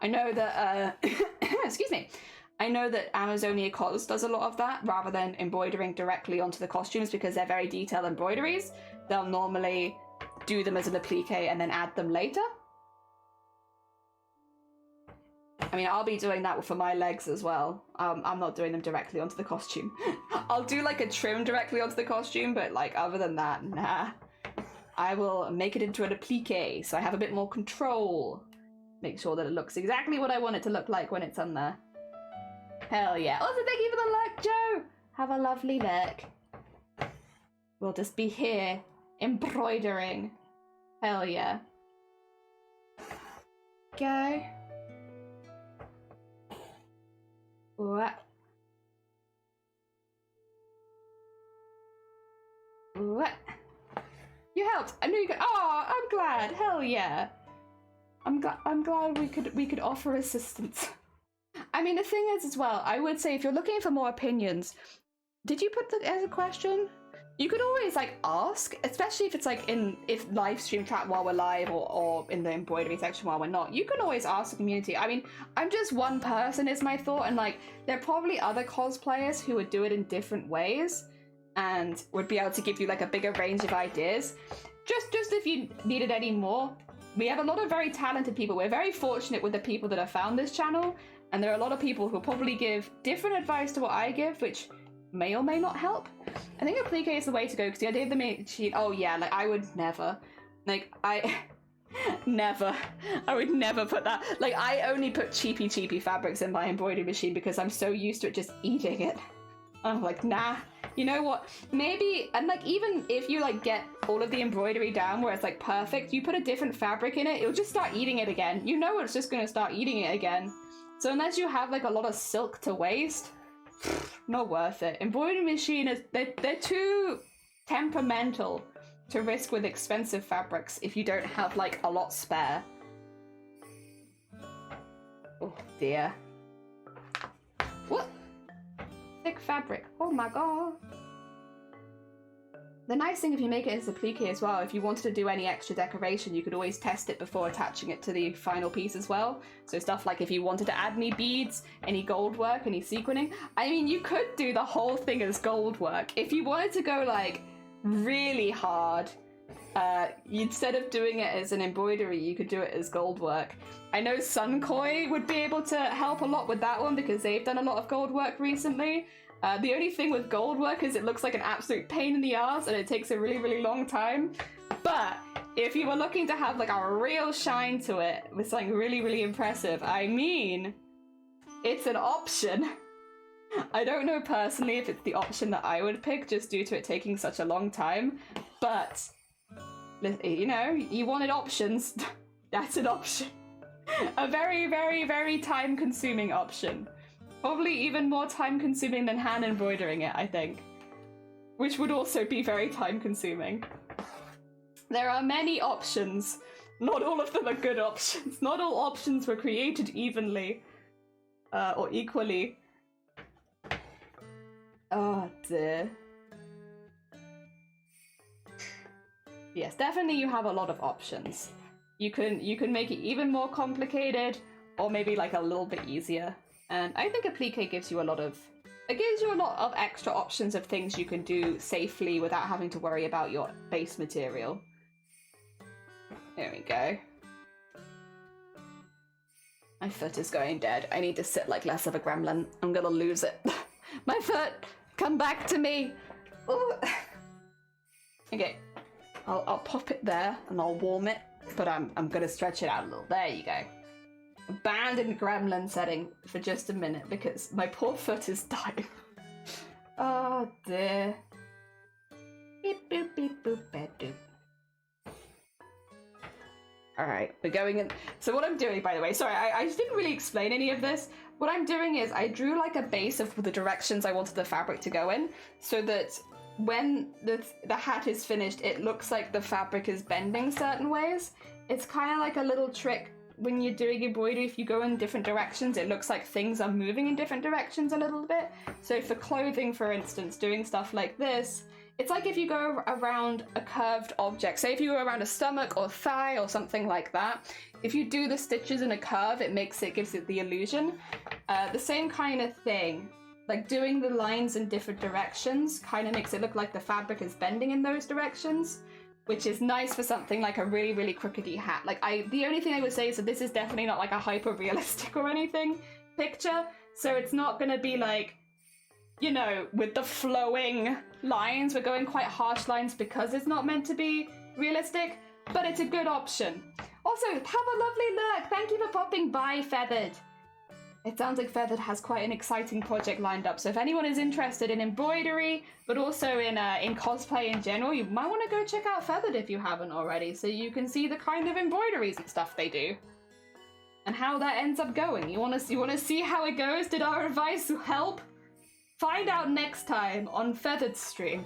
I know that, excuse me. I know that Amazonia Cos does a lot of that rather than embroidering directly onto the costumes because they're very detailed embroideries. They'll normally do them as an applique and then add them later. I mean, I'll be doing that for my legs as well. I'm not doing them directly onto the costume. I'll do like a trim directly onto the costume, but like other than that, nah. I will make it into an applique so I have a bit more control. Make sure that it looks exactly what I want it to look like when it's on there. Hell yeah. Also, thank you for the look, Joe. Have a lovely look. We'll just be here, embroidering. Hell yeah. Go. What? What? You helped. I knew you could. Oh, I'm glad. Hell yeah. I'm glad we could offer assistance. I mean, the thing is as well, I would say if you're looking for more opinions, did you put that as a question? You could always like ask, especially if it's like if live stream chat while we're live or in the embroidery section while we're not. You can always ask the community. I mean, I'm just one person is my thought, and like there are probably other cosplayers who would do it in different ways and would be able to give you like a bigger range of ideas. Just if you needed any more, we have a lot of very talented people. We're very fortunate with the people that have found this channel. And there are a lot of people who probably give different advice to what I give, which may or may not help. I think applique is the way to go, because the idea of the machine, oh yeah, like I would never, like I would never put that. Like I only put cheapy fabrics in my embroidery machine because I'm so used to it just eating it. I'm like, nah, you know what, maybe, and like even if you like get all of the embroidery down where it's like perfect, you put a different fabric in it, it'll just start eating it again. You know it's just gonna start eating it again. So unless you have like a lot of silk to waste, not worth it. Embroidery machine is, they're too temperamental to risk with expensive fabrics if you don't have like a lot spare. Oh dear. What? Thick fabric. Oh my god. The nice thing if you make it as applique as well, if you wanted to do any extra decoration, you could always test it before attaching it to the final piece as well. So stuff like if you wanted to add any beads, any gold work, any sequining. I mean, you could do the whole thing as gold work. If you wanted to go like really hard, instead of doing it as an embroidery, you could do it as gold work. I know Sunkoi would be able to help a lot with that one because they've done a lot of gold work recently. The only thing with gold work is it looks like an absolute pain in the ass and it takes a really long time. But if you were looking to have like a real shine to it with something really impressive, I mean, it's an option. I don't know personally if it's the option that I would pick just due to it taking such a long time, but you know, you wanted options. That's an option. A very time consuming option. Probably even more time consuming than hand embroidering it, I think. Which would also be very time consuming. There are many options. Not all of them are good options. Not all options were created evenly. Or equally. Oh dear. Yes, definitely you have a lot of options. You can make it even more complicated, or maybe like a little bit easier. And I think applique gives you a lot of extra options of things you can do safely without having to worry about your base material. There we go. My foot is going dead. I need to sit like less of a gremlin. I'm gonna lose it. My foot! Come back to me! Ooh. Okay. I'll pop it there and I'll warm it, but I'm gonna stretch it out a little. There you go. Abandoned gremlin setting for just a minute because my poor foot is dying. Oh dear. Beep boop beep boop beep doop. Alright, we're going in. So what I'm doing, by the way, sorry, I just didn't really explain any of this. What I'm doing is I drew like a base of the directions I wanted the fabric to go in, so that when the hat is finished, it looks like the fabric is bending certain ways. It's kind of like a little trick when you're doing embroidery. If you go in different directions, it looks like things are moving in different directions a little bit. So for clothing, for instance, doing stuff like this, it's like if you go around a curved object, say if you go around a stomach or thigh or something like that, if you do the stitches in a curve, gives it the illusion. The same kind of thing, like doing the lines in different directions kind of makes it look like the fabric is bending in those directions, which is nice for something like a really, really crookedy hat. Like the only thing I would say is that this is definitely not like a hyper realistic or anything picture, so it's not gonna be like, you know, with the flowing lines. We're going quite harsh lines because it's not meant to be realistic, but it's a good option. Also, have a lovely look. Thank you for popping by, Feathered. It sounds like Feathered has quite an exciting project lined up, so if anyone is interested in embroidery, but also in cosplay in general, you might want to go check out Feathered if you haven't already, so you can see the kind of embroideries and stuff they do. And how that ends up going. You want to see how it goes? Did our advice help? Find out next time on Feathered stream.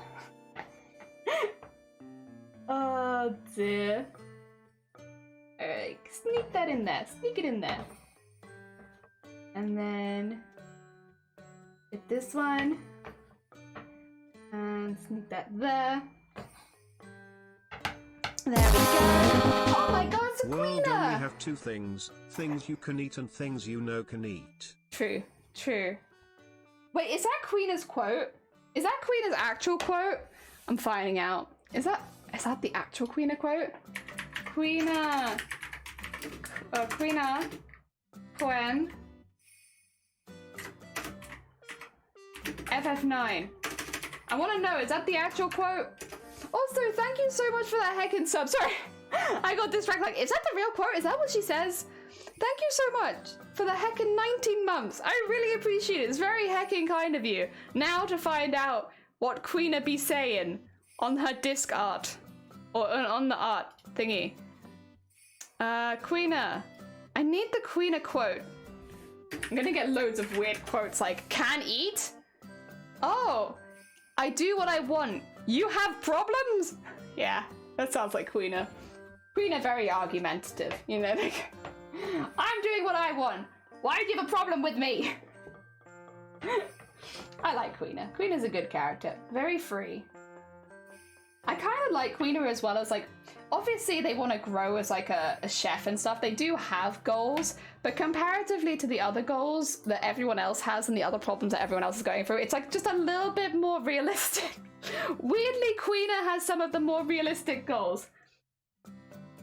Oh dear. Alright, sneak that in there. Sneak it in there. And then get this one. And sneak that there. There we go. Oh my god, it's a World queener! only have two things you can eat and things you know can eat. True, true. Wait, is that Queena's quote? Is that Queena's actual quote? I'm finding out. Is that the actual Queena quote? Queena. Queena. Quen. FF9. I want to know, is that the actual quote? Also, thank you so much for that heckin' sub. Sorry, I got distracted. Like, is that the real quote? Is that what she says? Thank you so much for the heckin' 19 months. I really appreciate it. It's very heckin' kind of you. Now to find out what Queena be saying on her disc art. Or on the art thingy. Queena. I need the Queena quote. I'm gonna get loads of weird quotes like, can eat? Oh, I do what I want. You have problems? Yeah, that sounds like Queena. Queena very argumentative, you know, like, I'm doing what I want. Why do you have a problem with me? I like Queena. Queena's a good character. Very free. I kind of like Queena as well as, like, obviously they want to grow as like a chef and stuff. They do have goals, but comparatively to the other goals that everyone else has and the other problems that everyone else is going through, it's like just a little bit more realistic. Weirdly, Queena has some of the more realistic goals.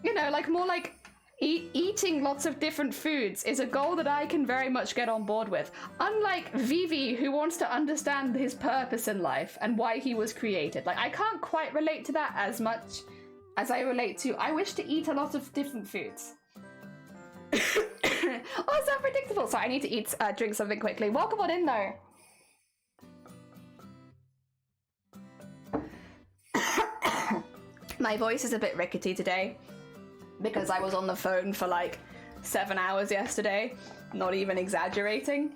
You know, like more like eating lots of different foods is a goal that I can very much get on board with. Unlike Vivi, who wants to understand his purpose in life and why he was created. Like, I can't quite relate to that as much as I relate to, I wish to eat a lot of different foods. Oh, it's unpredictable. Sorry, I need to drink something quickly. Welcome on in, though. My voice is a bit rickety today because I was on the phone for like 7 hours yesterday, not even exaggerating,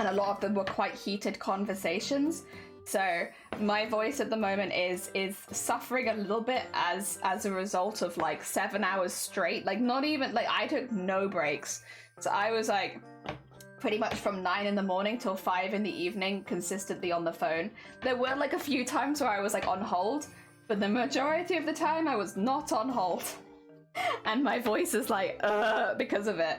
and a lot of them were quite heated conversations. So my voice at the moment is suffering a little bit as a result of like 7 hours straight. Like, not even, like, I took no breaks. So I was like pretty much from 9 in the morning till 5 in the evening consistently on the phone. There were like a few times where I was like on hold, but the majority of the time I was not on hold. And my voice is like, because of it.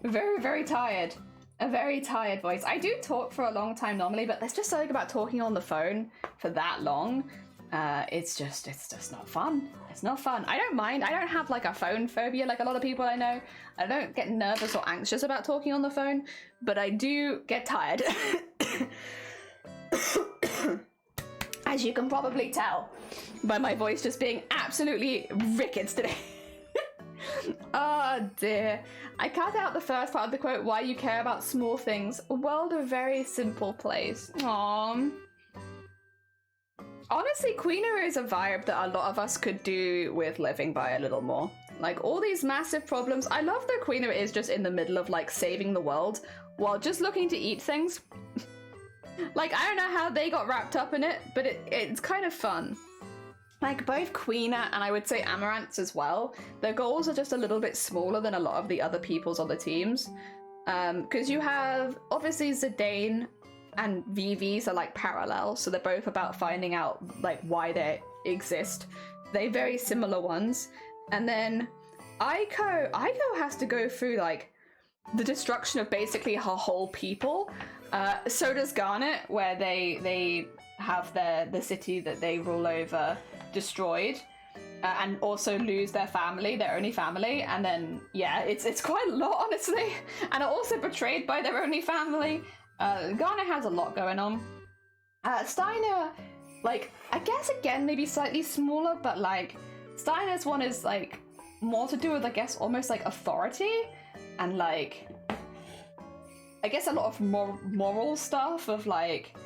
Very, very tired. A very tired voice. I do talk for a long time normally, but there's just something about talking on the phone for that long. it's just not fun. It's not fun. I don't mind. I don't have like a phone phobia like a lot of people I know. I don't get nervous or anxious about talking on the phone, but I do get tired. As you can probably tell by my voice just being absolutely rickets today. Oh dear. I cut out the first part of the quote, why you care about small things. A world a very simple place. Aww. Honestly, Queener is a vibe that a lot of us could do with living by a little more. Like, all these massive problems. I love that Queener is just in the middle of, like, saving the world while just looking to eat things. Like, I don't know how they got wrapped up in it, but it's kind of fun. Like, both Queener and I would say Amaranth as well, their goals are just a little bit smaller than a lot of the other peoples on the teams. Because you have, obviously, Zidane and VVs are like parallel, so they're both about finding out like why they exist. They're very similar ones. And then Aiko has to go through like the destruction of basically her whole people. So does Garnet, where they have the city that they rule over destroyed, and also lose their family, their only family. And then yeah, it's quite a lot, honestly, and are also betrayed by their only family. Garnet has a lot going on. Steiner, like, I guess again maybe slightly smaller, but like Steiner's one is like more to do with, I guess, almost like authority and like, I guess a lot of moral stuff of like,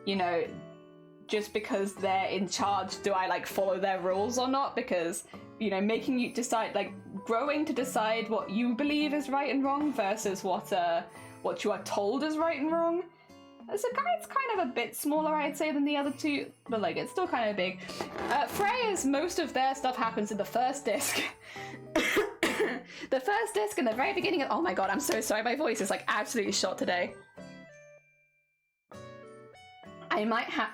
you know, just because they're in charge, do I like follow their rules or not? Because, you know, making you decide, like growing to decide what you believe is right and wrong versus what you are told is right and wrong. So it's kind of a bit smaller, I'd say, than the other two, but like it's still kind of big. Freya's, most of their stuff happens in the first disc. The first disc in the very beginning of, oh my god, I'm so sorry, my voice is like absolutely shot today. I might have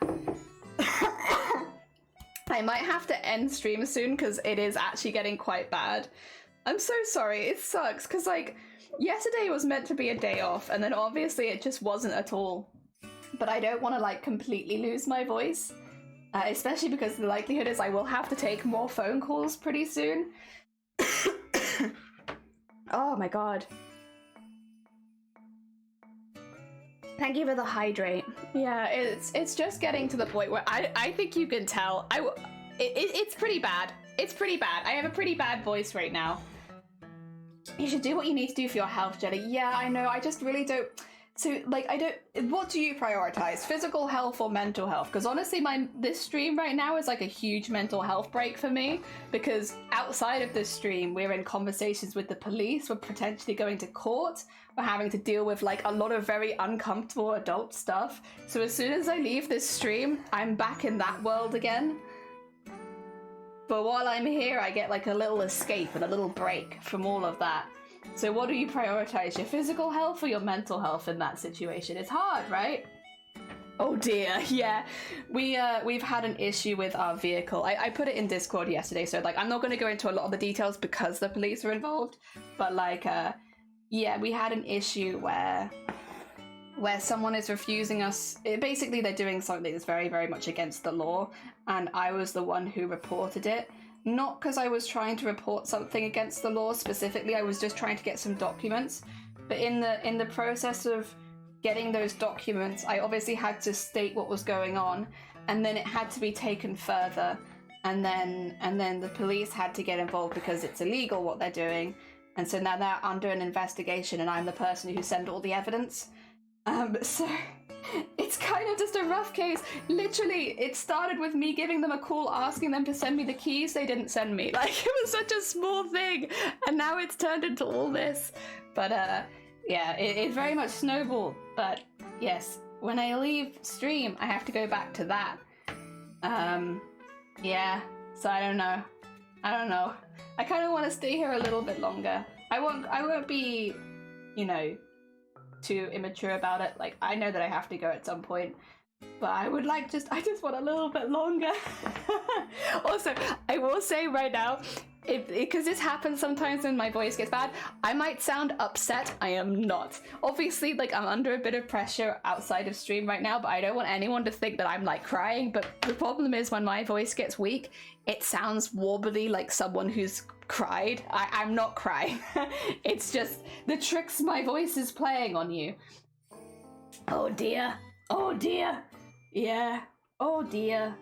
to end stream soon because it is actually getting quite bad. I'm so sorry, it sucks, because like yesterday was meant to be a day off, and then obviously it just wasn't at all. But I don't want to like completely lose my voice, especially because the likelihood is I will have to take more phone calls pretty soon. Oh my god. Thank you for the hydrate. Yeah, it's just getting to the point where I think you can tell. It's pretty bad. It's pretty bad. I have a pretty bad voice right now. You should do what you need to do for your health, Jenny. Yeah, I know. I just really don't. So, like, what do you prioritize? Physical health or mental health? Because honestly, this stream right now is like a huge mental health break for me. Because outside of this stream, we're in conversations with the police. We're potentially going to court. We're having to deal with like a lot of very uncomfortable adult stuff. So as soon as I leave this stream, I'm back in that world again. But while I'm here, I get like a little escape and a little break from all of that. So what do you prioritize, your physical health or your mental health in that situation? It's hard, right? Oh dear, yeah. We've had an issue with our vehicle. I put it in Discord yesterday, so like I'm not going to go into a lot of the details because the police are involved. But like, yeah, we had an issue where someone is refusing us. Basically, they're doing something that's very, very much against the law, and I was the one who reported it. Not because I was trying to report something against the law specifically, I was just trying to get some documents. But in the process of getting those documents, I obviously had to state what was going on, and then it had to be taken further. And then the police had to get involved because it's illegal what they're doing. And so now they're under an investigation, and I'm the person who sent all the evidence. So it's kind of just a rough case. Literally, it started with me giving them a call, asking them to send me the keys they didn't send me. Like, it was such a small thing, and now it's turned into all this. But yeah, it very much snowballed. But yes, when I leave stream, I have to go back to that. Yeah, so I don't know. I kind of want to stay here a little bit longer. I won't be, you know, too immature about it. Like, I know that I have to go at some point, But I would like I just want a little bit longer. Also, I will say right now, because this happens sometimes when my voice gets bad, I might sound upset. I am not. Obviously, like, I'm under a bit of pressure outside of stream right now, but I don't want anyone to think that I'm like crying. But the problem is when my voice gets weak, it sounds wobbly like someone who's cried. I'm not crying. It's just the tricks my voice is playing on you. Oh dear. Oh dear. Yeah. Oh dear.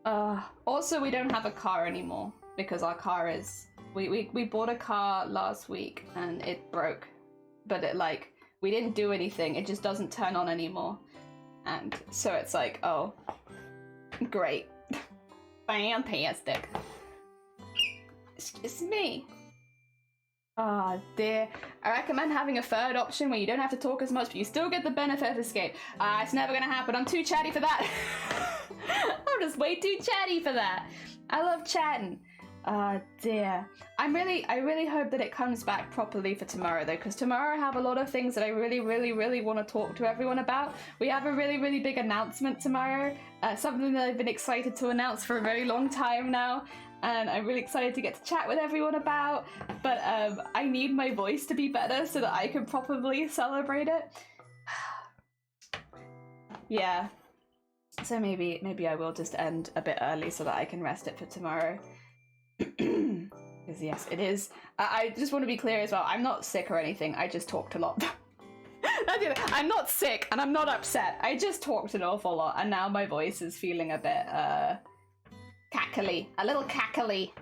Also, we don't have a car anymore because our car is... We bought a car last week and it broke. But it, like, we didn't do anything. It just doesn't turn on anymore. And so it's like, oh, great. Fantastic. It's just me. Ah, dear. I recommend having a third option where you don't have to talk as much, but you still get the benefit of escape. It's never gonna happen. I'm too chatty for that. I'm just way too chatty for that. I love chatting. Ah, dear. I really hope that it comes back properly for tomorrow, though, because tomorrow I have a lot of things that I really want to talk to everyone about. We have a really big announcement tomorrow. Something that I've been excited to announce for a very long time now. And I'm really excited to get to chat with everyone about, but I need my voice to be better so that I can properly celebrate it. Yeah, so maybe I will just end a bit early so that I can rest it for tomorrow. Because yes, it is. I just want to be clear as well, I'm not sick or anything, I just talked a lot. That's it. I'm not sick and I'm not upset, I just talked an awful lot and now my voice is feeling a bit, cackly. A little cackly.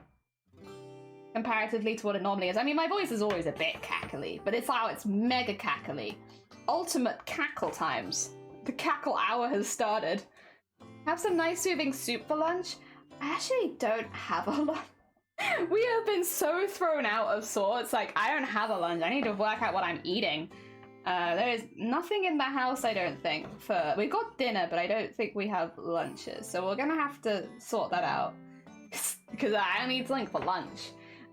Comparatively to what it normally is. I mean, my voice is always a bit cackly, but it's mega cackly. Ultimate cackle times. The cackle hour has started. Have some nice soothing soup for lunch? I actually don't have a lunch. We have been so thrown out of sorts. Like, I don't have a lunch. I need to work out what I'm eating. There is nothing in the house, I don't think. We got dinner, but I don't think we have lunches. So we're gonna have to sort that out. Because I need something for lunch.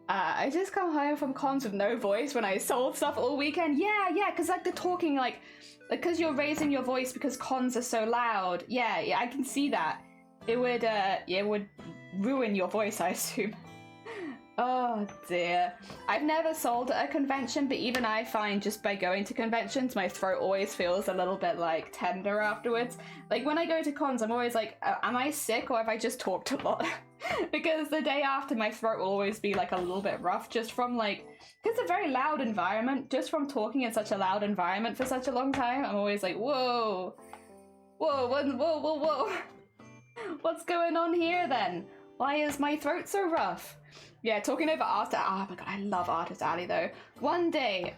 I just come home from cons with no voice when I sold stuff all weekend. Yeah, because like the talking, like, because you're raising your voice because cons are so loud. Yeah, I can see that. It would ruin your voice, I assume. Oh dear. I've never sold at a convention, but even I find just by going to conventions, my throat always feels a little bit like tender afterwards. Like when I go to cons, I'm always like, am I sick or have I just talked a lot? Because the day after, my throat will always be like a little bit rough just from like, it's a very loud environment, just from talking in such a loud environment for such a long time. I'm always like, whoa. What's going on here then? Why is my throat so rough? Yeah, talking over Artist... Oh my god, I love Artist Alley though. One day,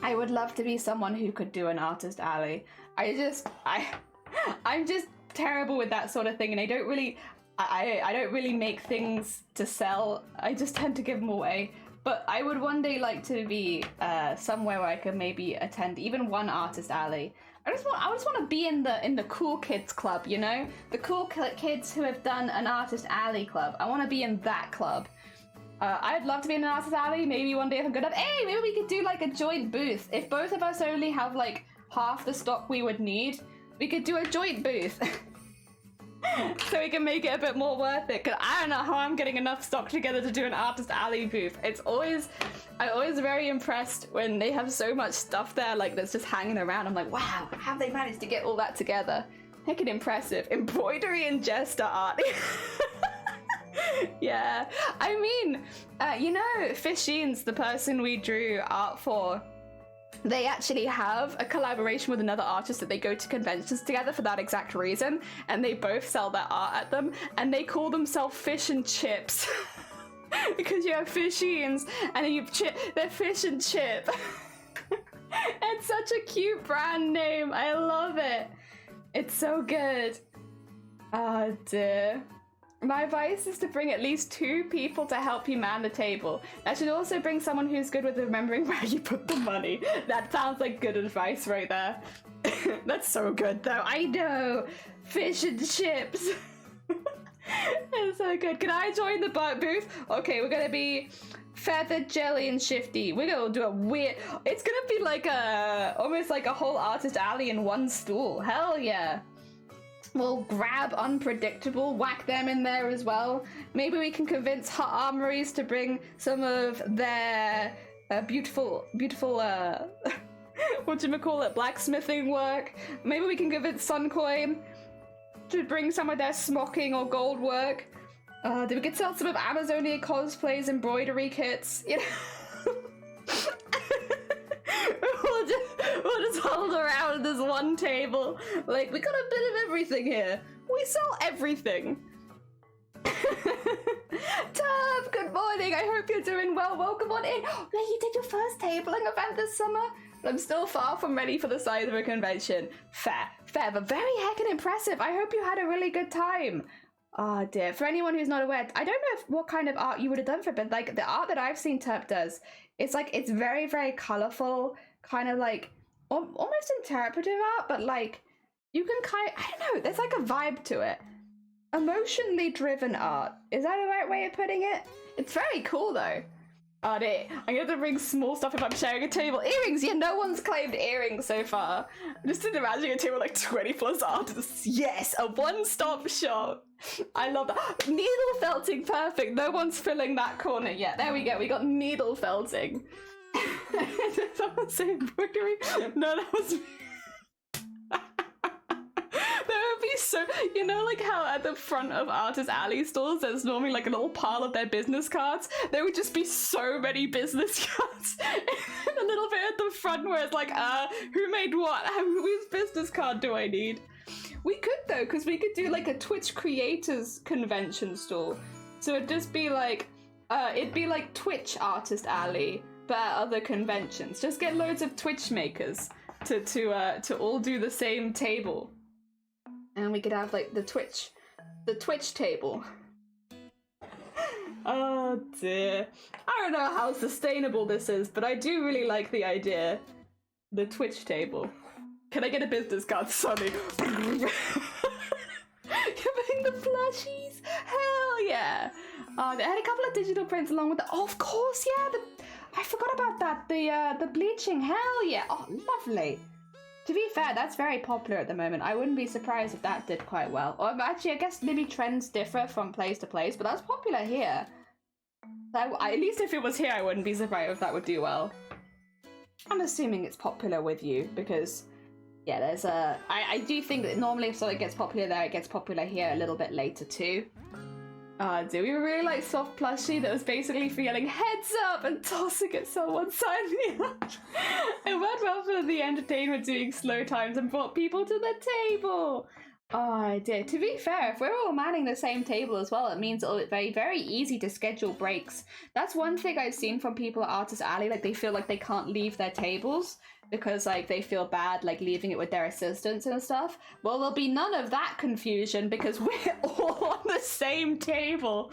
I would love to be someone who could do an Artist Alley. I'm just terrible with that sort of thing, and I don't really make things to sell. I just tend to give them away. But I would one day like to be somewhere where I could maybe attend even one Artist Alley. I just want to be in the cool kids club, you know? The cool kids who have done an Artist Alley club. I want to be in that club. I'd love to be in an Artist Alley. Maybe one day if I'm good enough. Hey, maybe we could do like a joint booth. If both of us only have like half the stock we would need, we could do a joint booth. So we can make it a bit more worth it. Cause I don't know how I'm getting enough stock together to do an Artist Alley booth. I'm always very impressed when they have so much stuff there, like that's just hanging around. I'm like, wow, how have they managed to get all that together? Heckin' impressive. Embroidery and jester art. Yeah, I mean, you know, Fishines, the person we drew art for, they actually have a collaboration with another artist that they go to conventions together for that exact reason, and they both sell their art at them, and they call themselves Fish and Chips. Because you have Fishines, and they're Fish and Chip. It's such a cute brand name, I love it. It's so good. Oh dear. My advice is to bring at least 2 people to help you man the table. That should also bring someone who's good with remembering where you put the money. That sounds like good advice right there. That's so good though. I know. Fish and chips. That's so good. Can I join the booth? Okay, we're gonna be Feathered, Jelly, and Shifty. We're gonna do a weird... It's gonna be like almost like a whole Artist Alley in one stool. Hell yeah. We'll grab Unpredictable, whack them in there as well. Maybe we can convince Hut Armories to bring some of their beautiful, whatchamacallit, blacksmithing work. Maybe we can convince Suncoin to bring some of their smocking or gold work. Then we could sell some of Amazonia Cosplay's embroidery kits, you know? we'll just hold around this one table. Like, we got a bit of everything here. We sell everything. Turb, good morning. I hope you're doing well. Welcome on in. Yeah, you did your first tabling event this summer. I'm still far from ready for the size of a convention. Fair, but very heckin' impressive. I hope you had a really good time. Oh dear. For anyone who's not aware, I don't know what kind of art you would have done for it, but like the art that I've seen Turp does, it's like, it's very, very colorful, kind of like almost interpretive art, but like you can I don't know, there's like a vibe to it. Emotionally driven art. Is that the right way of putting it? It's very cool though. Oh dear. I'm gonna have to bring small stuff if I'm sharing a table. Earrings! Yeah, no one's claimed earrings so far. I'm just imagining a table with like 20 plus artists. Yes, a one-stop shop. I love that. Needle felting, perfect. No one's filling that corner yet. There we go. We got needle felting. Did someone say embroidery? No, that was me. There would be so, you know, like how at the front of Artist Alley stores there's normally like a little pile of their business cards. There would just be so many business cards and a little bit at the front where it's like, who made what? Whose business card do I need? We could though, because we could do like a Twitch creators convention store. So it'd just be like, it'd be like Twitch Artist Alley, but at other conventions. Just get loads of Twitch makers to all do the same table. And we could have like the Twitch table. Oh dear. I don't know how sustainable this is, but I do really like the idea. The Twitch table. Can I get a business card, Sonny? Giving the plushies? Hell yeah. They had a couple of digital prints along with the, oh, of course, yeah. I forgot about that. The bleaching, hell yeah. Oh, lovely. To be fair, that's very popular at the moment. I wouldn't be surprised if that did quite well. Or actually, I guess maybe trends differ from place to place, but that's popular here. So at least if it was here, I wouldn't be surprised if that would do well. I'm assuming it's popular with you because, yeah, there's a... I do think that normally if something gets popular there, it gets popular here a little bit later too. Do we really like soft plushie that was basically feeling heads up and tossing at someone? Sign me up. It went well for the entertainment doing slow times and brought people to the table. Oh dear. To be fair, if we're all manning the same table as well, it means it'll be very, very easy to schedule breaks. That's one thing I've seen from people at Artist Alley, like they feel like they can't leave their tables because like they feel bad like leaving it with their assistants and stuff. Well, there'll be none of that confusion because we're all on the same table.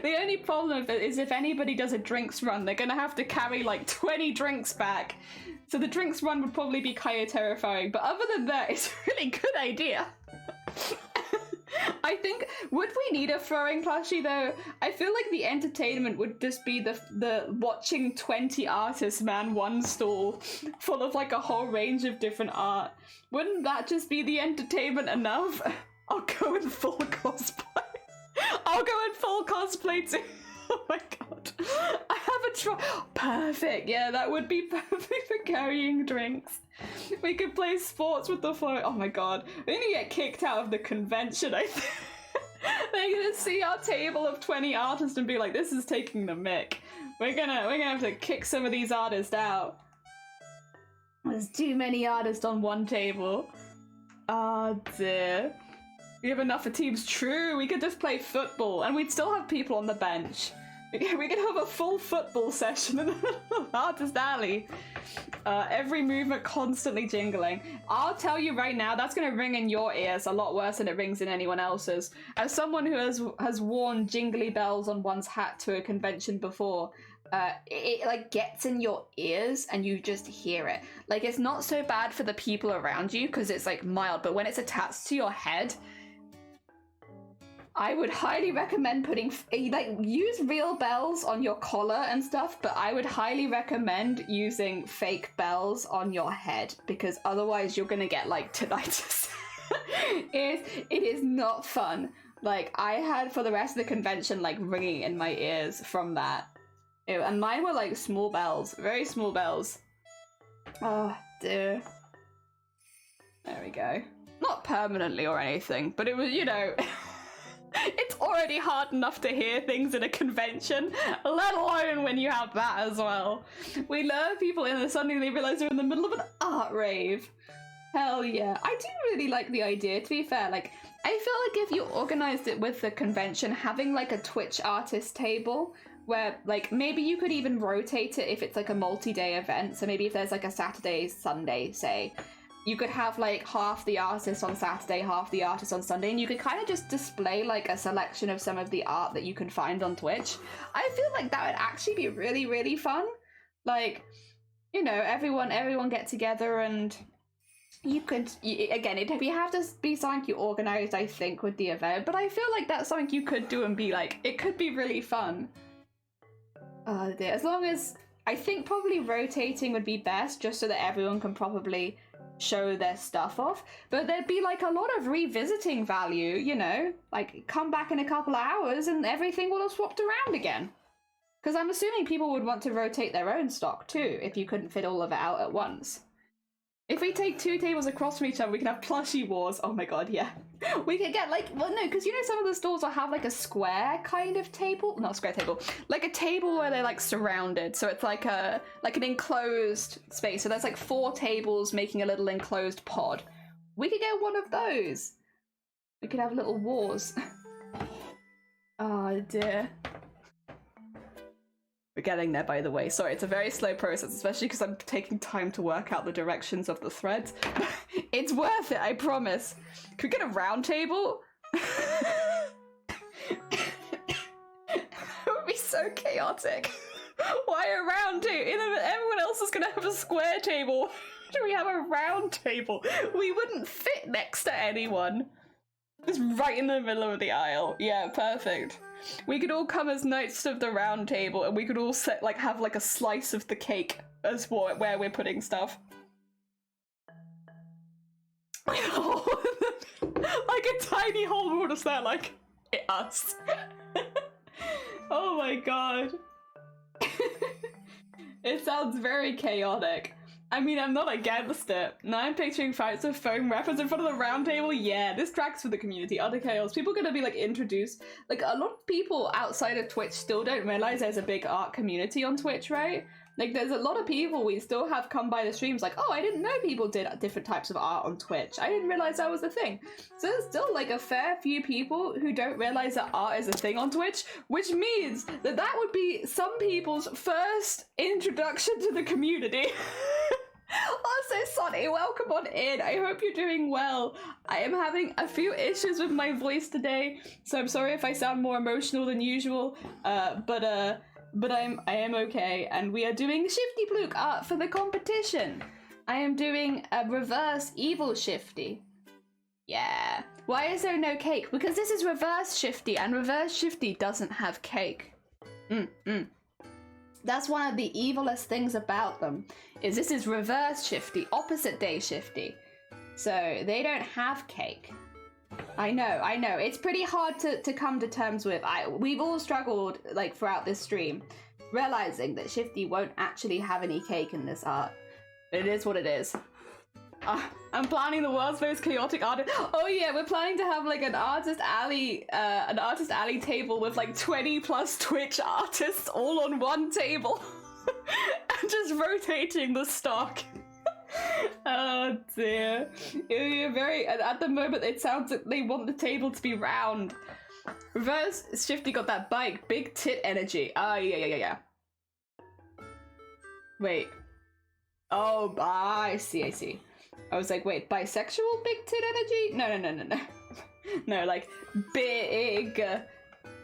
The only problem is if anybody does a drinks run, they're gonna have to carry like 20 drinks back. So the drinks run would probably be kind of terrifying, but other than that, it's a really good idea. I think, would we need a throwing plushie though? I feel like the entertainment would just be the watching 20 artists man one stall full of like a whole range of different art. Wouldn't that just be the entertainment enough? I'll go in full cosplay. I'll go in full cosplay too. Oh my god. I have a try. Perfect. Yeah, that would be perfect for carrying drinks. We could play sports with the phone. Oh my god. We're gonna get kicked out of the convention, I think. They're gonna see our table of 20 artists and be like, this is taking the mick. We're gonna have to kick some of these artists out. There's too many artists on one table. Oh dear. We have enough for teams. True, we could just play football and we'd still have people on the bench. We could have a full football session in the Artist Alley. Every movement constantly jingling. I'll tell you right now, that's going to ring in your ears a lot worse than it rings in anyone else's. As someone who has worn jingly bells on one's hat to a convention before, it like gets in your ears and you just hear it. Like, it's not so bad for the people around you because it's like mild, but when it's attached to your head, I would highly recommend putting, like, use real bells on your collar and stuff, but I would highly recommend using fake bells on your head because otherwise you're gonna get, like, tinnitus. It is not fun. Like, I had for the rest of the convention like ringing in my ears from that. And mine were like small bells, very small bells. Oh dear. There we go. Not permanently or anything, but it was, you know, it's already hard enough to hear things in a convention, let alone when you have that as well. We lure people in and suddenly they realize they're in the middle of an art rave. Hell yeah. I do really like the idea, to be fair. Like, I feel like if you organized it with the convention, having like a Twitch artist table where like maybe you could even rotate it if it's like a multi-day event. So maybe if there's like a Saturday, Sunday, say, you could have like half the artists on Saturday, half the artists on Sunday, and you could kind of just display like a selection of some of the art that you can find on Twitch. I feel like that would actually be really, really fun. Like, you know, everyone get together and you could, again, it'd have to be something you organized, I think, with the event, but I feel like that's something you could do and be like, it could be really fun. Oh dear, as long as, I think probably rotating would be best, just so that everyone can probably show their stuff off, but there'd be like a lot of revisiting value, you know, like come back in a couple of hours and everything will have swapped around again. Because I'm assuming people would want to rotate their own stock too, if you couldn't fit all of it out at once. If we take 2 tables across from each other, we can have plushie wars. Oh my god, yeah. We could get like, well no, because you know some of the stores will have like a square kind of table, not a square table, like a table where they're like surrounded. So it's like an enclosed space. So there's like 4 tables making a little enclosed pod. We could get one of those. We could have little wars. Oh dear. We're getting there, by the way. Sorry, it's a very slow process, especially because I'm taking time to work out the directions of the threads. It's worth it, I promise. Could we get a round table? It would be so chaotic. Why a round table? Everyone else is going to have a square table. Do we have a round table? We wouldn't fit next to anyone. Just right in the middle of the aisle. Yeah, perfect. We could all come as knights of the round table, and we could all have like a slice of the cake as where we're putting stuff. Like a tiny hole would have said like us. Oh my god. It sounds very chaotic. I mean, I'm not against it. Now I'm picturing fights of foam rappers in front of the round table. Yeah, this tracks for the community. Other chaos. People are gonna be like introduced. Like a lot of people outside of Twitch still don't realize there's a big art community on Twitch, right? Like there's a lot of people we still have come by the streams like, oh, I didn't know people did different types of art on Twitch. I didn't realize that was a thing. So there's still like a fair few people who don't realize that art is a thing on Twitch, which means that that would be some people's first introduction to the community. Also, Sonny, welcome on in. I hope you're doing well. I am having a few issues with my voice today, so I'm sorry if I sound more emotional than usual. But I am okay, and we are doing Shifty Pluke art for the competition. I am doing a reverse evil Shifty. Yeah. Why is there no cake? Because this is reverse Shifty, and reverse Shifty doesn't have cake. That's one of the evilest things about them, is this is reverse Shifty, opposite day Shifty. So they don't have cake. I know, it's pretty hard to come to terms with. We've all struggled like throughout this stream, realizing that Shifty won't actually have any cake in this art. It is what it is. I'm planning the world's most chaotic art. Oh yeah, we're planning to have like an artist alley table with like 20 plus Twitch artists all on one table, and just rotating the stock. Oh dear. At the moment it sounds like they want the table to be round. Reverse Shifty got that bike, big tit energy. Oh yeah. Wait. Oh, I see. I was like, wait, bisexual big tit energy? No. No, like big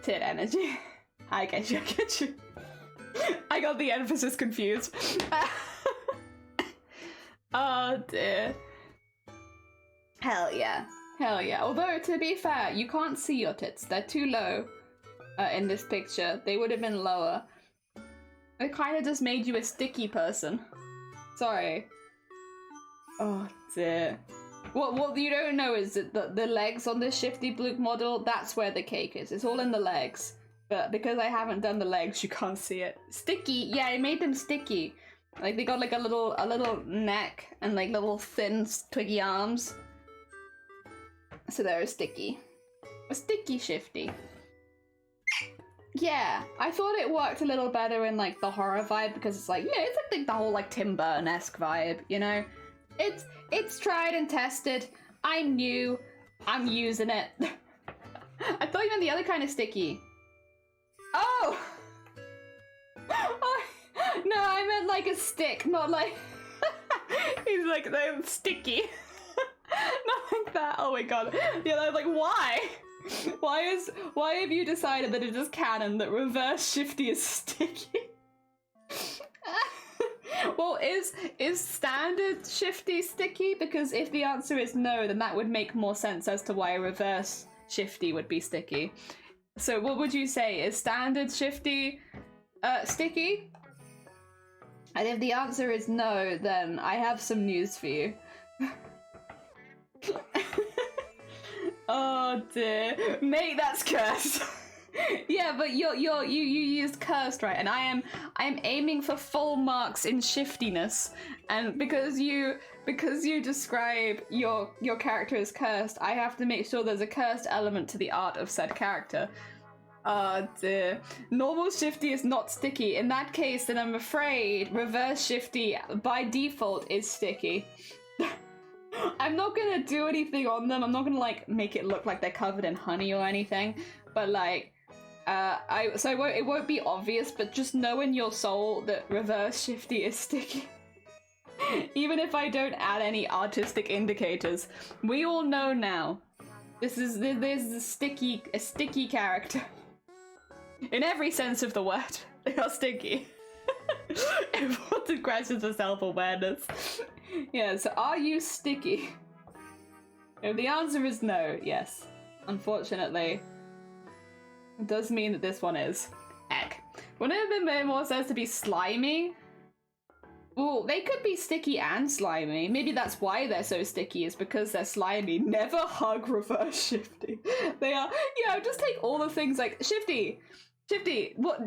tit energy. I get you. I got the emphasis confused. Oh dear. Hell yeah. Although, to be fair, you can't see your tits. They're too low in this picture. They would have been lower. It kind of just made you a sticky person. Sorry. Oh dear. What you don't know is that the legs on this Shifty Blue model, that's where the cake is. It's all in the legs. But because I haven't done the legs, you can't see it. Sticky, yeah, I made them sticky. Like they got like a little neck and like little thin twiggy arms. So they're sticky. A sticky Shifty. Yeah, I thought it worked a little better in like the horror vibe because it's like, yeah, it's like the whole like Tim Burton-esque vibe, you know? It's tried and tested. I'm new. I'm using it. I thought you meant the other kind of sticky. Oh! Oh, no, I meant like a stick, not like... He's like, they're sticky. Not like that. Oh my god. Yeah, I was like, why? Why have you decided that it is canon that reverse Shifty is sticky? Well, is standard Shifty sticky? Because if the answer is no, then that would make more sense as to why a reverse Shifty would be sticky. So what would you say? Is standard Shifty sticky? And if the answer is no, then I have some news for you. Oh dear, mate, that's cursed. Yeah, but you used cursed, right? And I am aiming for full marks in shiftiness, and because you describe your character as cursed, I have to make sure there's a cursed element to the art of said character. Oh dear. Normal Shifty is not sticky. In that case, then I'm afraid reverse Shifty by default is sticky. I'm not gonna do anything on them. I'm not gonna like make it look like they're covered in honey or anything. But like, it won't be obvious. But just know in your soul that reverse Shifty is sticky. Even if I don't add any artistic indicators, we all know now. This is a sticky character. In every sense of the word, they are sticky. Important questions for self-awareness. Yeah, so are you sticky? If the answer is no, yes. Unfortunately, it does mean that this one is. Heck. Wouldn't it have been more sense to be slimy? Ooh, they could be sticky and slimy. Maybe that's why they're so sticky, is because they're slimy. Never hug reverse Shifty. They are, yeah, just take all the things like, Shifty, what,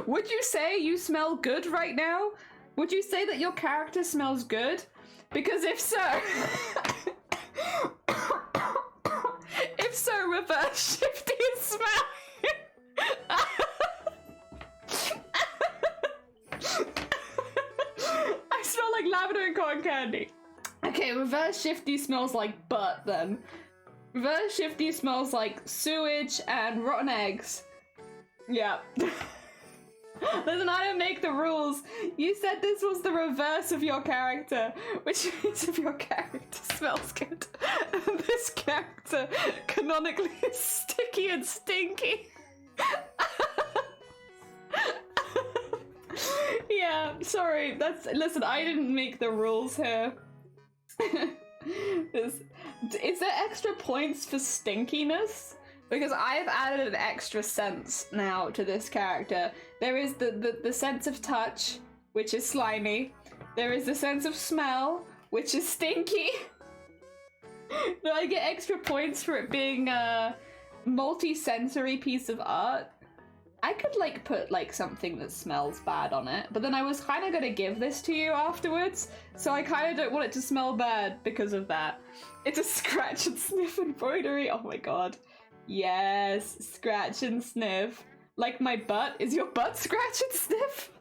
would you say you smell good right now? Would you say that your character smells good? Because if so, reverse Shifty is smelling. I smell like lavender and cotton candy. Okay, reverse Shifty smells like butt then. Reverse Shifty smells like sewage and rotten eggs. Yeah. Listen, I don't make the rules. You said this was the reverse of your character, which means if your character smells good, this character canonically is sticky and stinky. Yeah, sorry. Listen, I didn't make the rules here. Is there extra points for stinkiness? Because I've added an extra sense now to this character. There is the sense of touch, which is slimy. There is the sense of smell, which is stinky. Do I get extra points for it being a multi-sensory piece of art? I could like put like something that smells bad on it, but then I was kind of gonna give this to you afterwards, so I kind of don't want it to smell bad because of that. It's a scratch and sniff embroidery. Oh my god. Yes, scratch and sniff. Like my butt? Is your butt scratch and sniff?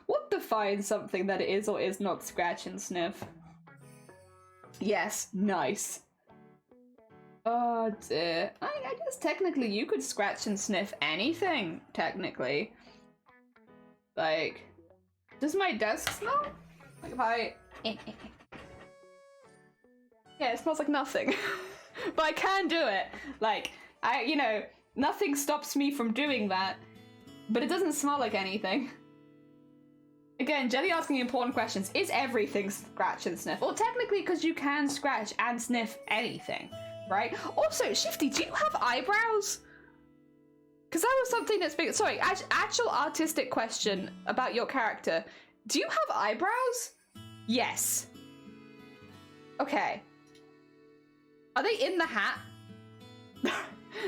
What defines something that is or is not scratch and sniff? Yes, nice. Oh dear. I guess technically you could scratch and sniff anything, technically. Like, does my desk smell? Like if I... Yeah, it smells like nothing. But I can do it. Like, you know, nothing stops me from doing that, but it doesn't smell like anything. Again, Jelly asking important questions. Is everything scratch and sniff? Well, technically, because you can scratch and sniff anything, right? Also, Shifty, do you have eyebrows? Because that was something that's big. Sorry, actual artistic question about your character. Do you have eyebrows? Yes. Okay. Are they in the hat?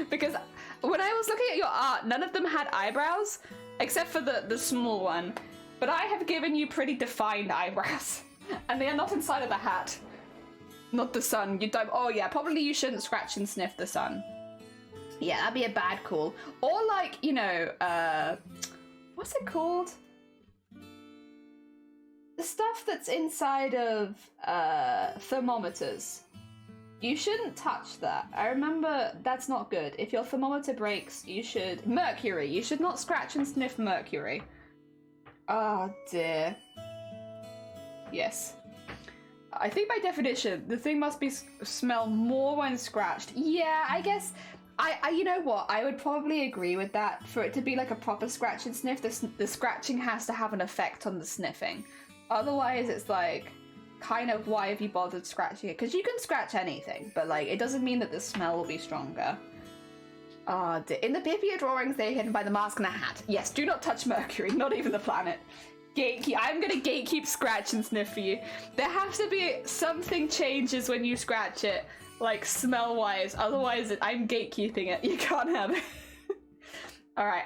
Because when I was looking at your art, none of them had eyebrows, except for the small one. But I have given you pretty defined eyebrows, and they are not inside of the hat. Not the sun. You don't. Oh yeah, probably you shouldn't scratch and sniff the sun. Yeah, that'd be a bad call. Or like, you know, what's it called? The stuff that's inside of thermometers. You shouldn't touch that. I remember that's not good. If your thermometer breaks, you should... Mercury. You should not scratch and sniff mercury. Oh dear. Yes. I think by definition, the thing must be smell more when scratched. Yeah, I guess... I you know what? I would probably agree with that. For it to be like a proper scratch and sniff, the scratching has to have an effect on the sniffing. Otherwise, it's like... kind of why have you bothered scratching it? Because you can scratch anything, but like it doesn't mean that the smell will be stronger. In the Pipia drawings, they're hidden by the mask and the hat. Yes, do not touch mercury, not even the planet. Gatekeep. I'm gonna gatekeep scratch and sniff for you. There has to be something changes when you scratch it, like smell wise. Otherwise, I'm gatekeeping it. You can't have it. All right,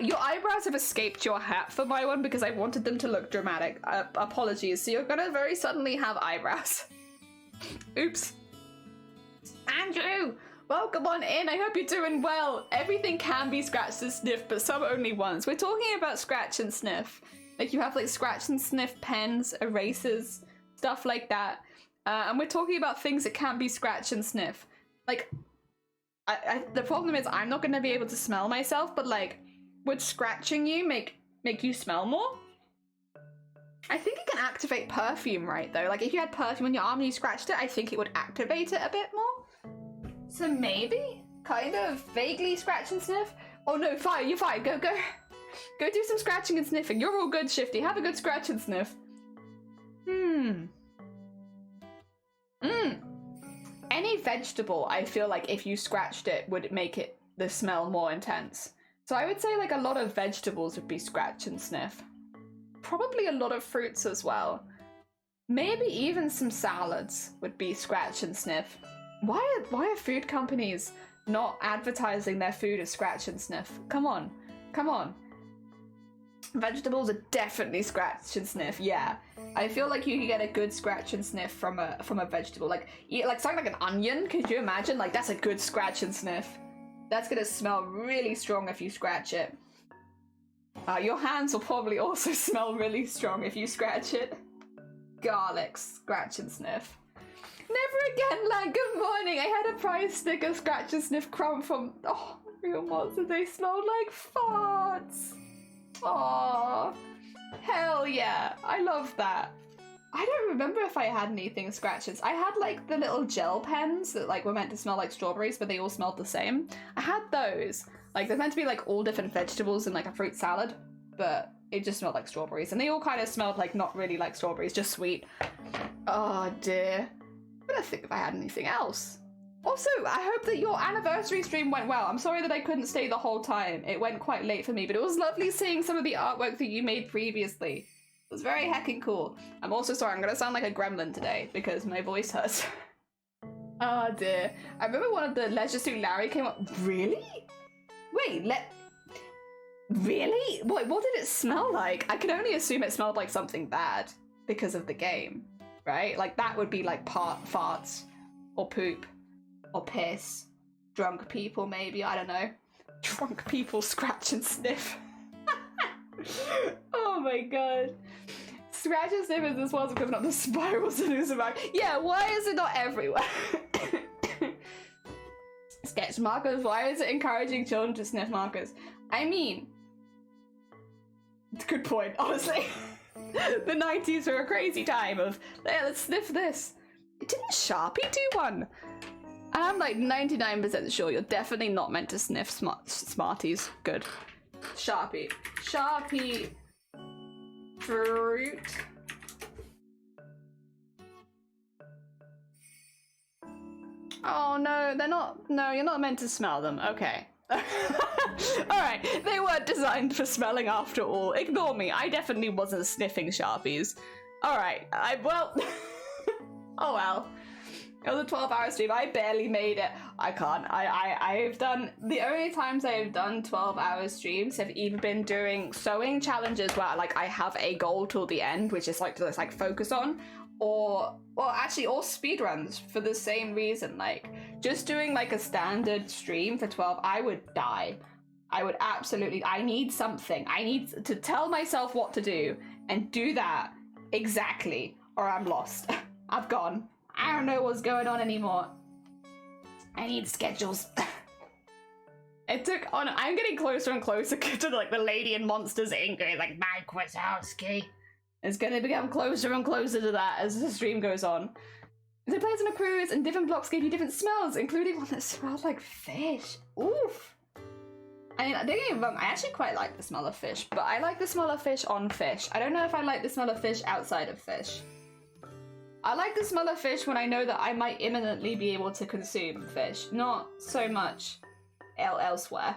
your eyebrows have escaped your hat for my one because I wanted them to look dramatic. Apologies. So you're gonna very suddenly have eyebrows. Oops. Andrew, welcome on in. I hope you're doing well. Everything can be scratched and sniffed, but some only once. We're talking about scratch and sniff. Like you have like scratch and sniff pens, erasers, stuff like that. And we're talking about things that can be scratch and sniff. Like, the problem is I'm not going to be able to smell myself, but like, would scratching you make you smell more? I think it can activate perfume, right, though? Like, if you had perfume on your arm and you scratched it, I think it would activate it a bit more. So maybe? Kind of vaguely scratch and sniff? Oh no, fine, you're fine. Go do some scratching and sniffing. You're all good, Shifty. Have a good scratch and sniff. Any vegetable, I feel like if you scratched it, would make it the smell more intense. So I would say like a lot of vegetables would be scratch and sniff. Probably a lot of fruits as well. Maybe even some salads would be scratch and sniff. Why are food companies not advertising their food as scratch and sniff? Come on. Vegetables are definitely scratch and sniff, yeah. I feel like you can get a good scratch and sniff from a vegetable. Like something like an onion, could you imagine? Like that's a good scratch and sniff. That's gonna smell really strong if you scratch it. Your hands will probably also smell really strong if you scratch it. Garlic, scratch and sniff. Never again, lad. Good morning. I had a prize sticker scratch and sniff crumb from Real Monster. They smelled like farts. Aww. Hell yeah. I love that. I don't remember if I had anything scratches. I had like the little gel pens that like were meant to smell like strawberries, but they all smelled the same. I had those. Like they're meant to be like all different vegetables in like a fruit salad, but it just smelled like strawberries. And they all kind of smelled like not really like strawberries, just sweet. Oh dear. I'm gonna think if I had anything else. Also, I hope that your anniversary stream went well. I'm sorry that I couldn't stay the whole time. It went quite late for me, but it was lovely seeing some of the artwork that you made previously. It was very heckin' cool. I'm also sorry, I'm gonna sound like a gremlin today because my voice hurts. Oh dear. I remember one of the Leisure Suit Larry came up. Really? Wait, really? What did it smell like? I can only assume it smelled like something bad because of the game, right? Like that would be like farts or poop. Or piss. Drunk people, maybe. I don't know. Drunk people scratch and sniff. Oh my god. Scratch and sniff is this one's equivalent of the spirals in Uzumaki. Yeah, why is it not everywhere? Sketch markers. Why is it encouraging children to sniff markers? I mean, good point, honestly. The 90s were a crazy time of, hey, let's sniff this. Didn't Sharpie do one? I'm like 99% sure you're definitely not meant to sniff Smarties. Good. Sharpie. Fruit. Oh no, they're not. No, you're not meant to smell them. Okay. Alright, they weren't designed for smelling after all. Ignore me. I definitely wasn't sniffing Sharpies. Alright, well. Oh well. It was a 12-hour stream. I barely made it. I can't. I've done, the only times I've done 12-hour streams have either been during sewing challenges where like I have a goal till the end, which is like to like focus on, or speedruns for the same reason. Like just doing like a standard stream for 12, I would die. I would absolutely, I need something. I need to tell myself what to do and do that exactly, or I'm lost. I've gone. I don't know what's going on anymore. I need schedules. It took on. I'm getting closer and closer to like the Lady in Monsters Inc. Like Mike Wazowski. It's gonna become closer and closer to that as the stream goes on. The place on a cruise and different blocks gave you different smells, including one that smelled like fish. Oof. I mean, don't get me wrong, I actually quite like the smell of fish, but I like the smell of fish on fish. I don't know if I like the smell of fish outside of fish. I like the smell of fish when I know that I might imminently be able to consume fish, not so much elsewhere.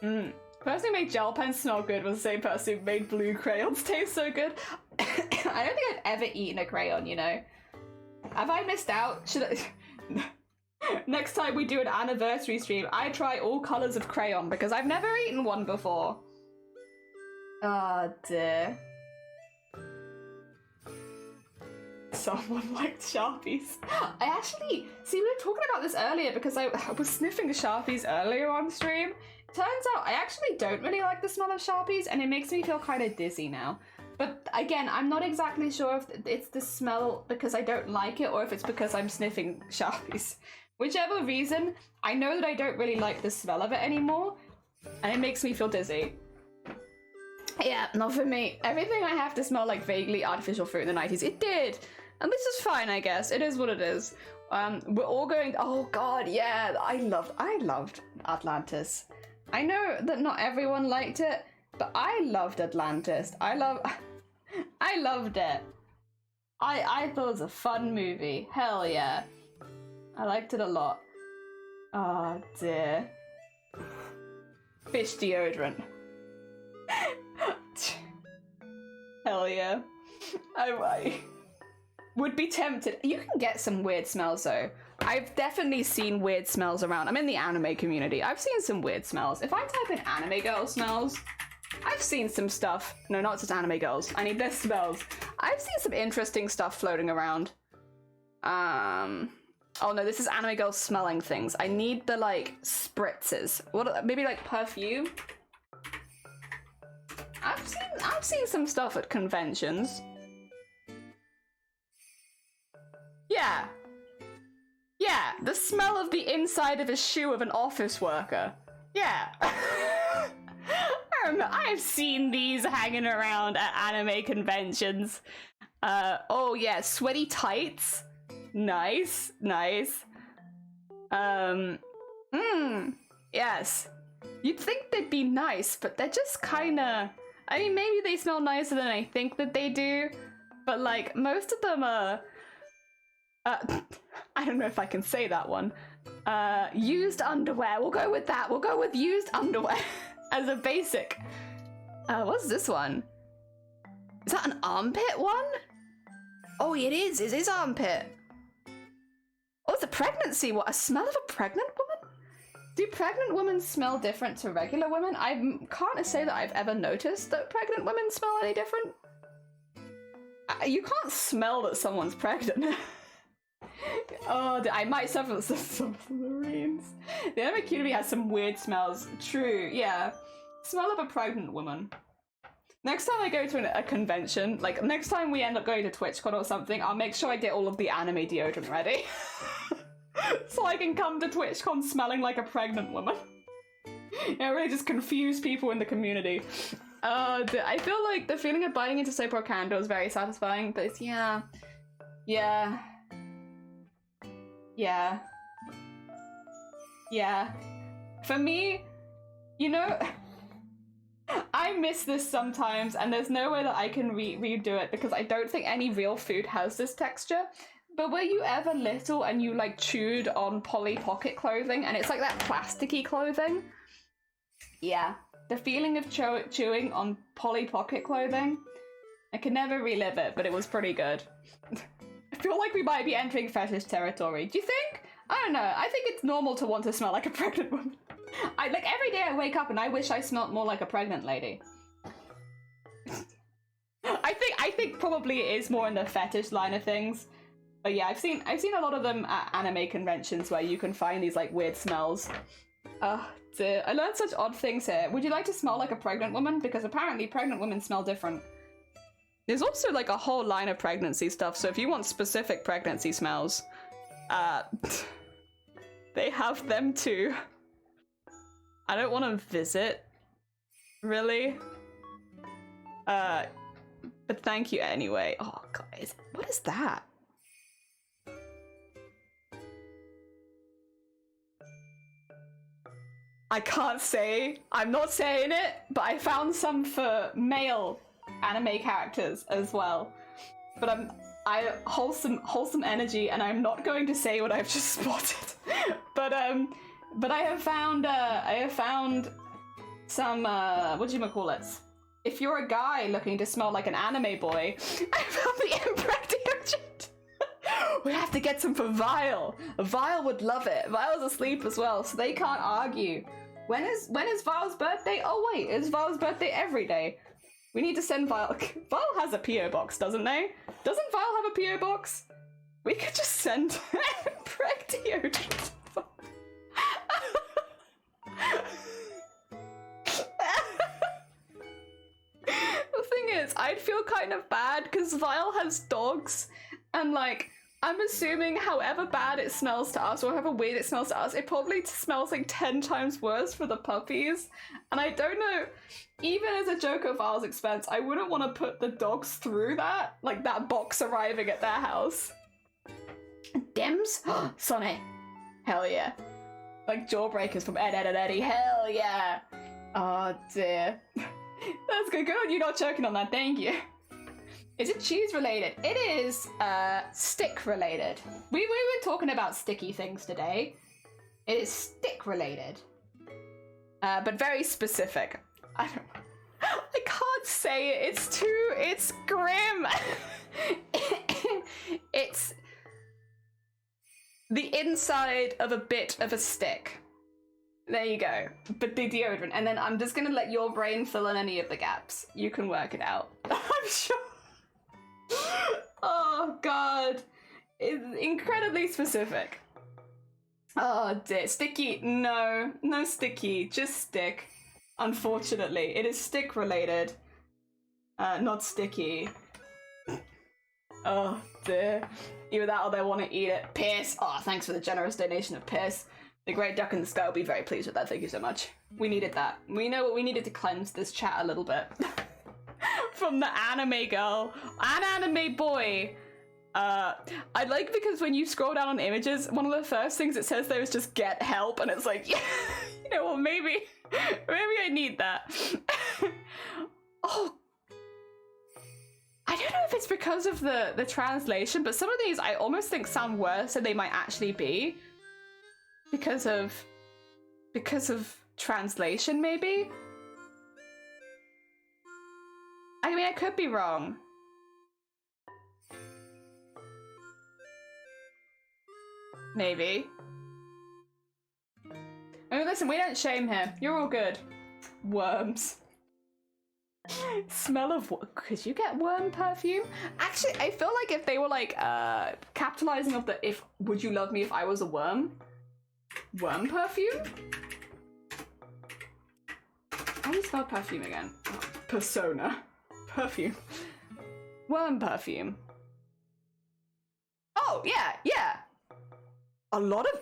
Person who made gel pens smell good was the same person who made blue crayons taste so good. I don't think I've ever eaten a crayon, you know. Have I missed out? Should I... Next time we do an anniversary stream, I try all colours of crayon because I've never eaten one before. Oh dear. Someone liked Sharpies. I actually, see, we were talking about this earlier because I was sniffing Sharpies earlier on stream. Turns out I actually don't really like the smell of Sharpies and it makes me feel kind of dizzy now. But again, I'm not exactly sure if it's the smell because I don't like it or if it's because I'm sniffing Sharpies. Whichever reason, I know that I don't really like the smell of it anymore and it makes me feel dizzy. Yeah, not for me. Everything I have to smell like vaguely artificial fruit in the 90s, it did. And this is fine, I guess. It is what it is. We're all going, oh god, yeah, I loved Atlantis. I know that not everyone liked it, but I loved Atlantis. I loved it. I thought it was a fun movie. Hell yeah. I liked it a lot. Oh dear. Fish deodorant. Hell yeah. I would be tempted. You can get some weird smells though. I've definitely seen weird smells around. I'm in the anime community. I've seen some weird smells. If I type in anime girl smells, I've seen some stuff. No, not just anime girls. I need their smells. I've seen some interesting stuff floating around. Oh no, this is anime girls smelling things. I need the like spritzes. What? Maybe like perfume. I've seen some stuff at conventions. Yeah. Yeah, the smell of the inside of a shoe of an office worker. Yeah. I've seen these hanging around at anime conventions. Oh yeah, sweaty tights. Nice, nice. Yes. You'd think they'd be nice, but they're just kinda... I mean, maybe they smell nicer than I think that they do, but like, most of them are... I don't know if I can say that one. Used underwear. We'll go with that. We'll go with used underwear as a basic. What's this one? Is that an armpit one? Oh, it is. It is armpit. Oh, it's a pregnancy. What? A smell of a pregnant woman? Do pregnant women smell different to regular women? I can't say that I've ever noticed that pregnant women smell any different. You can't smell that someone's pregnant. Oh, I might suffer some marines. The anime community has some weird smells. True, yeah. Smell of a pregnant woman. Next time I go to a convention, like next time we end up going to TwitchCon or something, I'll make sure I get all of the anime deodorant ready. So I can come to TwitchCon smelling like a pregnant woman. Yeah, really just confuse people in the community. I feel like the feeling of biting into soap or candle is very satisfying, but it's, yeah. Yeah. Yeah. Yeah. For me, you know, I miss this sometimes, and there's no way that I can redo it because I don't think any real food has this texture. But were you ever little and you like chewed on Polly Pocket clothing and it's like that plasticky clothing? Yeah. The feeling of chewing on Polly Pocket clothing, I could never relive it, but it was pretty good. feel like we might be entering fetish territory. Do you think? I don't know. I think it's normal to want to smell like a pregnant woman. Like every day I wake up and I wish I smelled more like a pregnant lady. I think probably it is more in the fetish line of things. But yeah, I've seen a lot of them at anime conventions where you can find these like weird smells. Dear. I learned such odd things here. Would you like to smell like a pregnant woman? Because apparently pregnant women smell different. There's also like a whole line of pregnancy stuff, so if you want specific pregnancy smells, they have them too. I don't want to visit, really. But thank you anyway. Oh, guys, what is that? I can't say. I'm not saying it, but I found some for male anime characters as well. But I wholesome energy, and I'm not going to say what I've just spotted. But I have found some whatchamacallits. If you're a guy looking to smell like an anime boy, I found the Impreg deodorant. We have to get some for Vile. Vile would love it. Vile's asleep as well, so they can't argue. When is Vile's birthday? Oh wait, it's Vile's birthday every day. We need to send Vile. Vile has a PO box, doesn't they? Doesn't Vile have a PO box? We could just send Impreg deodorant. The thing is, I'd feel kind of bad because Vile has dogs, and like, I'm assuming however bad it smells to us, or however weird it smells to us, it probably smells like 10 times worse for the puppies. And I don't know, even as a joke at Vile's expense, I wouldn't want to put the dogs through that, like that box arriving at their house. Dims? Sonny. Hell yeah. Like Jawbreakers from Ed, Ed, and Eddie. Hell yeah. Oh dear. That's good. Good on you not choking on that. Thank you. Is it cheese related? It is stick related. We were talking about sticky things today. It is stick related. But very specific. I can't say it. It's grim. It's the inside of a bit of a stick. There you go. But the deodorant. And then I'm just gonna let your brain fill in any of the gaps. You can work it out. I'm sure. Oh god. It's incredibly specific. Oh dear. Sticky. No sticky. Just stick. Unfortunately. It is stick related. Not sticky. Oh dear. Either that or they want to eat it. Piss. Oh, thanks for the generous donation of piss. The Great Duck in the Sky will be very pleased with that. Thank you so much. We needed that. We know what we needed to cleanse this chat a little bit. From the anime girl and anime boy. I like because when you scroll down on images, one of the first things it says there is just get help, and it's like, yeah, you know what, maybe I need that. Oh, I don't know if it's because of the translation, but some of these I almost think sound worse than they might actually be. Because of translation, maybe? I mean, I could be wrong. Maybe. I mean, listen, we don't shame here. You're all good. Worms. Smell of what? Could you get worm perfume? Actually, I feel like if they were like capitalizing off the would you love me if I was a worm? Worm perfume? How do you spell perfume again? Oh, persona. Perfume. Worm perfume. Oh, yeah. A lot of...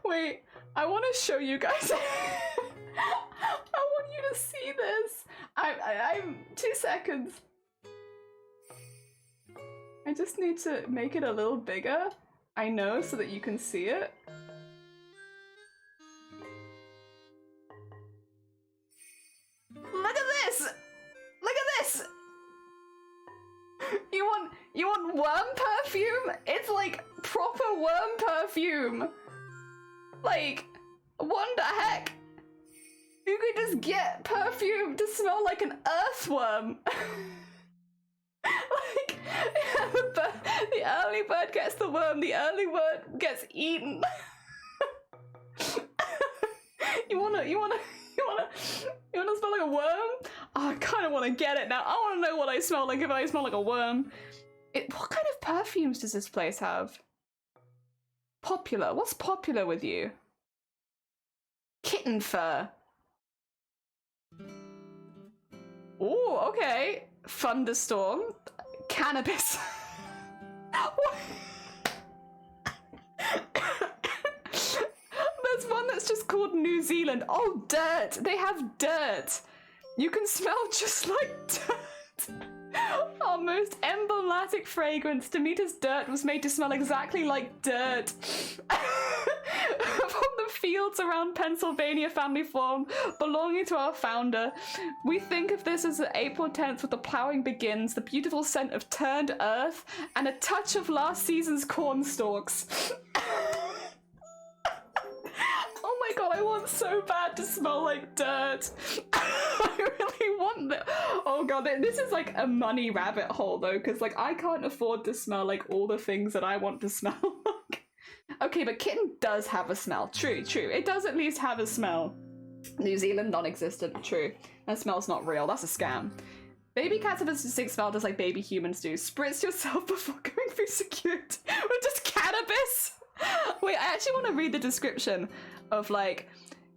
Wait, I want to show you guys. I want you to see this. I'm 2 seconds. I just need to make it a little bigger. I know, so that you can see it. Look at this! Look at this! You want worm perfume? It's like proper worm perfume. Like, what the heck? You could just get perfume to smell like an earthworm. Like, the early bird gets the worm, the early bird gets eaten. You wanna smell like a worm? Oh, I kind of want to get it now. I want to know what I smell like if I smell like a worm. What kind of perfumes does this place have? Popular. What's popular with you? Kitten fur. Oh, okay. Thunderstorm. Cannabis. There's one that's just called New Zealand. Oh, dirt. They have dirt. You can smell just like dirt. Our most emblematic fragrance, Demeter's dirt, was made to smell exactly like dirt. From the fields around Pennsylvania family farm belonging to our founder. We think of this as April 10th when the plowing begins, the beautiful scent of turned earth, and a touch of last season's corn stalks. Oh my god, I want so bad to smell like dirt. I really want that. Oh god, this is like a money rabbit hole though, because like I can't afford to smell like all the things that I want to smell like. Okay, but kitten does have a smell. True. It does at least have a smell. New Zealand, non-existent. True. That smell's not real. That's a scam. Baby cats have a distinct smell just like baby humans do. Spritz yourself before going through security with just cannabis. Wait, I actually want to read the description of like,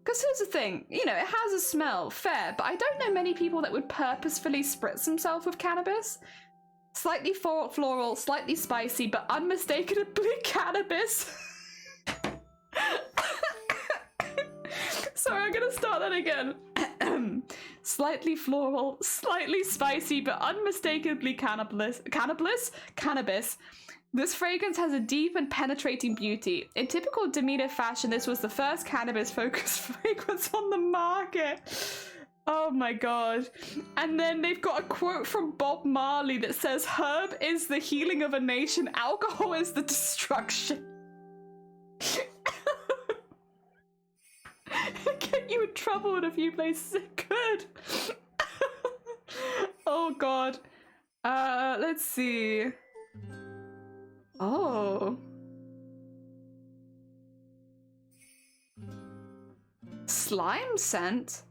because here's the thing, you know, it has a smell, fair, but I don't know many people that would purposefully spritz themselves with cannabis. Slightly floral, slightly spicy, but unmistakably cannabis. Sorry, I'm gonna start that again. Slightly floral, slightly spicy, but unmistakably cannabis. This fragrance has a deep and penetrating beauty. In typical Demeter fashion, this was the first cannabis-focused fragrance on the market. Oh my god. And then they've got a quote from Bob Marley that says, "Herb is the healing of a nation, alcohol is the destruction." It'd get you in trouble in a few places, it could. Oh god. Let's see. Oh. Slime scent?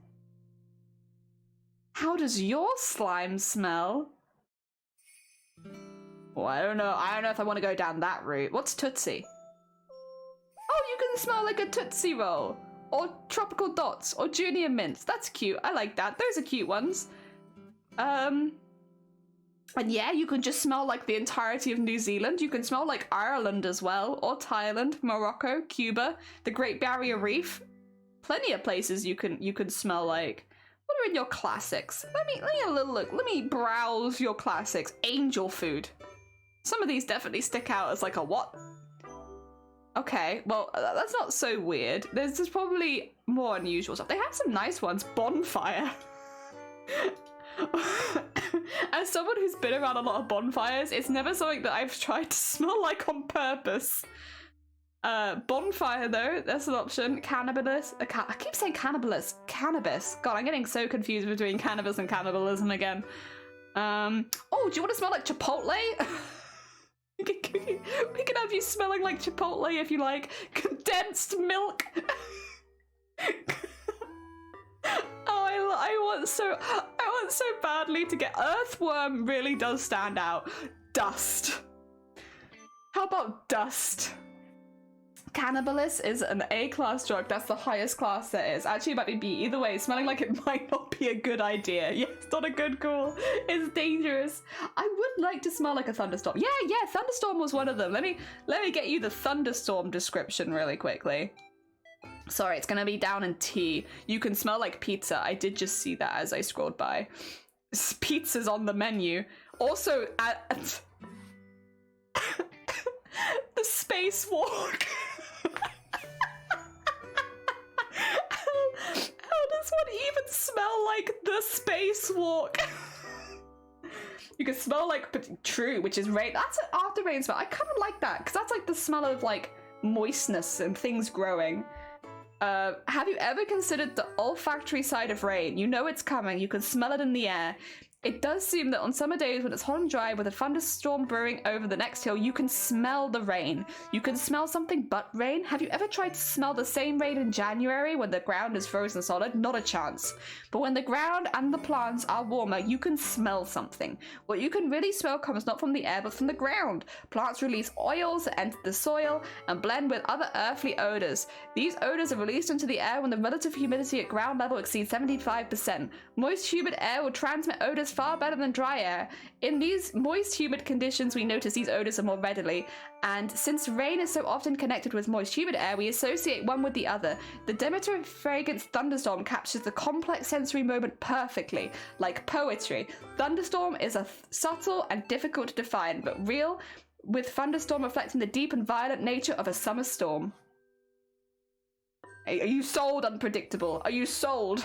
How does your slime smell? Well, I don't know if I want to go down that route. What's Tootsie? Oh, you can smell like a Tootsie Roll. Or Tropical Dots. Or Junior Mints. That's cute. I like that. Those are cute ones. And yeah, you can just smell like the entirety of New Zealand. You can smell like Ireland as well. Or Thailand, Morocco, Cuba, the Great Barrier Reef. Plenty of places you can smell like. What are in your classics? Let me have a little look. Let me browse your classics. Angel food. Some of these definitely stick out as like a what? Okay, well, that's not so weird. There's probably more unusual stuff. They have some nice ones. Bonfire. As someone who's been around a lot of bonfires, it's never something that I've tried to smell like on purpose. Bonfire though, that's an option. Cannabis. I keep saying cannabis. Cannabis. God, I'm getting so confused between cannabis and cannibalism again. Oh, do you want to smell like Chipotle? We can have you smelling like Chipotle if you like. Condensed milk. Oh, I want so badly to get earthworm. Really does stand out. Dust. How about dust? Cannabis is an A-class drug. That's the highest class there is. Actually, it might be B. Either way, smelling like it might not be a good idea. Yeah, it's not a good call. It's dangerous. I would like to smell like a thunderstorm. Yeah, thunderstorm was one of them. Let me get you the thunderstorm description really quickly. Sorry, it's gonna be down in T. You can smell like pizza. I did just see that as I scrolled by. Pizza's on the menu. Also, at the spacewalk. How does one even smell like the spacewalk? You can smell like true, which is rain. That's an after rain smell. I kind of like that because that's like the smell of like moistness and things growing. Have you ever considered the olfactory side of rain? You know it's coming. You can smell it in the air. It does seem that on summer days when it's hot and dry with a thunderstorm brewing over the next hill, you can smell the rain. You can smell something but rain. Have you ever tried to smell the same rain in January when the ground is frozen solid? Not a chance. But when the ground and the plants are warmer, you can smell something. What you can really smell comes not from the air but from the ground. Plants release oils that enter the soil and blend with other earthly odors. These odors are released into the air when the relative humidity at ground level exceeds 75%. Moist, humid air will transmit odors far better than dry air. In these moist, humid conditions, we notice these odors are more readily. And since rain is so often connected with moist, humid air, we associate one with the other. The Demeter fragrance thunderstorm captures the complex sensory moment perfectly, like poetry. Thunderstorm is subtle and difficult to define, but real, with thunderstorm reflecting the deep and violent nature of a summer storm. Are you sold, Unpredictable? Are you sold?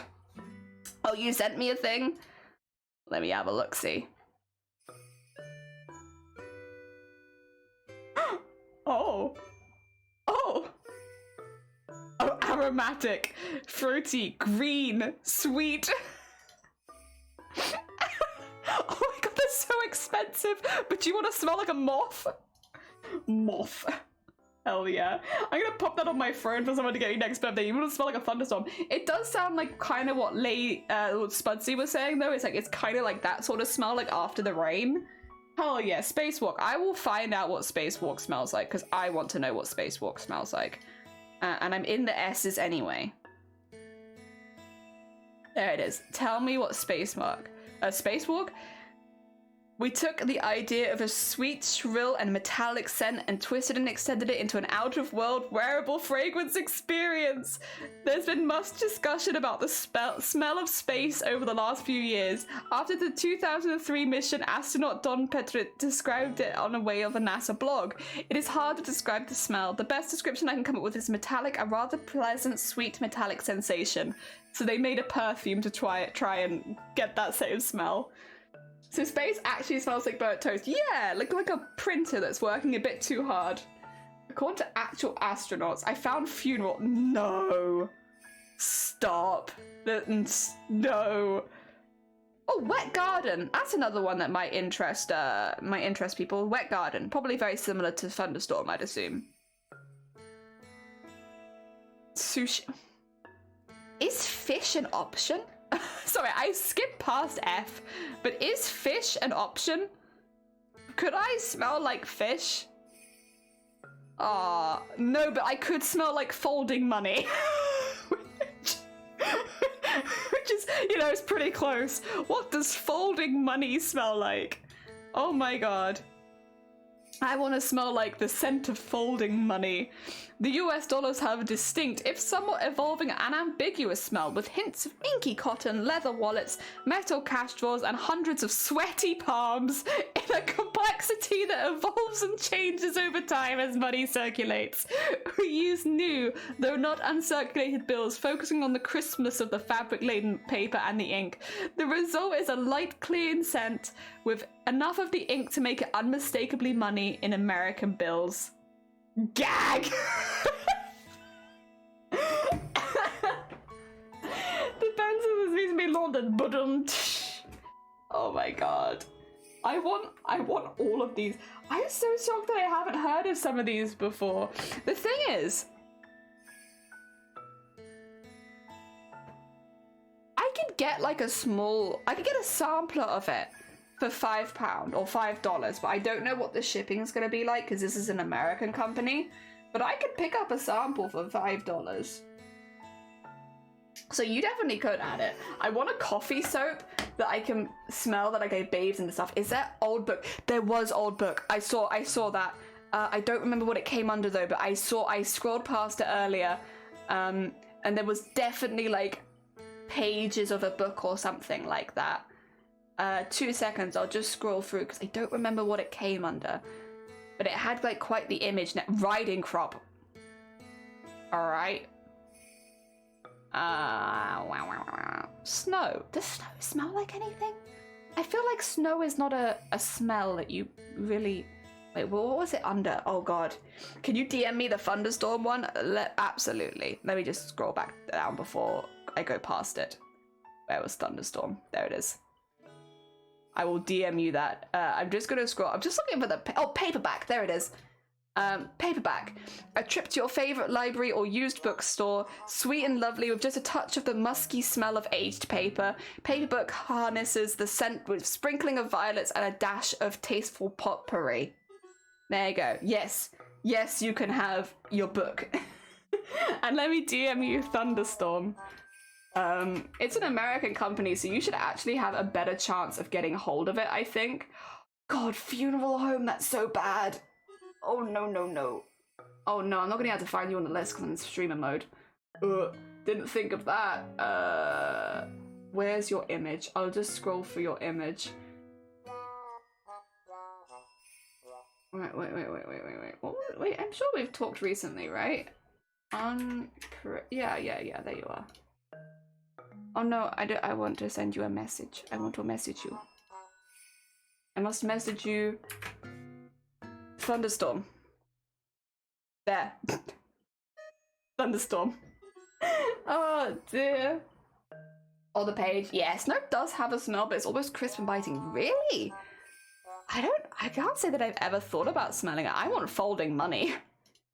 Oh, you sent me a thing? Let me have a look-see. Oh. Oh. Oh, aromatic, fruity, green, sweet. Oh my god, they're so expensive. But do you want to smell like a moth? Moth. Hell yeah. I'm gonna pop that on my phone for someone to get me next birthday. You want to smell like a thunderstorm. It does sound like kind of what what Spudsy was saying though. It's kind of like that sort of smell, like after the rain. Hell yeah, Spacewalk. I will find out what Spacewalk smells like because I want to know what Spacewalk smells like. And I'm in the S's anyway. There it is. Tell me what Spacewalk. We took the idea of a sweet, shrill, and metallic scent and twisted and extended it into an out-of-world wearable fragrance experience. There's been much discussion about the smell of space over the last few years. After the 2003 mission, astronaut Don Petrit described it on a way of a NASA blog. It is hard to describe the smell. The best description I can come up with is metallic, a rather pleasant, sweet metallic sensation. So they made a perfume to try and get that same smell. So space actually smells like burnt toast. Yeah, like a printer that's working a bit too hard. According to actual astronauts, I found funeral. No. Stop. No. Oh, wet garden. That's another one that might interest people. Wet garden, probably very similar to thunderstorm, I'd assume. Sushi. Is fish an option? Sorry, I skipped past F, but is fish an option? Could I smell like fish? No, but I could smell like folding money. which is, you know, it's pretty close. What does folding money smell like? Oh my god. I want to smell like the scent of folding money. The US dollars have a distinct, if somewhat evolving and ambiguous smell, with hints of inky cotton, leather wallets, metal cash drawers, and hundreds of sweaty palms, in a complexity that evolves and changes over time as money circulates. We use new, though not uncirculated bills, focusing on the crispness of the fabric-laden paper and the ink. The result is a light, clean scent, with enough of the ink to make it unmistakably money in American bills. Gag! The pencil was recently laundered, but oh my god. I want all of these. I'm so shocked that I haven't heard of some of these before. The thing is, I could get like a sampler of it for £5 or $5, but I don't know what the shipping is going to be like because this is an American company. But I could pick up a sample for $5. So you definitely could add it. I want a coffee soap that I can smell that I go bathes and stuff. Is there Old Book? There was Old Book. I saw that. I don't remember what it came under though, but I scrolled past it earlier. And there was definitely like pages of a book or something like that. 2 seconds, I'll just scroll through because I don't remember what it came under. But it had like quite the image. Riding crop. Alright. Snow. Does snow smell like anything? I feel like snow is not a smell that you really Wait, what was it under? Oh god. Can you DM me the thunderstorm one? Absolutely. Let me just scroll back down before I go past it. Where was thunderstorm? There it is. I will DM you that. I'm just gonna scroll. I'm just looking for the paperback. There it is. Paperback. A trip to your favorite library or used bookstore, sweet and lovely with just a touch of the musky smell of aged paper. Paperbook harnesses the scent with sprinkling of violets and a dash of tasteful potpourri. There you go. Yes, you can have your book. And let me DM you Thunderstorm. It's an American company, so you should actually have a better chance of getting hold of it, I think. God, funeral home, that's so bad. Oh, no. Oh, no, I'm not gonna have to find you on the list because I'm in streamer mode. Didn't think of that. Where's your image? I'll just scroll for your image. Wait. Wait, I'm sure we've talked recently, right? Yeah, there you are. Oh no, I want to send you a message. I want to message you. I must message you. Thunderstorm. There. Thunderstorm. Oh dear. Oh, the page. Yeah, snow does have a smell, but it's almost crisp and biting. Really? I can't say that I've ever thought about smelling it. I want folding money.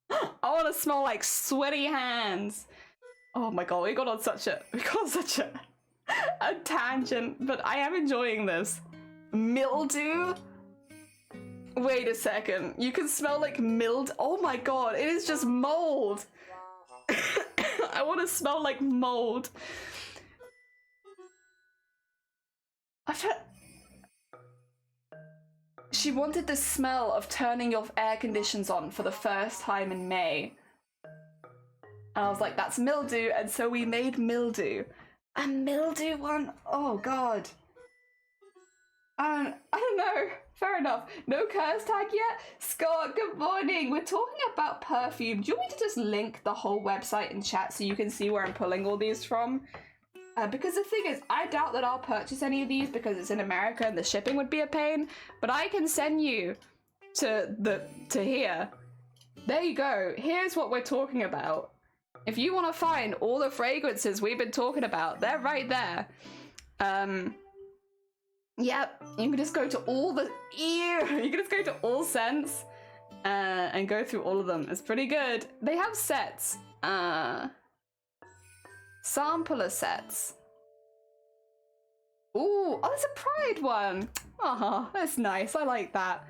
I want to smell like sweaty hands. Oh my god, we got on such a tangent, but I am enjoying this. Mildew? Wait a second. You can smell like mildew. Oh my god, it is just mold. I want to smell like mold. She wanted the smell of turning your air conditions on for the first time in May. And I was like, that's mildew, and so we made mildew. A mildew one? Oh god. I don't know. Fair enough. No curse tag yet? Scott, good morning. We're talking about perfume. Do you want me to just link the whole website in chat so you can see where I'm pulling all these from? Because the thing is, I doubt that I'll purchase any of these because it's in America and the shipping would be a pain. But I can send you to here. There you go. Here's what we're talking about. If you want to find all the fragrances we've been talking about, they're right there. Yep, you can just go to all the... You can just go to all scents and go through all of them. It's pretty good. They have sets. Sampler sets. Ooh, oh, there's a Pride one. Oh, that's nice. I like that.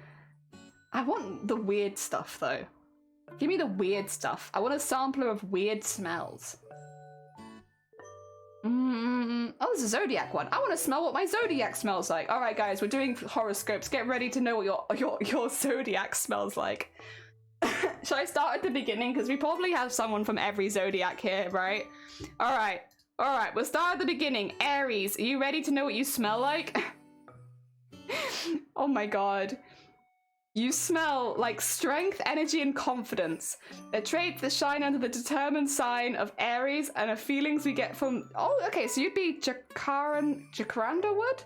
I want the weird stuff, though. Give me the weird stuff. I want a sampler of weird smells. Oh, there's a Zodiac one. I want to smell what my Zodiac smells like. All right, guys, we're doing horoscopes. Get ready to know what your Zodiac smells like. Should I start at the beginning? Because we probably have someone from every Zodiac here, right? All right, we'll start at the beginning. Aries, are you ready to know what you smell like? Oh my god. You smell like strength, energy, and confidence. They're traits that shine under the determined sign of Aries and are feelings we get from... Oh, okay, so you'd be jacaranda wood,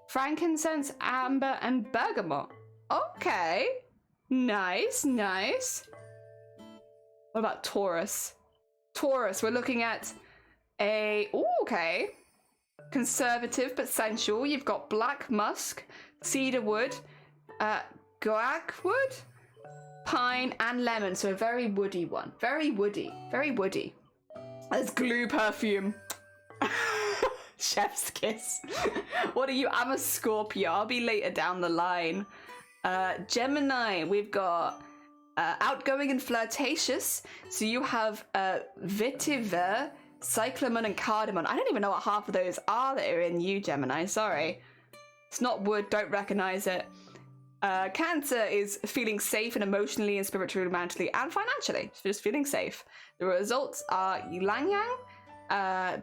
frankincense, amber, and bergamot. Okay. Nice. What about Taurus? Taurus, we're looking at a... Ooh, okay. Conservative but sensual. You've got black musk, cedar wood, guaiac wood, pine, and lemon. So a very woody one. Very woody. There's glue perfume. Chef's kiss. What are you? I'm a Scorpio. I'll be later down the line. Gemini, we've got outgoing and flirtatious. So you have vetiver, cyclamen, and cardamom. I don't even know what half of those are that are in you, Gemini. Sorry. It's not wood. Don't recognize it. Cancer is feeling safe and emotionally and spiritually, romantically, and financially. Just feeling safe. The results are ylang yang,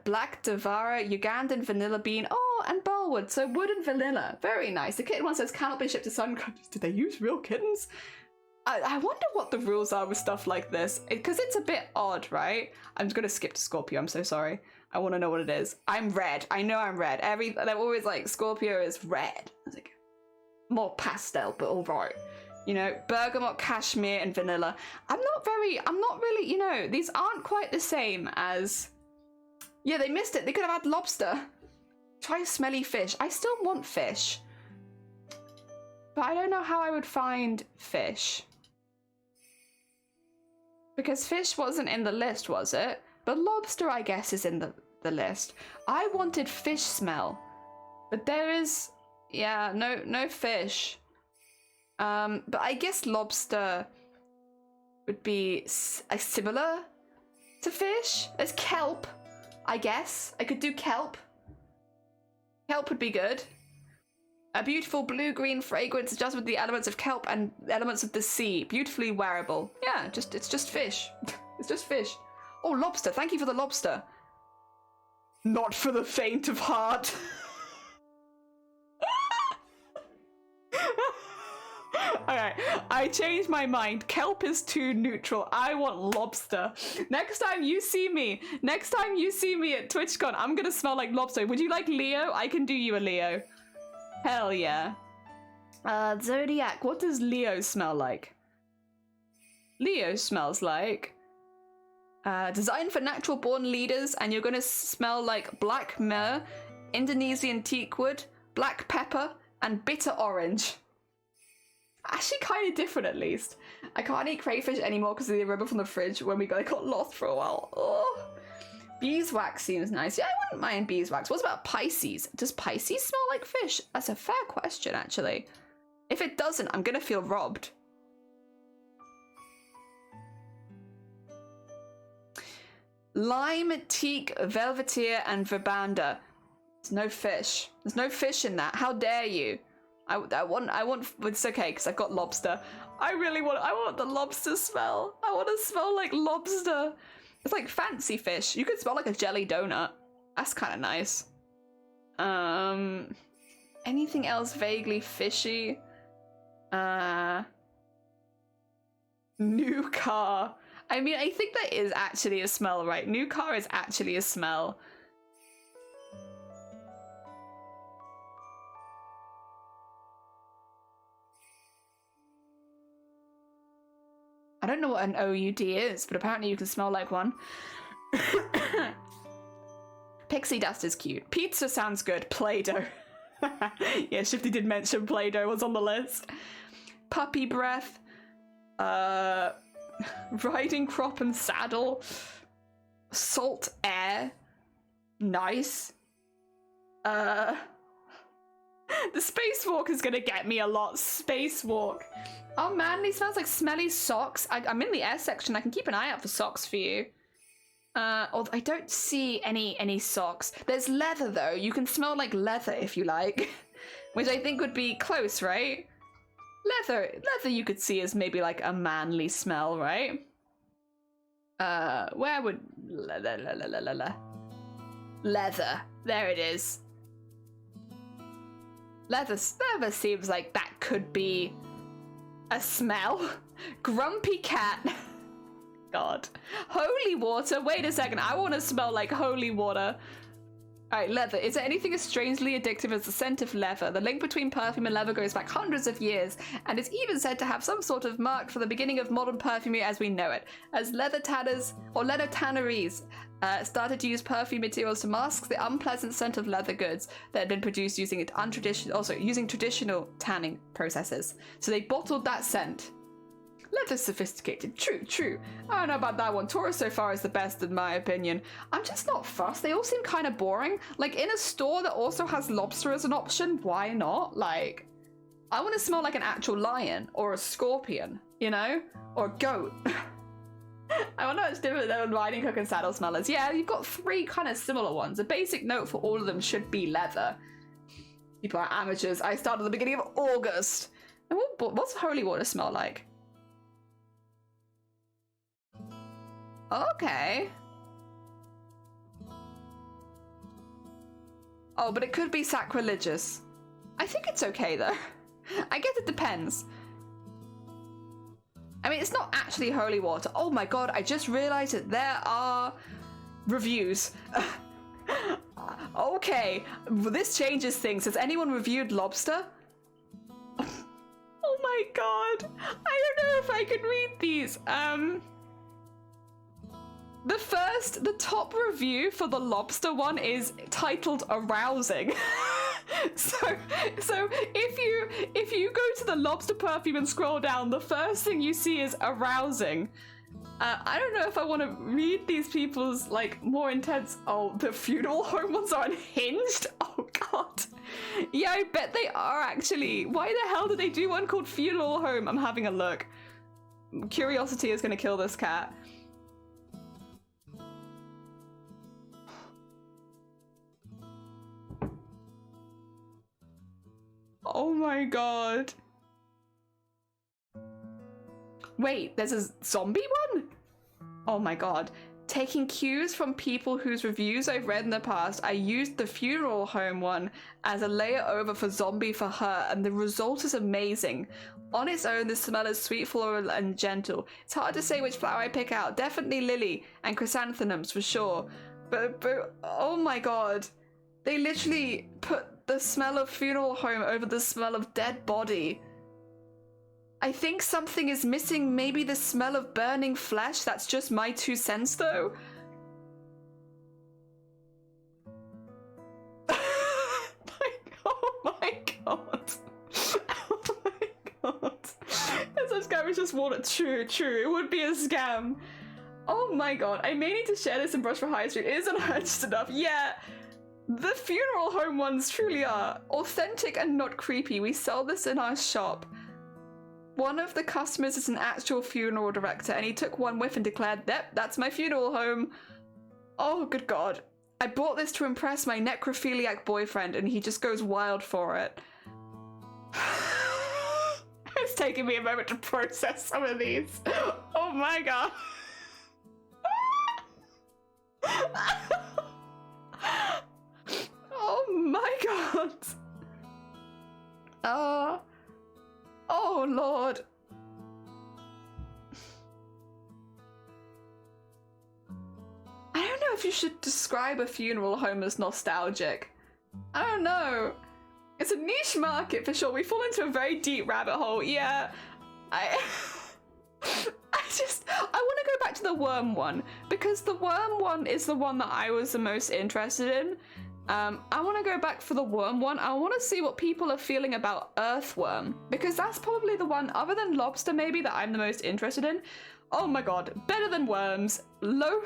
black davara, Ugandan vanilla bean, and barwood. So wood and vanilla. Very nice. The kitten one says cannot be shipped to sun countries. Did they use real kittens? I wonder what the rules are with stuff like this, because it's a bit odd, right? I'm just gonna skip to Scorpio. I'm so sorry. I want to know what it is. I'm red. I know I'm red. They're always like Scorpio is red. I was like, more pastel, but all right. You know, bergamot, cashmere, and vanilla. I'm not really, you know, these aren't quite the same as... Yeah, they missed it. They could have had lobster. Try smelly fish. I still want fish. But I don't know how I would find fish. Because fish wasn't in the list, was it? But lobster, I guess, is in the list. I wanted fish smell. But there is... Yeah, no fish. But I guess lobster would be similar to fish as kelp, I guess. I could do kelp. Kelp would be good. A beautiful blue-green fragrance just with the elements of kelp and elements of the sea. Beautifully wearable. Yeah, it's just fish. It's just fish. Oh, lobster. Thank you for the lobster. Not for the faint of heart. Alright, I changed my mind. Kelp is too neutral. I want lobster. Next time you see me at TwitchCon, I'm gonna smell like lobster. Would you like Leo? I can do you a Leo. Hell yeah. Zodiac, what does Leo smell like? Leo smells like... designed for natural born leaders, and you're gonna smell like black myrrh, Indonesian teakwood, black pepper, and bitter orange. Actually kind of different, at least. I can't eat crayfish anymore because of the aroma from the fridge when we got lost for a while. Oh. Beeswax seems nice. Yeah, I wouldn't mind beeswax. What about Pisces? Does Pisces smell like fish? That's a fair question, actually. If it doesn't, I'm gonna feel robbed. Lime, teak, velveteer, and verbanda. There's no fish. There's no fish in that. How dare you? I want, it's okay, because I've got lobster. I want the lobster smell. I want to smell like lobster. It's like fancy fish. You could smell like a jelly donut. That's kind of nice. Anything else vaguely fishy? New car. I mean, I think that is actually a smell, right? New car is actually a smell. I don't know what an OUD is, but apparently you can smell like one. Pixie dust is cute. Pizza sounds good. Play-Doh. Yeah, Shifty did mention Play-Doh was on the list. Puppy breath. Riding crop and saddle. Salt air. Nice. The spacewalk is gonna get me a lot. Spacewalk. Oh, manly smells like smelly socks. I'm in the air section. I can keep an eye out for socks for you. Although I don't see any socks. There's leather though. You can smell like leather if you like, which I think would be close, right? Leather you could see as maybe like a manly smell, right? Where would leather? There it is. Leather seems like that could be a smell. Grumpy cat. God. Holy water. Wait a second. I want to smell like holy water. Alright, leather. Is there anything as strangely addictive as the scent of leather? The link between perfume and leather goes back hundreds of years, and is even said to have some sort of mark for the beginning of modern perfumery as we know it. As leather tanners, or leather tanneries, started to use perfume materials to mask the unpleasant scent of leather goods that had been produced using traditional tanning processes. So they bottled that scent. Leather's sophisticated. True. I don't know about that one. Taurus so far is the best in my opinion. I'm just not fussed. They all seem kind of boring. Like in a store that also has lobster as an option, why not? Like, I want to smell like an actual lion or a scorpion, you know? Or a goat. I wonder what's different than riding hook and saddle smellers. Yeah, you've got three kind of similar ones. A basic note for all of them should be leather. People are amateurs. I started at the beginning of August. And what's holy water smell like? Okay. Oh, but it could be sacrilegious. I think it's okay though. I guess it depends. I mean, it's not actually holy water. Oh my god, I just realized that there are reviews. Okay, this changes things. Has anyone reviewed lobster? Oh my my god. I don't know if I can read these. The top review for the lobster one is titled arousing. so if you go to the lobster perfume and scroll down, the first thing you see is arousing. I don't know if I want to read these people's like more intense. Oh, the funeral home ones are unhinged. Oh god. Yeah, I bet they are actually. Why the hell did they do one called funeral home? I'm having a look. Curiosity is gonna kill this cat. Oh my god. Wait, there's a zombie one? Oh my god. Taking cues from people whose reviews I've read in the past, I used the funeral home one as a layer over for zombie for her, and the result is amazing. On its own, the smell is sweet, floral, and gentle. It's hard to say which flower I pick out. Definitely lily and chrysanthemums for sure. But oh my god. They literally put the smell of funeral home over the smell of dead body. I think something is missing, maybe the smell of burning flesh. That's just my 2 cents though. Oh my god. Oh my god. It's a scam, it's just water. True, it would be a scam. Oh my god, I may need to share this in Brush for High Street. It isn't urgent enough. Yeah. The funeral home ones truly are authentic and not creepy. We sell this in our shop. One of the customers is an actual funeral director, and he took one whiff and declared, "Yep, that's my funeral home." Oh, good god. I bought this to impress my necrophiliac boyfriend, and he just goes wild for it. It's taking me a moment to process some of these. Oh my god. Oh my god. Oh lord. I don't know if you should describe a funeral home as nostalgic. I don't know. It's a niche market for sure. We fall into a very deep rabbit hole. Yeah. I want to go back to the worm one, because the worm one is the one that I was the most interested in. I want to go back for the worm one. I want to see what people are feeling about earthworm, because that's probably the one, other than lobster maybe, that I'm the most interested in. Oh my god, better than worms. Low.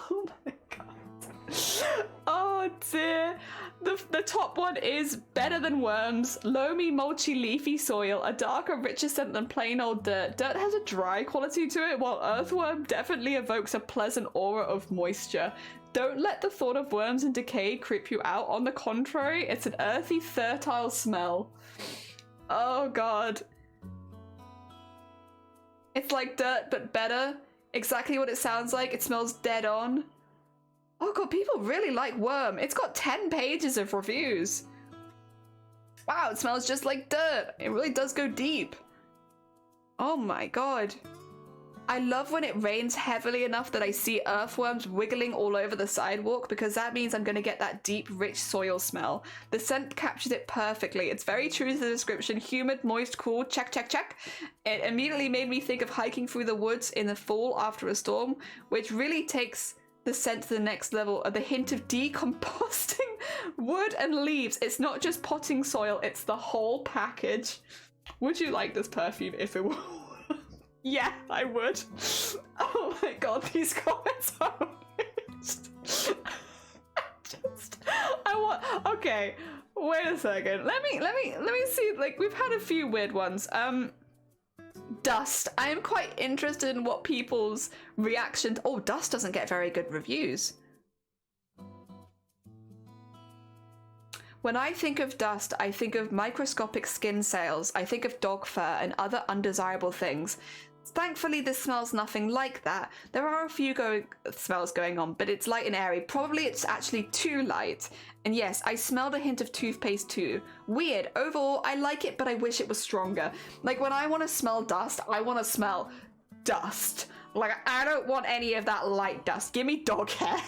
Oh my god. Oh dear. The top one is better than worms. Loamy, mulchy, leafy soil, a darker, richer scent than plain old dirt. Dirt has a dry quality to it, while earthworm definitely evokes a pleasant aura of moisture. Don't let the thought of worms and decay creep you out. On the contrary, it's an earthy, fertile smell. Oh god. It's like dirt, but better. Exactly what it sounds like. It smells dead on. Oh god, people really like worm. It's got 10 pages of reviews. Wow, it smells just like dirt. It really does go deep. Oh my god. I love when it rains heavily enough that I see earthworms wiggling all over the sidewalk, because that means I'm going to get that deep, rich soil smell. The scent captures it perfectly. It's very true to the description. Humid, moist, cool, check, check, check. It immediately made me think of hiking through the woods in the fall after a storm, which really takes the scent to the next level. The hint of decomposting wood and leaves. It's not just potting soil, it's the whole package. Would you like this perfume if it were... Yeah, I would. Oh my god, these comments are okay, wait a second. Let me see, like, we've had a few weird ones. Dust. I am quite interested in what people's reaction. Oh, Dust doesn't get very good reviews. When I think of Dust, I think of microscopic skin sales. I think of dog fur and other undesirable things. Thankfully, this smells nothing like that. There are a few smells going on, but it's light and airy. Probably it's actually too light. And yes, I smelled a hint of toothpaste too. Weird. Overall, I like it, but I wish it was stronger. Like, when I want to smell dust, I want to smell dust. Like, I don't want any of that light dust. Give me dog hair.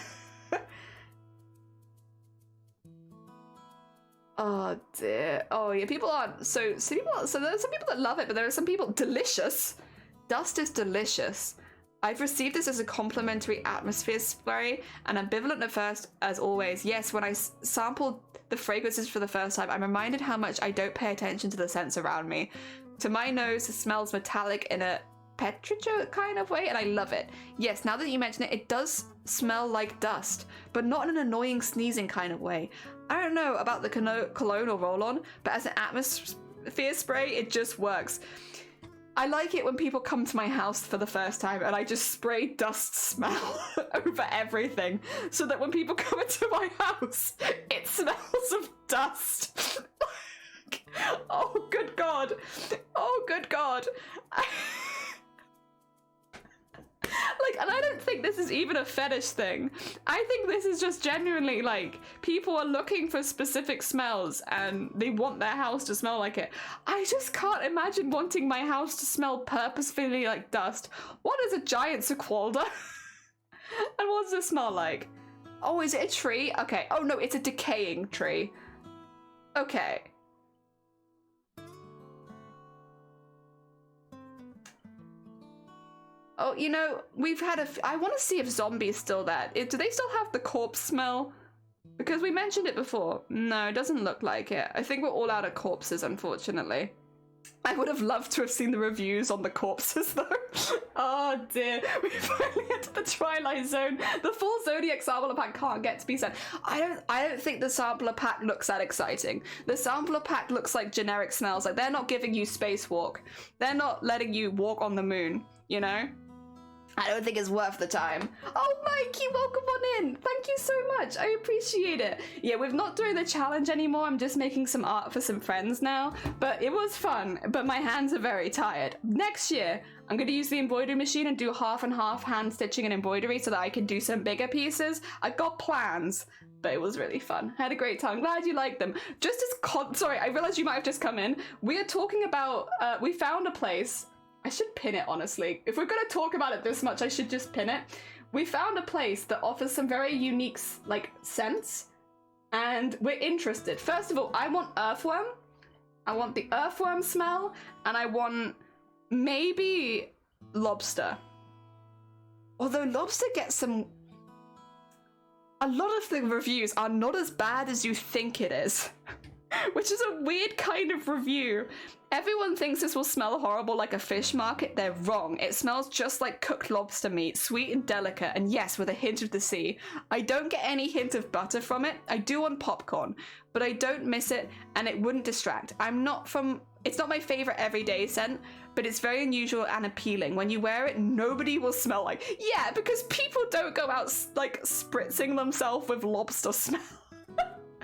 Oh dear. Oh yeah, people aren't so there are some people that love it, but there are some people delicious. Dust is delicious. I've received this as a complimentary atmosphere spray, and ambivalent at first, as always. Yes, when I sampled the fragrances for the first time, I'm reminded how much I don't pay attention to the scents around me. To my nose, it smells metallic in a petrichor kind of way, and I love it. Yes, now that you mention it, it does smell like dust, but not in an annoying sneezing kind of way. I don't know about the cologne or roll-on, but as an atmosphere spray, it just works. I like it when people come to my house for the first time and I just spray dust smell over everything, so that when people come into my house, it smells of dust. Oh, good God. Oh, good God. Like, and I don't think this is even a fetish thing. I think this is just genuinely, like, people are looking for specific smells and they want their house to smell like it. I just can't imagine wanting my house to smell purposefully like dust. What is a giant sequoia? And what does it smell like? Oh, is it a tree? Okay. Oh, no, it's a decaying tree. Okay. Oh, you know, we've had I want to see if zombies still there. Do they still have the corpse smell? Because we mentioned it before. No, it doesn't look like it. I think we're all out of corpses, unfortunately. I would have loved to have seen the reviews on the corpses, though. Oh, dear. We finally entered the Twilight Zone. The full Zodiac sampler pack can't get to be sent. I don't think the sampler pack looks that exciting. The sampler pack looks like generic smells. Like, they're not giving you spacewalk. They're not letting you walk on the moon, you know? I don't think it's worth the time. Oh, Mikey, welcome on in. Thank you so much. I appreciate it. Yeah, we're not doing the challenge anymore. I'm just making some art for some friends now. But it was fun, but my hands are very tired. Next year, I'm going to use the embroidery machine and do half and half hand stitching and embroidery so that I can do some bigger pieces. I got plans, but it was really fun. I had a great time. Glad you liked them. Just as sorry, I realized you might have just come in. We are talking about, we found a place. I should pin it, honestly. If we're going to talk about it this much, I should just pin it. We found a place that offers some very unique, like, scents, and we're interested. First of all, I want earthworm. I want the earthworm smell, and I want maybe lobster. Although lobster gets some... A lot of the reviews are not as bad as you think it is. Which is a weird kind of review. Everyone thinks this will smell horrible like a fish market. They're wrong. It smells just like cooked lobster meat, sweet and delicate, and yes, with a hint of the sea. I don't get any hint of butter from it. I do on popcorn, but I don't miss it, and it wouldn't distract. It's not my favorite everyday scent, but it's very unusual and appealing. When you wear it, nobody will smell like... Yeah, because people don't go out, like, spritzing themselves with lobster smell.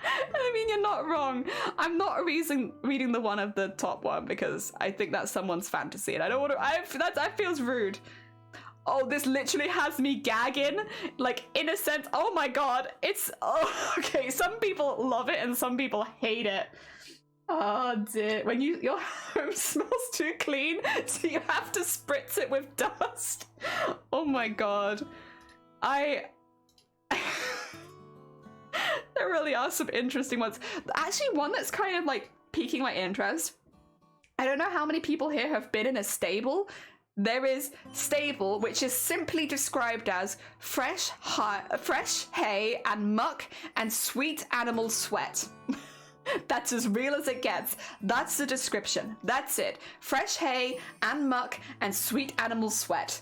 I mean, you're not wrong. I'm not reading the one of the top one because I think that's someone's fantasy, and I don't want to. That feels rude. Oh, this literally has me gagging, like, in a sense. Oh my god, it's okay. Some people love it and some people hate it. Oh dear, when your home smells too clean, so you have to spritz it with dust. Oh my god, There really are some interesting ones. Actually, one that's kind of like piquing my interest. I don't know how many people here have been in a stable. There is stable, which is simply described as fresh hay and muck and sweet animal sweat. That's as real as it gets. That's the description. That's it. Fresh hay and muck and sweet animal sweat.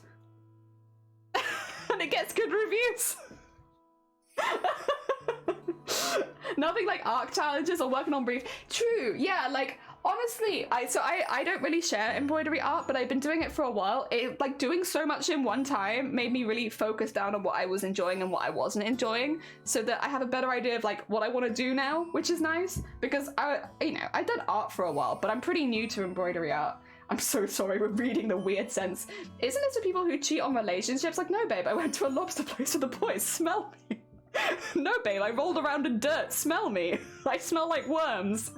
And it gets good reviews. Nothing like ARC challenges or working on brief. True, yeah, like, honestly, I don't really share embroidery art, but I've been doing it for a while. Like, doing so much in one time made me really focus down on what I was enjoying and what I wasn't enjoying, so that I have a better idea of, like, what I want to do now, which is nice, because I've done art for a while, but I'm pretty new to embroidery art. I'm so sorry, we're reading the weird sense. Isn't it to people who cheat on relationships? Like, no, babe, I went to a lobster place with the boys, smell me. No, babe, I rolled around in dirt. Smell me. I smell like worms.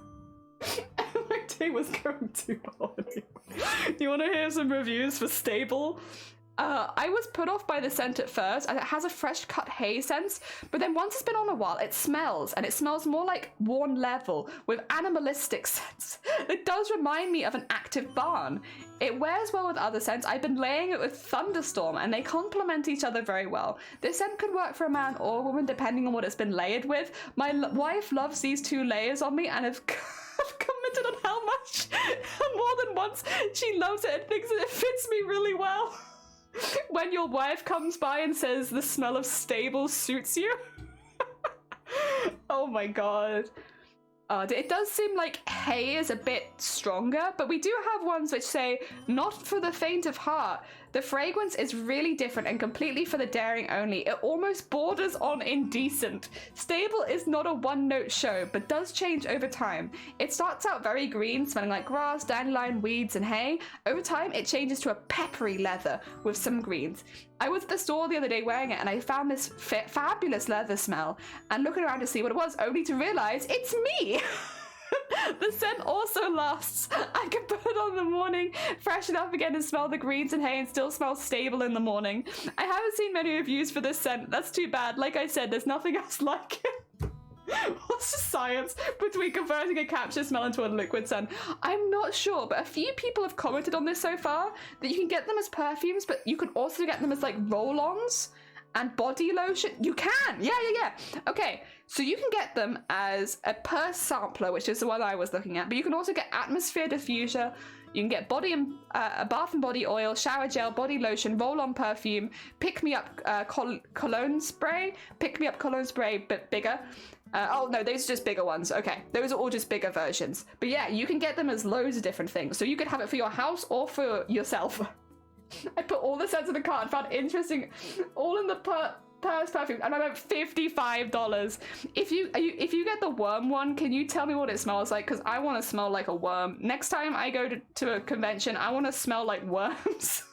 My day was going too hard. Do you want to hear some reviews for stable? I was put off by the scent at first, and it has a fresh cut hay sense, but then once it's been on a while, it smells, and it smells more like worn leather with animalistic scents. It does remind me of an active barn. It wears well with other scents. I've been laying it with Thunderstorm, and they complement each other very well. This scent could work for a man or a woman depending on what it's been layered with. My wife loves these 2 layers on me, and have commented on how much, more than once, she loves it and thinks that it fits me really well. When your wife comes by and says the smell of stable suits you. Oh my god. It does seem like hay is a bit stronger, but we do have ones which say, not for the faint of heart. The fragrance is really different and completely for the daring only. It almost borders on indecent. Stable is not a one-note show, but does change over time. It starts out very green, smelling like grass, dandelion, weeds, and hay. Over time, it changes to a peppery leather with some greens. I was at the store the other day wearing it, and I found this fabulous leather smell, and looking around to see what it was, only to realize it's me! The scent also lasts. I can put it on in the morning, freshen up again and smell the greens and hay and still smell stable in the morning. I haven't seen many reviews for this scent. That's too bad. Like I said, there's nothing else like it. What's the science between converting a capture smell into a liquid scent? I'm not sure, but a few people have commented on this so far, that you can get them as perfumes, but you can also get them as like roll-ons and body lotion. You can! Yeah. Okay, so you can get them as a purse sampler, which is the one I was looking at, but you can also get atmosphere diffuser. You can get body and a bath and body oil, shower gel, body lotion, roll-on perfume, pick-me-up cologne spray, pick-me-up cologne spray, but bigger. Oh no, those are just bigger ones. Okay, those are all just bigger versions. But yeah, you can get them as loads of different things. So you could have it for your house or for yourself. I put all the scents in the cart and found interesting, all in the Paris perfume, and I went $55. If you get the worm one, can you tell me what it smells like? Because I want to smell like a worm. Next time I go to a convention, I want to smell like worms.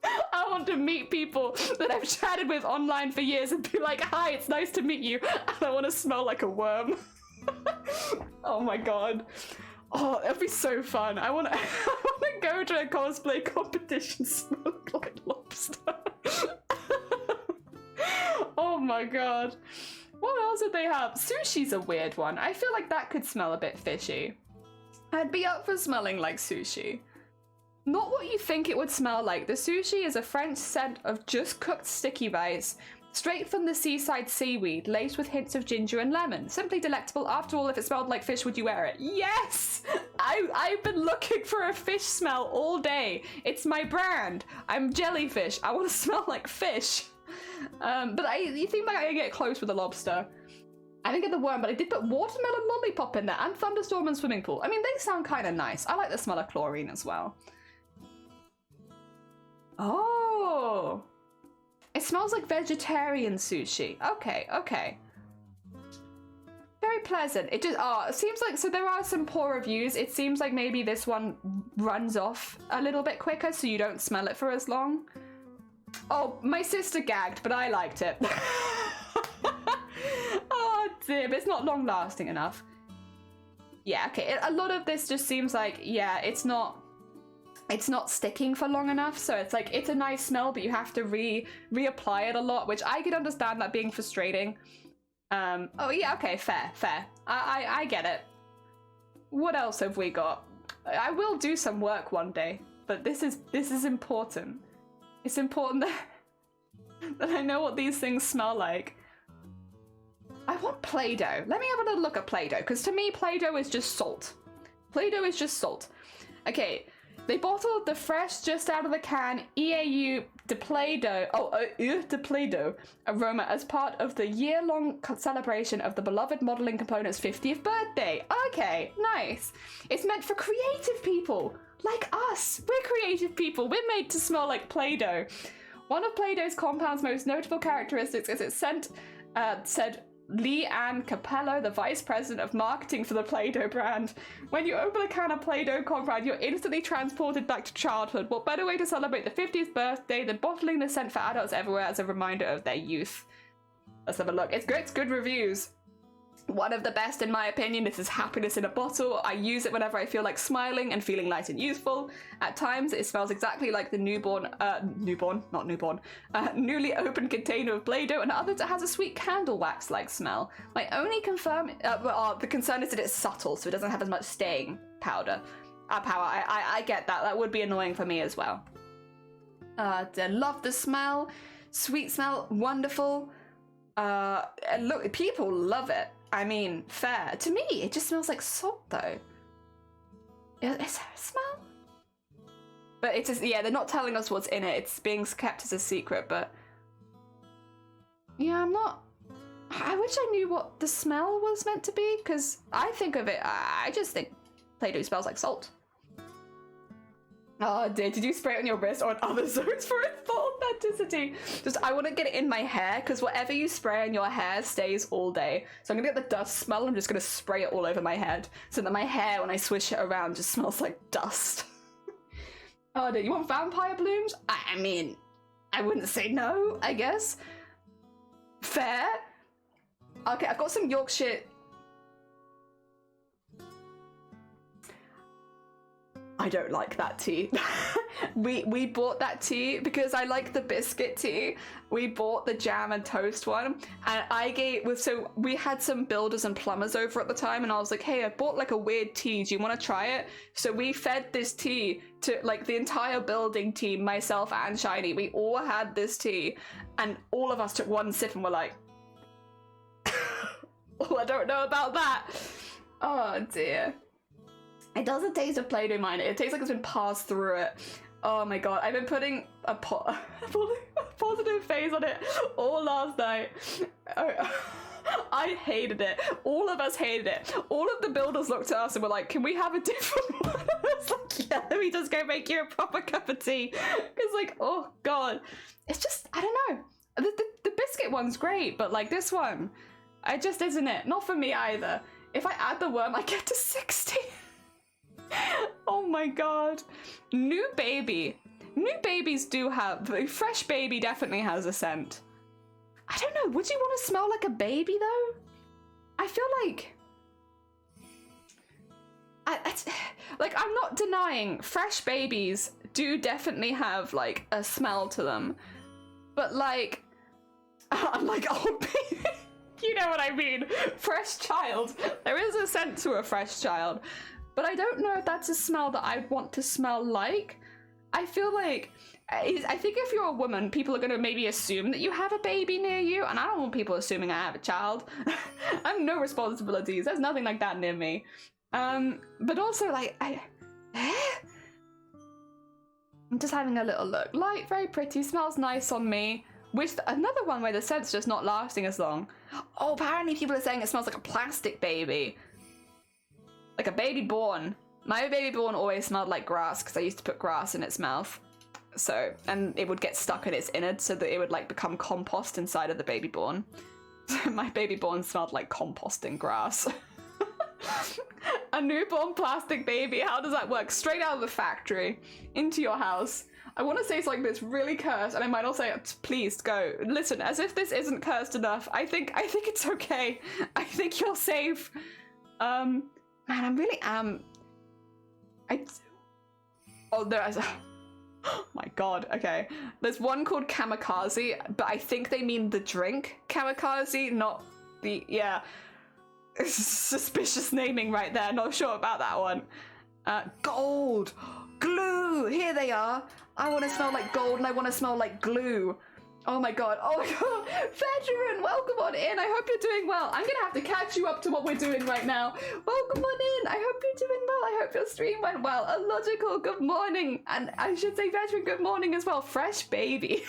I want to meet people that I've chatted with online for years and be like, hi, it's nice to meet you. And I want to smell like a worm. Oh my god. Oh, that'd be so fun. I want to go to a cosplay competition smell like lobster. Oh my god. What else did they have? Sushi's a weird one. I feel like that could smell a bit fishy. I'd be up for smelling like sushi. Not what you think it would smell like. The sushi is a French scent of just cooked sticky rice, straight from the seaside seaweed, laced with hints of ginger and lemon. Simply delectable. After all, if it smelled like fish, would you wear it? Yes! I've been looking for a fish smell all day. It's my brand. I'm jellyfish. I want to smell like fish. But you think that I can get close with the lobster. I didn't get the worm, but I did put watermelon lollipop in there and thunderstorm and swimming pool. I mean, they sound kind of nice. I like the smell of chlorine as well. Oh, it smells like vegetarian sushi. Okay. Very pleasant. It just, it seems like, so there are some poor reviews. It seems like maybe this one runs off a little bit quicker so you don't smell it for as long. Oh, my sister gagged, but I liked it. Oh dear, but it's not long lasting enough. Yeah, okay, a lot of this just seems like, yeah, it's not sticking for long enough, so it's like, it's a nice smell, but you have to reapply it a lot, which I could understand that being frustrating. Oh yeah, okay, fair. I get it. What else have we got? I will do some work one day, but this is important. It's important that I know what these things smell like. I want Play-Doh. Let me have a little look at Play-Doh, because to me, Play-Doh is just salt. Play-Doh is just salt. Okay, they bottled the fresh, just out of the can, EAU de Play-Doh, de Play-Doh aroma as part of the year-long celebration of the beloved modeling component's 50th birthday. Okay, nice. It's meant for creative people, like us. We're creative people. We're made to smell like Play-Doh. One of Play-Doh's compound's most notable characteristics is its scent, said Lee Ann Capello, the vice president of marketing for the Play-Doh brand. When you open a can of Play-Doh compound, you're instantly transported back to childhood. What better way to celebrate the 50th birthday than bottling the scent for adults everywhere as a reminder of their youth? Let's have a look. It's great. It's good reviews. One of the best, in my opinion. This is happiness in a bottle. I use it whenever I feel like smiling and feeling light and youthful. At times, it smells exactly like the newly opened container of Play-Doh, and at others, it has a sweet candle wax-like smell. My only the concern is that it's subtle, so it doesn't have as much staying power. I get that. That would be annoying for me as well. I love the smell. Sweet smell, wonderful. Look, people love it. I mean, fair. To me, it just smells like salt, though. Is there a smell? But it's just, yeah, they're not telling us what's in it. It's being kept as a secret, but... Yeah, I wish I knew what the smell was meant to be, because I think of it, I just think Play-Doh smells like salt. Oh dear, did you spray it on your wrist or on other zones for its full authenticity? Just, I want to get it in my hair, because whatever you spray on your hair stays all day. So I'm going to get the dust smell, and I'm just going to spray it all over my head, so that my hair, when I swish it around, just smells like dust. Oh dear, you want vampire blooms? I mean, I wouldn't say no, I guess. Fair. Okay, I've got some Yorkshire... I don't like that tea. we bought that tea because I like the biscuit tea. We bought the jam and toast one, and so we had some builders and plumbers over at the time, and I was like, hey, I bought like a weird tea. Do you want to try it? So we fed this tea to like the entire building team, myself and Shiny. We all had this tea, and all of us took one sip and were like, oh, I don't know about that. Oh dear. It doesn't taste of Play-Doh, mine. It tastes like it's been passed through it. Oh my god, I've been putting a positive face on it all last night. I hated it. All of us hated it. All of the builders looked at us and were like, can we have a different one? I was like, yeah, let me just go make you a proper cup of tea. It's like, oh god. It's just, I don't know. The biscuit one's great, but like this one, it just isn't it. Not for me either. If I add the worm, I get to 60. Oh my god. New baby. New babies do have... Fresh baby definitely has a scent. I don't know. Would you want to smell like a baby, though? I feel like... I'm not denying fresh babies do definitely have, like, a smell to them. But, like... Unlike old baby. You know what I mean. Fresh child. There is a scent to a fresh child. But I don't know if that's a smell that I want to smell like. I feel like, I think if you're a woman, people are going to maybe assume that you have a baby near you, and I don't want people assuming I have a child. I have no responsibilities. There's nothing like that near me. But also, like, I'm just having a little look. Light, very pretty, smells nice on me. Which, another one where the scent's just not lasting as long. Oh, apparently people are saying it smells like a plastic baby. Like a baby born. My baby born always smelled like grass because I used to put grass in its mouth. So, and it would get stuck in its innards so that it would like become compost inside of the baby born. My baby born smelled like composting grass. A newborn plastic baby, how does that work? Straight out of the factory, into your house. I want to say something that's really cursed, and I might also say, please go. Listen, as if this isn't cursed enough, I think it's okay. I think you're safe. Man, I really am. Oh, there's... Oh my god, okay. There's one called Kamikaze, but I think they mean the drink Kamikaze, not the... Yeah. Suspicious naming right there, not sure about that one. Gold! Glue! Here they are! I want to smell like gold and I want to smell like glue. Oh my god, oh my god, veteran, welcome on in, I hope you're doing well. I'm gonna have to catch you up to what we're doing right now. Welcome on in, I hope you're doing well, I hope your stream went well. A logical good morning, and I should say veteran good morning as well. Fresh baby.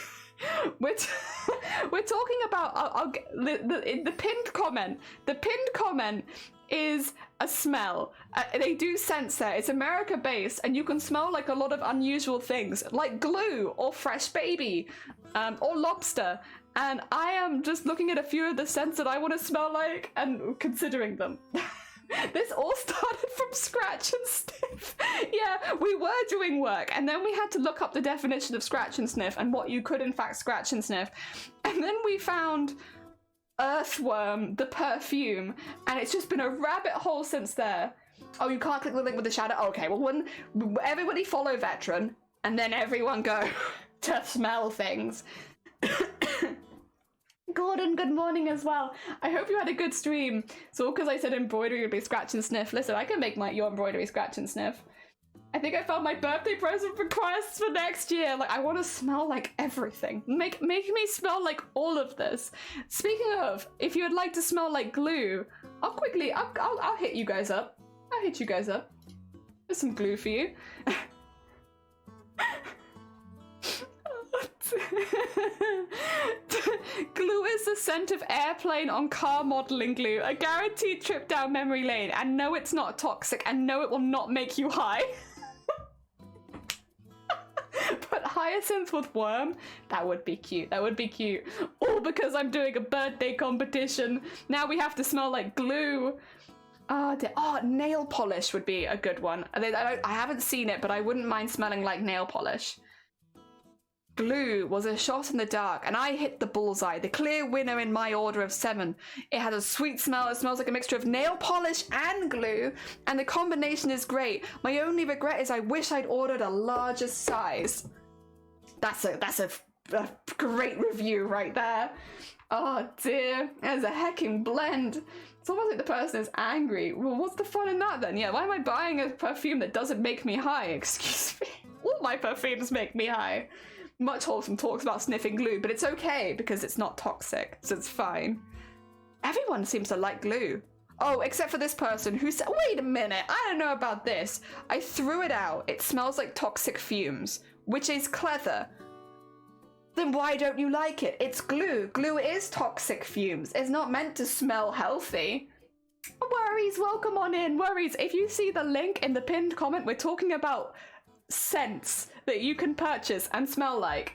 we're talking about, the pinned comment. The pinned comment is a smell. They do sense there. It's America based, and you can smell like a lot of unusual things, like glue or fresh baby, or lobster. And I am just looking at a few of the scents that I want to smell like and considering them. This all started from scratch and sniff. Yeah, we were doing work, and then we had to look up the definition of scratch and sniff and what you could in fact scratch and sniff. And then we found Earthworm, the perfume, and it's just been a rabbit hole since there. Oh, you can't click the link with the shadow? Okay, well, when everybody follow Veteran, and then everyone go to smell things. Gordon, good morning as well. I hope you had a good stream. It's all because I said embroidery would be scratch and sniff. Listen, I can make your embroidery scratch and sniff. I think I found my birthday present requests for next year. Like, I want to smell like everything. Make me smell like all of this. Speaking of, if you would like to smell like glue, I'll hit you guys up. I'll hit you guys up. There's some glue for you. Glue is the scent of airplane on car modeling glue. A guaranteed trip down memory lane. And no, it's not toxic. And no, it will not make you high. But hyacinth with worm, that would be cute. That would be cute. All because I'm doing a birthday competition. Now we have to smell like glue. Oh, nail polish would be a good one. I haven't seen it, but I wouldn't mind smelling like nail polish. Glue was a shot in the dark, and I hit the bullseye. The clear winner in my order of 7. It has a sweet smell. It smells like a mixture of nail polish and glue, and the combination is great. My only regret is I wish I'd ordered a larger size. That's a great review right there. Oh dear, there's a hecking blend. It's almost like the person is angry. Well, what's the fun in that then? Yeah, why am I buying a perfume that doesn't make me high? Excuse me. All my perfumes make me high. Much Wholesome talks about sniffing glue, but it's okay because it's not toxic, so it's fine. Everyone seems to like glue. Oh, except for this person who said, wait a minute, I don't know about this. I threw it out. It smells like toxic fumes, which is clever. Then why don't you like it? It's glue. Glue is toxic fumes. It's not meant to smell healthy. Worries, welcome on in. Worries, if you see the link in the pinned comment, we're talking about scents that you can purchase and smell like.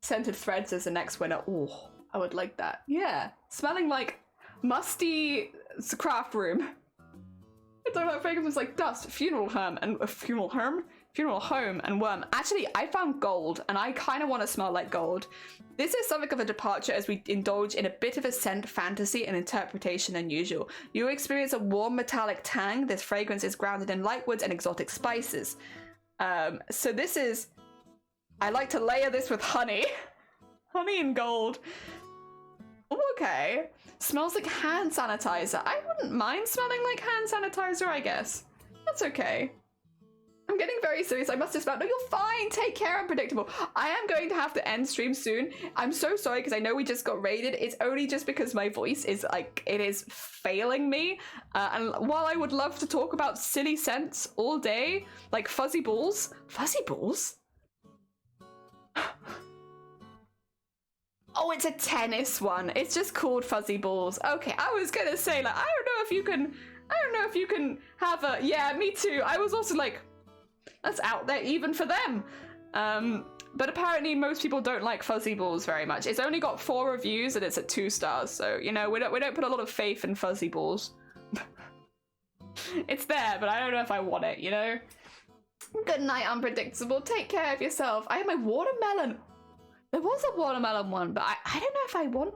Scented Threads is the next winner. Oh, I would like that. Yeah, smelling like musty craft room. It's talking about fragrances like dust, funeral home and worm. Actually, I found gold, and I kind of want to smell like gold. This is something of a departure as we indulge in a bit of a scent fantasy and interpretation than usual. You experience a warm metallic tang. This fragrance is grounded in light woods and exotic spices. So this is, I like to layer this with honey. Honey and gold. Okay. Smells like hand sanitizer. I wouldn't mind smelling like hand sanitizer, I guess. That's okay. I'm getting very serious. I must have smelled. No, you're fine. Take care, Unpredictable. I am going to have to end stream soon. I'm so sorry because I know we just got raided. It's only just because my voice is like, it is failing me. And while I would love to talk about silly scents all day, like fuzzy balls. Fuzzy balls? Oh, it's a tennis one. It's just called fuzzy balls. Okay, I was gonna say, like, I don't know if you can have a, yeah, me too. I was also like, that's out there even for them. But apparently most people don't like fuzzy balls very much. It's only got 4 reviews and it's at 2 stars. So, you know, we don't put a lot of faith in fuzzy balls. It's there, but I don't know if I want it, you know? Good night, Unpredictable. Take care of yourself. I have my watermelon. There was a watermelon one, but I don't know if I want,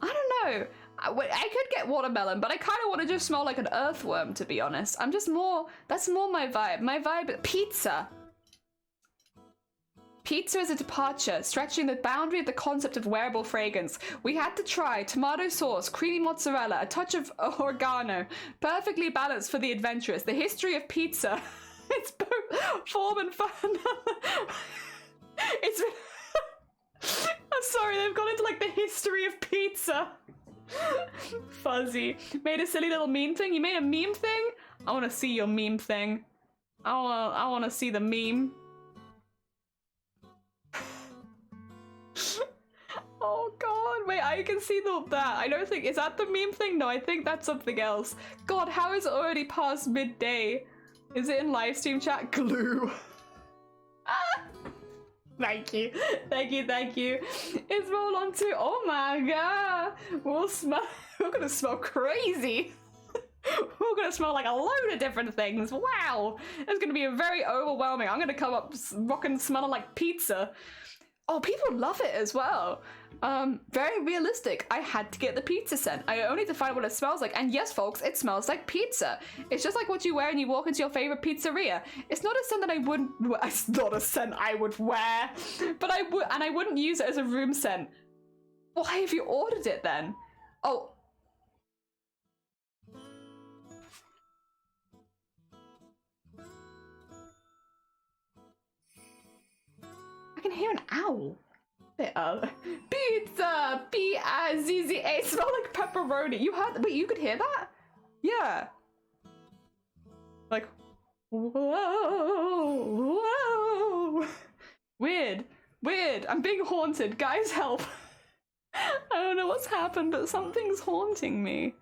I don't know. I could get watermelon, but I kind of want to just smell like an earthworm, to be honest. I'm just more, that's more my vibe. My vibe, pizza. Pizza is a departure, stretching the boundary of the concept of wearable fragrance. We had to try tomato sauce, creamy mozzarella, a touch of oregano, perfectly balanced for the adventurous. The history of pizza. It's both form and fun. It's I'm sorry, they've gone into like the history of pizza. Fuzzy. Made a silly little meme thing? You made a meme thing? I want to see your meme thing. I want to see the meme. Oh god, wait, I can see that. I don't think, is that the meme thing? No, I think that's something else. God, how is it already past midday? Is it in live stream chat? Glue. Ah! Thank you. It's roll on to, oh my god. We're gonna smell crazy. We're gonna smell like a load of different things. Wow. It's gonna be very overwhelming. I'm gonna come up rocking smelling like pizza. Oh, people love it as well. Very realistic. I had to get the pizza scent. I only to find what it smells like. And yes, folks, it smells like pizza. It's just like what you wear when you walk into your favorite pizzeria. It's not a scent that I wouldn't. It's not a scent I would wear, but I would, and I wouldn't use it as a room scent. Why have you ordered it then? Oh. I can hear an owl. Pizza! P-I-Z-Z-A. Smell like pepperoni. You heard? Wait, you could hear that? Yeah. Like, whoa, whoa. Weird. Weird. I'm being haunted. Guys, help. I don't know what's happened, but something's haunting me.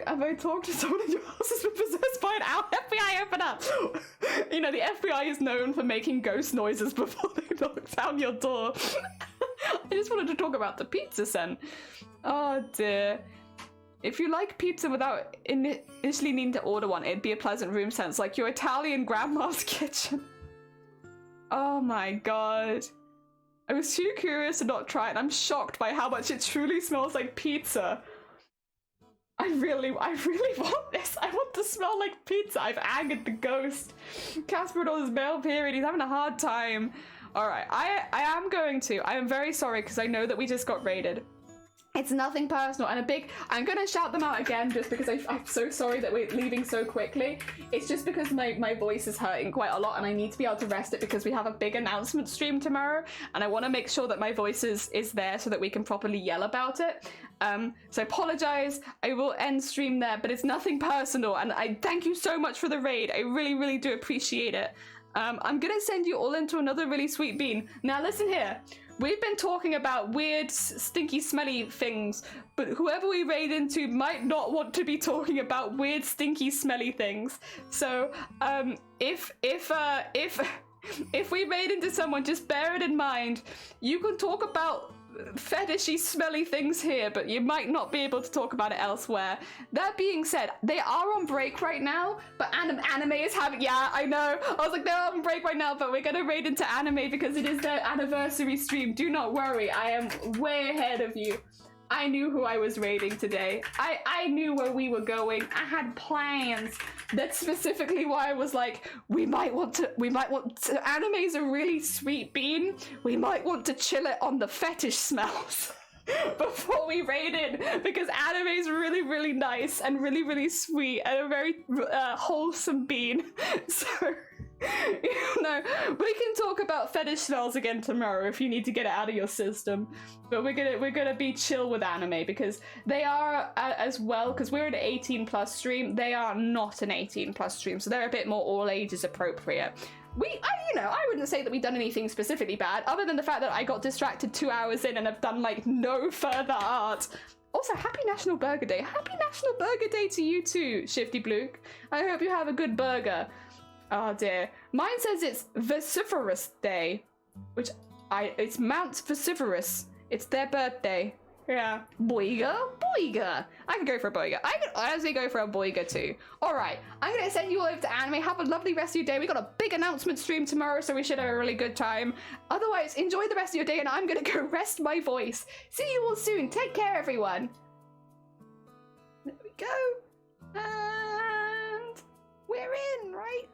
Have I talked to someone in your house who's been possessed by an owl? FBI, open up! You know, the FBI is known for making ghost noises before they knock down your door. I just wanted to talk about the pizza scent. Oh dear. If you like pizza without initially needing to order one, it'd be a pleasant room scent. It's like your Italian grandma's kitchen. Oh my god. I was too curious to not try it, and I'm shocked by how much it truly smells like pizza. I really want this. I want to smell like pizza. I've angered the ghost. Casper and all his male period. He's having a hard time. All right, I am going to. I am very sorry because I know that we just got raided. It's nothing personal, and I'm gonna shout them out again just because I'm so sorry that we're leaving so quickly. It's just because my voice is hurting quite a lot and I need to be able to rest it because we have a big announcement stream tomorrow and I want to make sure that my voice is there so that we can properly yell about it. So I apologize. I will end stream there, but it's nothing personal, and I thank you so much for the raid. I really, really do appreciate it. I'm gonna send you all into another really sweet bean. Now listen here. We've been talking about weird, stinky, smelly things, but whoever we raid into might not want to be talking about weird, stinky, smelly things. So, if we raid into someone, just bear it in mind. You can talk about fetishy, smelly things here, but you might not be able to talk about it elsewhere. That being said, they are on break right now, but anime is having, yeah, I know. I was like, they're on break right now, but we're gonna raid into anime because it is their anniversary stream. Do not worry, I am way ahead of you. I knew who I was raiding today. I knew where we were going. I had plans. That's specifically why I was like, we might want to, anime's a really sweet bean. We might want to chill it on the fetish smells before we raid in, because anime's really, really nice and really, really sweet and a very wholesome bean. So, you know, we can talk about fetish smells again tomorrow if you need to get it out of your system. But we're gonna be chill with anime because they are as well, because we're an 18+ stream. They are not an 18+ stream, so they're a bit more all ages appropriate. I wouldn't say that we've done anything specifically bad, other than the fact that I got distracted 2 hours in and have done like no further art. Also, happy National Burger Day. Happy National Burger Day to you too, Shifty Bluke. I hope you have a good burger. Oh dear. Mine says it's Vociferous Day, which it's Mount Vociferous. It's their birthday. Yeah. Boiga? Boiga. I could go for a boiga. I could honestly go for a boiga too. Alright, I'm gonna send you all over to anime. Have a lovely rest of your day. We got a big announcement stream tomorrow, so we should have a really good time. Otherwise, enjoy the rest of your day, and I'm gonna go rest my voice. See you all soon. Take care, everyone. There we go. And we're in, right?